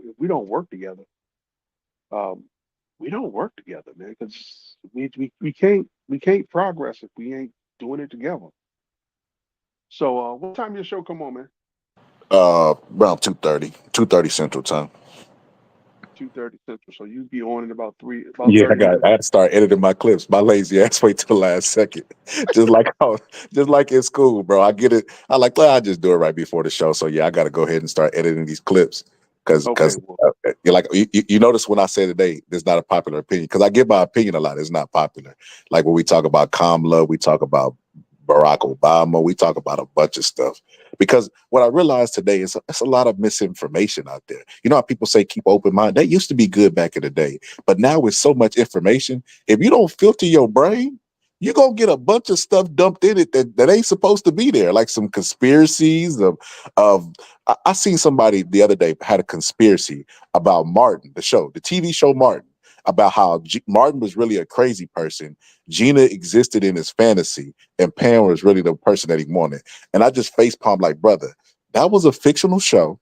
if we don't work together, um, we don't work together, man. Because we can't progress if we ain't doing it together. So what time your show come on, man? around 2:30 Central Time. 2:30 Central. So you be on in about Yeah, 30 I minutes. got to start editing my clips. My lazy ass wait till the last second, just like just like in school, bro. I get it. Well, I just do it right before the show. So yeah, I got to go ahead and start editing these clips because Okay, well, you're like you notice when I say today, there's not a popular opinion because I give my opinion a lot. It's not popular. Like when we talk about Kamala, we talk about Barack Obama, we talk about a bunch of stuff. Because what I realized today is it's a lot of misinformation out there. You know how people say keep open mind? That used to be good back in the day. But now with so much information, if you don't filter your brain, you're gonna get a bunch of stuff dumped in it that ain't supposed to be there, like some conspiracies of I seen somebody the other day had a conspiracy about Martin, the TV show Martin, about how Martin was really a crazy person. Gina existed in his fantasy, and Pam was really the person that he wanted. And I just face palm like, brother, that was a fictional show.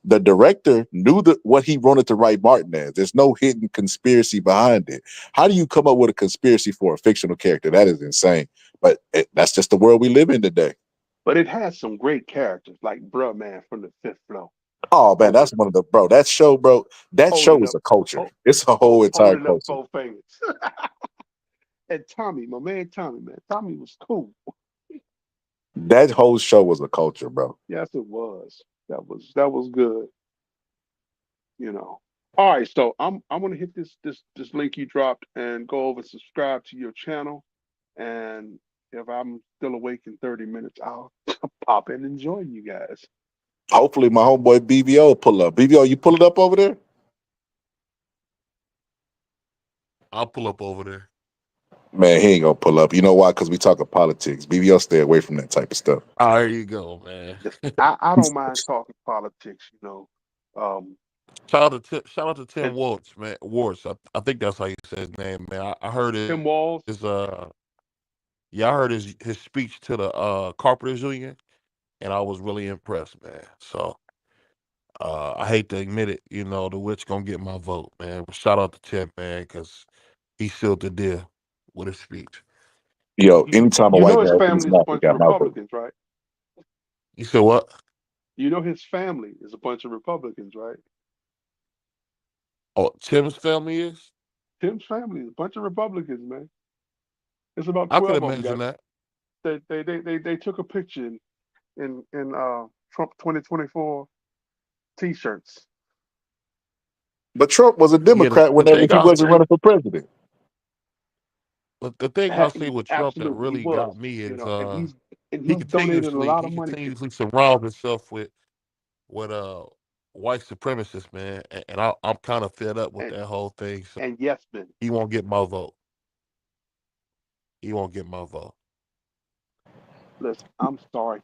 The director knew what he wanted to write Martin as. There's no hidden conspiracy behind it. How do you come up with a conspiracy for a fictional character? That is insane. But that's just the world we live in today. but it has some great characters like Bruh Man from the Fifth Floor, Oh man, holding that's one of the bro. That show, bro. That show holding is up, a culture. ho- It's a whole entire holding up culture. four fingers. And Tommy, my man Tommy, man, Tommy was cool. That whole show was a culture, bro. Yes, it was. That was good. You know. All right, so I'm gonna hit this link you dropped and go over subscribe to your channel. And if I'm still awake in 30 minutes, I'll pop in and join you guys. Hopefully, my homeboy BVO pull up. BVO, you pull it up over there? I'll pull up over there. Man, he ain't gonna pull up. You know why? Because we talking politics. BBL stay away from that type of stuff. Oh, there you go, man. I don't mind talking politics. Shout out to Tim And Waltz, man. Warts. I think that's how you say his name, man. I heard Tim Walls. I heard his speech to the Carpenters Union, and I was really impressed, man. So I hate to admit it, the witch gonna get my vote, man. But shout out to Tim, man, because he sealed the deal with his speech. Yo, You, anytime a you white know guy his opens his family is a mouth, he bunch of got my vote. Republicans, right? You said what? You know his family is a bunch of Republicans, right? Oh, Tim's family is? Tim's family is a bunch of Republicans, man. It's about I could 12 of them. imagine Got that. they took a picture in Trump 2024 T-shirts. But Trump was a Yeah, Democrat the whenever thing he I'll wasn't say, running for president. the thing I'll say He with Trump that absolutely really was, got me is and he he's donated a continuously lot of he money to. continuously surrounds himself with white supremacists, man, and I'm kind of fed up with and that whole thing. So and yes men. he won't get my vote. He won't get my vote. Listen, I'm sorry.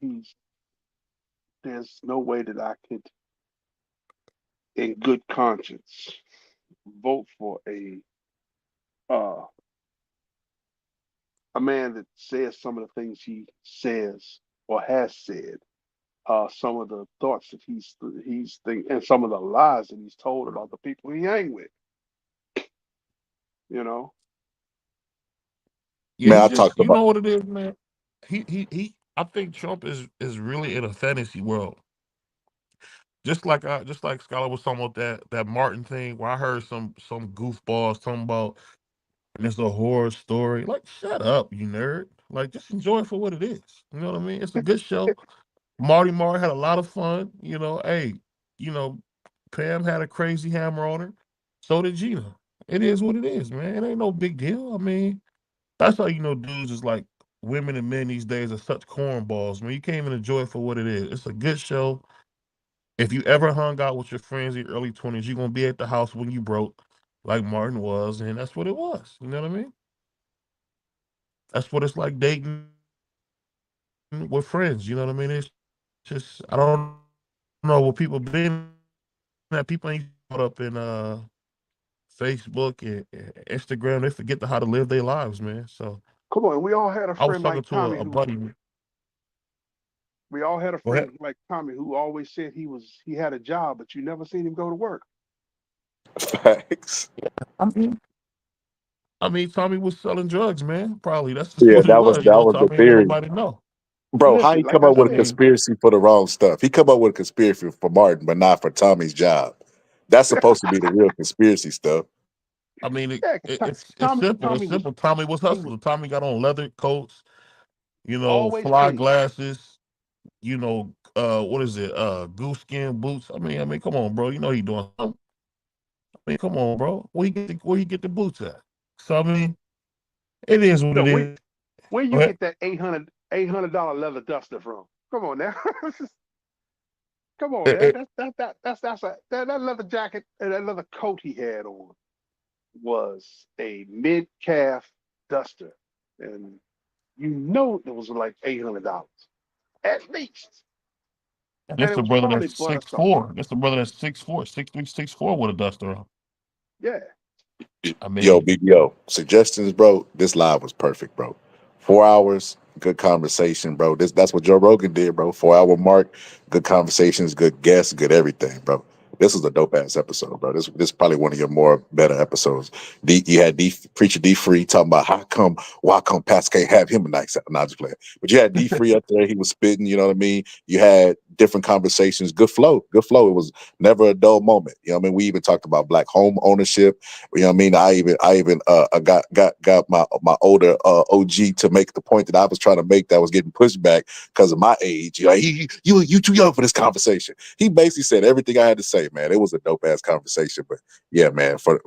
There's no way that I could, in good conscience, vote for uh, a man that says some of the things he says or has said. Some of the thoughts that he's think, and some of the lies that he's told about the people he hang with. You know, Yeah, Man, he I just talked you about. know what it is, man. He. I think Trump is really in a fantasy world. Just like Scholar was talking about that Martin thing, where I heard some goofballs talking about and it's a horror story. Like, shut up, you nerd. Like, just enjoy it for what it is. You know what I mean? It's a good show. Marty Marr had a lot of fun. Hey, you know, Pam had a crazy hammer on her. So did Gina. It is what it is, man. It ain't no big deal. I mean, that's how you know dudes is like women and men these days are such cornballs, man. You can't even enjoy it for what it is. It's a good show. If you ever hung out with your friends in your early 20s, you're gonna be at the house when you broke, like Martin was, and that's what it was. You know what I mean? That's what it's like dating with friends. You know what I mean? It's just I don't know what people been that people ain't caught up in Facebook and Instagram. They forget how to live their lives, man. So come on. We all had a I was friend talking like to Tommy a who. buddy. We all had a Go ahead. friend like Tommy who always said he had a job, but you never seen him go to work. Facts. I mean, Tommy was selling drugs, man. Probably that's just Yeah, what it that was was. that was the Tommy ain't let theory, nobody know. bro. How Listen, he like come I up with I a said, mean, conspiracy for the wrong stuff? He come up with a conspiracy for Martin, but not for Tommy's job. That's supposed to be the real conspiracy stuff. it, yeah, 'cause it's simple. It's Tommy was simple. Tommy was he was hustling. Tommy got on leather coats, always fly clean. glasses, what is it? Goose skin boots. Come on, bro. You know he doing something. Come on, bro. Where he get the boots at? So it is what No, it is. where Go you ahead. get that $800 leather duster from? Come on now. Come on, It- man. it- That leather jacket and that leather coat he had on was a mid calf duster, and it was like $800 at least, and and that's it the was brother probably that's butter six something. four. That's the brother that's 6'4", 6'3", 6'4" with a duster on. Yeah, I Yo, mean, BBO, suggestions, bro. This live was perfect, bro. 4 hours, good conversation, bro. That's what Joe Rogan did, bro. 4 hour mark, good conversations, good guests, good everything, bro. This was a dope ass episode, bro. This is probably one of your more better episodes. You had Preacher D Free talking about why come Pastor can't have him a night. Not just playing, but you had D Free up there. He was spitting. You know what I mean. You had different conversations. Good flow. Good flow. It was never a dull moment. You know what I mean. We even talked about black home ownership. You know what I mean? I even got my older OG to make the point that I was trying to make that was getting pushed back because of my age. You know, you too young for this conversation. He basically said everything I had to say, man. It was a dope ass conversation. But yeah, man, for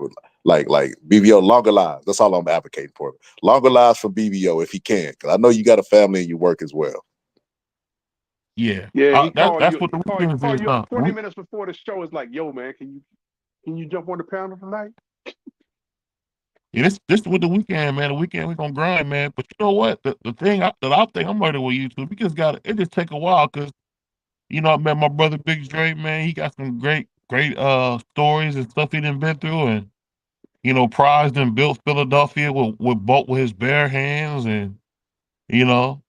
like BBO longer lives. That's all I'm advocating for. Longer lives for BBO if he can. Cause I know you got a family and you work as well. yeah. yeah. That's what the weekends Call is you up now. 20 minutes before the show. Is like, yo, man, can you jump on the panel tonight? Yeah, this with the weekend, man. The weekend we gonna grind, man. But you know what? The thing that I think I'm ready with YouTube, we just got it. Just take a while because I met my brother Big Dre, man. He got some great stories and stuff he done been through, and Prize done built Philadelphia with his bare hands, and you know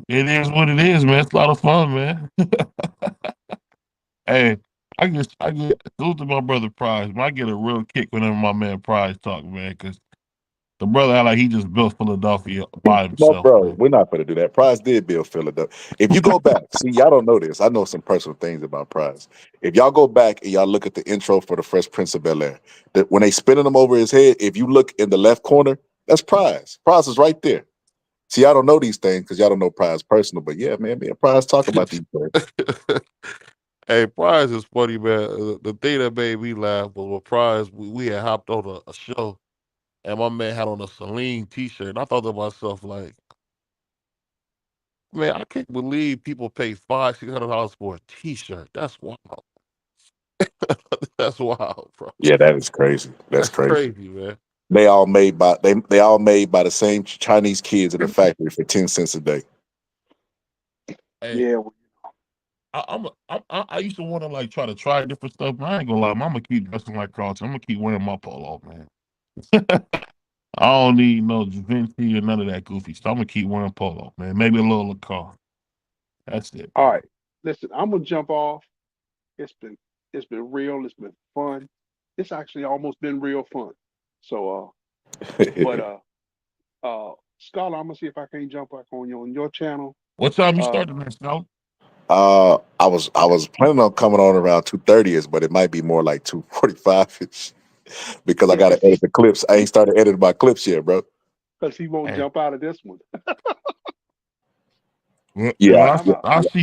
it is what it is, man. It's a lot of fun, man. Hey, I get salute to my brother Prize. Man, I get a real kick whenever my man Prize talk, man, because the brother act like he just built Philadelphia by No, himself, bro, man. we're not gonna do that. Prize did build Philadelphia. If you go back, see, y'all don't know this. I know some personal things about Prize. If y'all go back and y'all look at the intro for the Fresh Prince of Bel Air, that when they spinning him over his head, if you look in the left corner, that's Prize. Prize is right there. See, I don't know these things because y'all don't know Prize personal, but yeah, man, me and Prize talk about these things. Hey, Prize is funny, man. The thing that made me laugh was with Prize, we had hopped on a show, and my man had on a Celine T-shirt. And I thought to myself, like, man, I can't believe people pay $500-$600 for a T-shirt. That's wild. That's wild, bro. Yeah, that is crazy. That's That's crazy. crazy, man. They all made by the same Chinese kids in the factory for 10 cents a day. Hey, Yeah. I used to want to like try different stuff, but I ain't gonna lie, I'm gonna keep dressing like Carlton. I'm gonna keep wearing my polo, man. I don't need no Da Vinci or none of that goofy stuff. I'm gonna keep wearing polo, man. Maybe a little Lacoste. That's it. All right. Listen, I'm gonna jump off. It's been real. It's been fun. It's actually almost been real fun. So but Scholar, I'm gonna see if I can't jump back on your channel. What time you Uh starting this, Scout? I was planning on coming on around 2:30, but it might be more like 2:45 because I yeah, gotta edit the clips. I ain't started editing my clips yet, bro. because he won't Hey, jump out of this one. well, All Yeah, right, I'm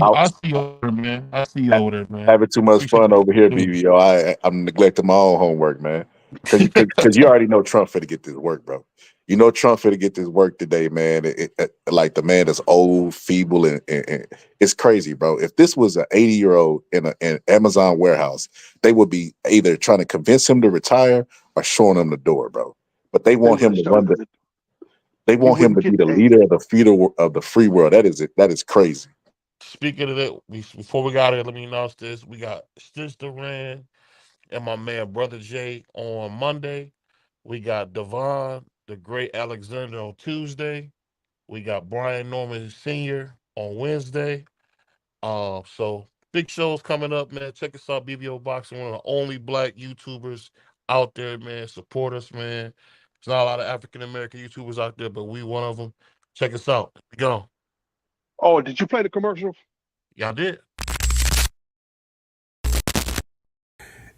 out. I see you over there, man. I see you I, over there, man. having too much Appreciate fun over here, you. BBO. I'm neglecting my own homework, man. Because you already know Trump finna get this work, bro. You know Trump finna get this work today, man. Like the man is old, feeble, and it's crazy, bro. If this was an 80-year-old in an Amazon warehouse, they would be either trying to convince him to retire or showing him the door, bro. But they They want would him have to showed run him the. that They he want him wouldn't to be get. the Hey, leader of the free world. That is it. That is crazy. Speaking of that, before we got here, let me announce this. We got Sister Rand and my man Brother Jay on Monday. We got Devon, the great Alexander on Tuesday. We got Brian Norman Sr. on Wednesday. So big shows coming up, man. Check us out, BBO Boxing, one of the only black YouTubers out there, man. Support us, man. There's not a lot of African American YouTubers out there, but we one of them. Check us out. We go. oh, did you play the commercial? Y'all did.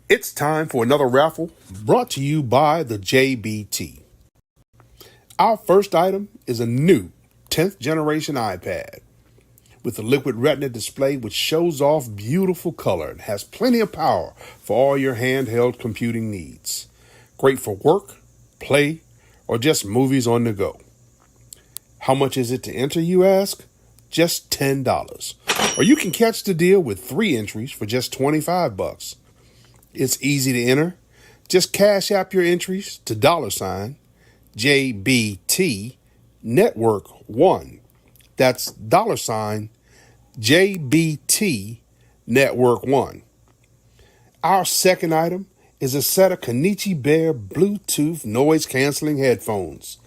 It's time for another raffle brought to you by the JBT. Our first item is a new 10th generation iPad with a liquid retina display which shows off beautiful color and has plenty of power for all your handheld computing needs. Great for work, play, or just movies on the go. How much is it to enter, you ask? Just $10. Or you can catch the deal with 3 entries for just $25. It's easy to enter. Just cash app your entries to $JBT Network 1. That's $JBT Network 1. Our second item is a set of Kenichi Bear Bluetooth noise canceling headphones.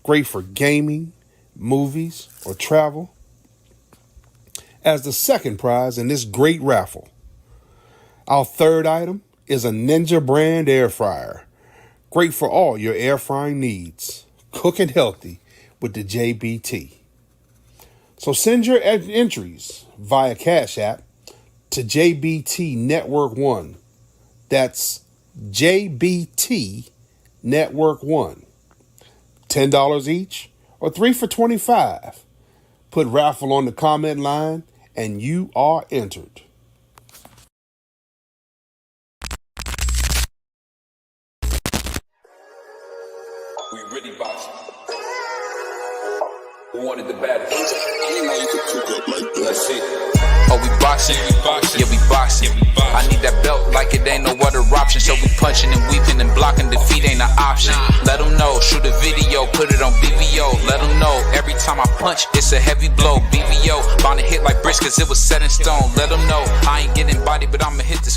Great for gaming, movies, or travel. As the second prize in this great raffle. Our third item is a Ninja brand air fryer. Great for all your air frying needs. Cooking healthy with the JBT. So send your entries via Cash App to JBT Network 1. That's JBT Network 1. $10 each or 3 for $25. Put raffle on the comment line and you are entered. We really boxing. Who wanted the baddest? Let's see. Oh, we boxing, yeah, we boxing. I need that belt like it ain't no other option. So we punching and weaving and blocking, defeat ain't an option. Let them know, shoot a video, put it on BVO. Let them know, every time I punch, it's a heavy blow. BVO, bound to hit like bricks cause it was set in stone. Let them know, I ain't getting body, but I'ma hit this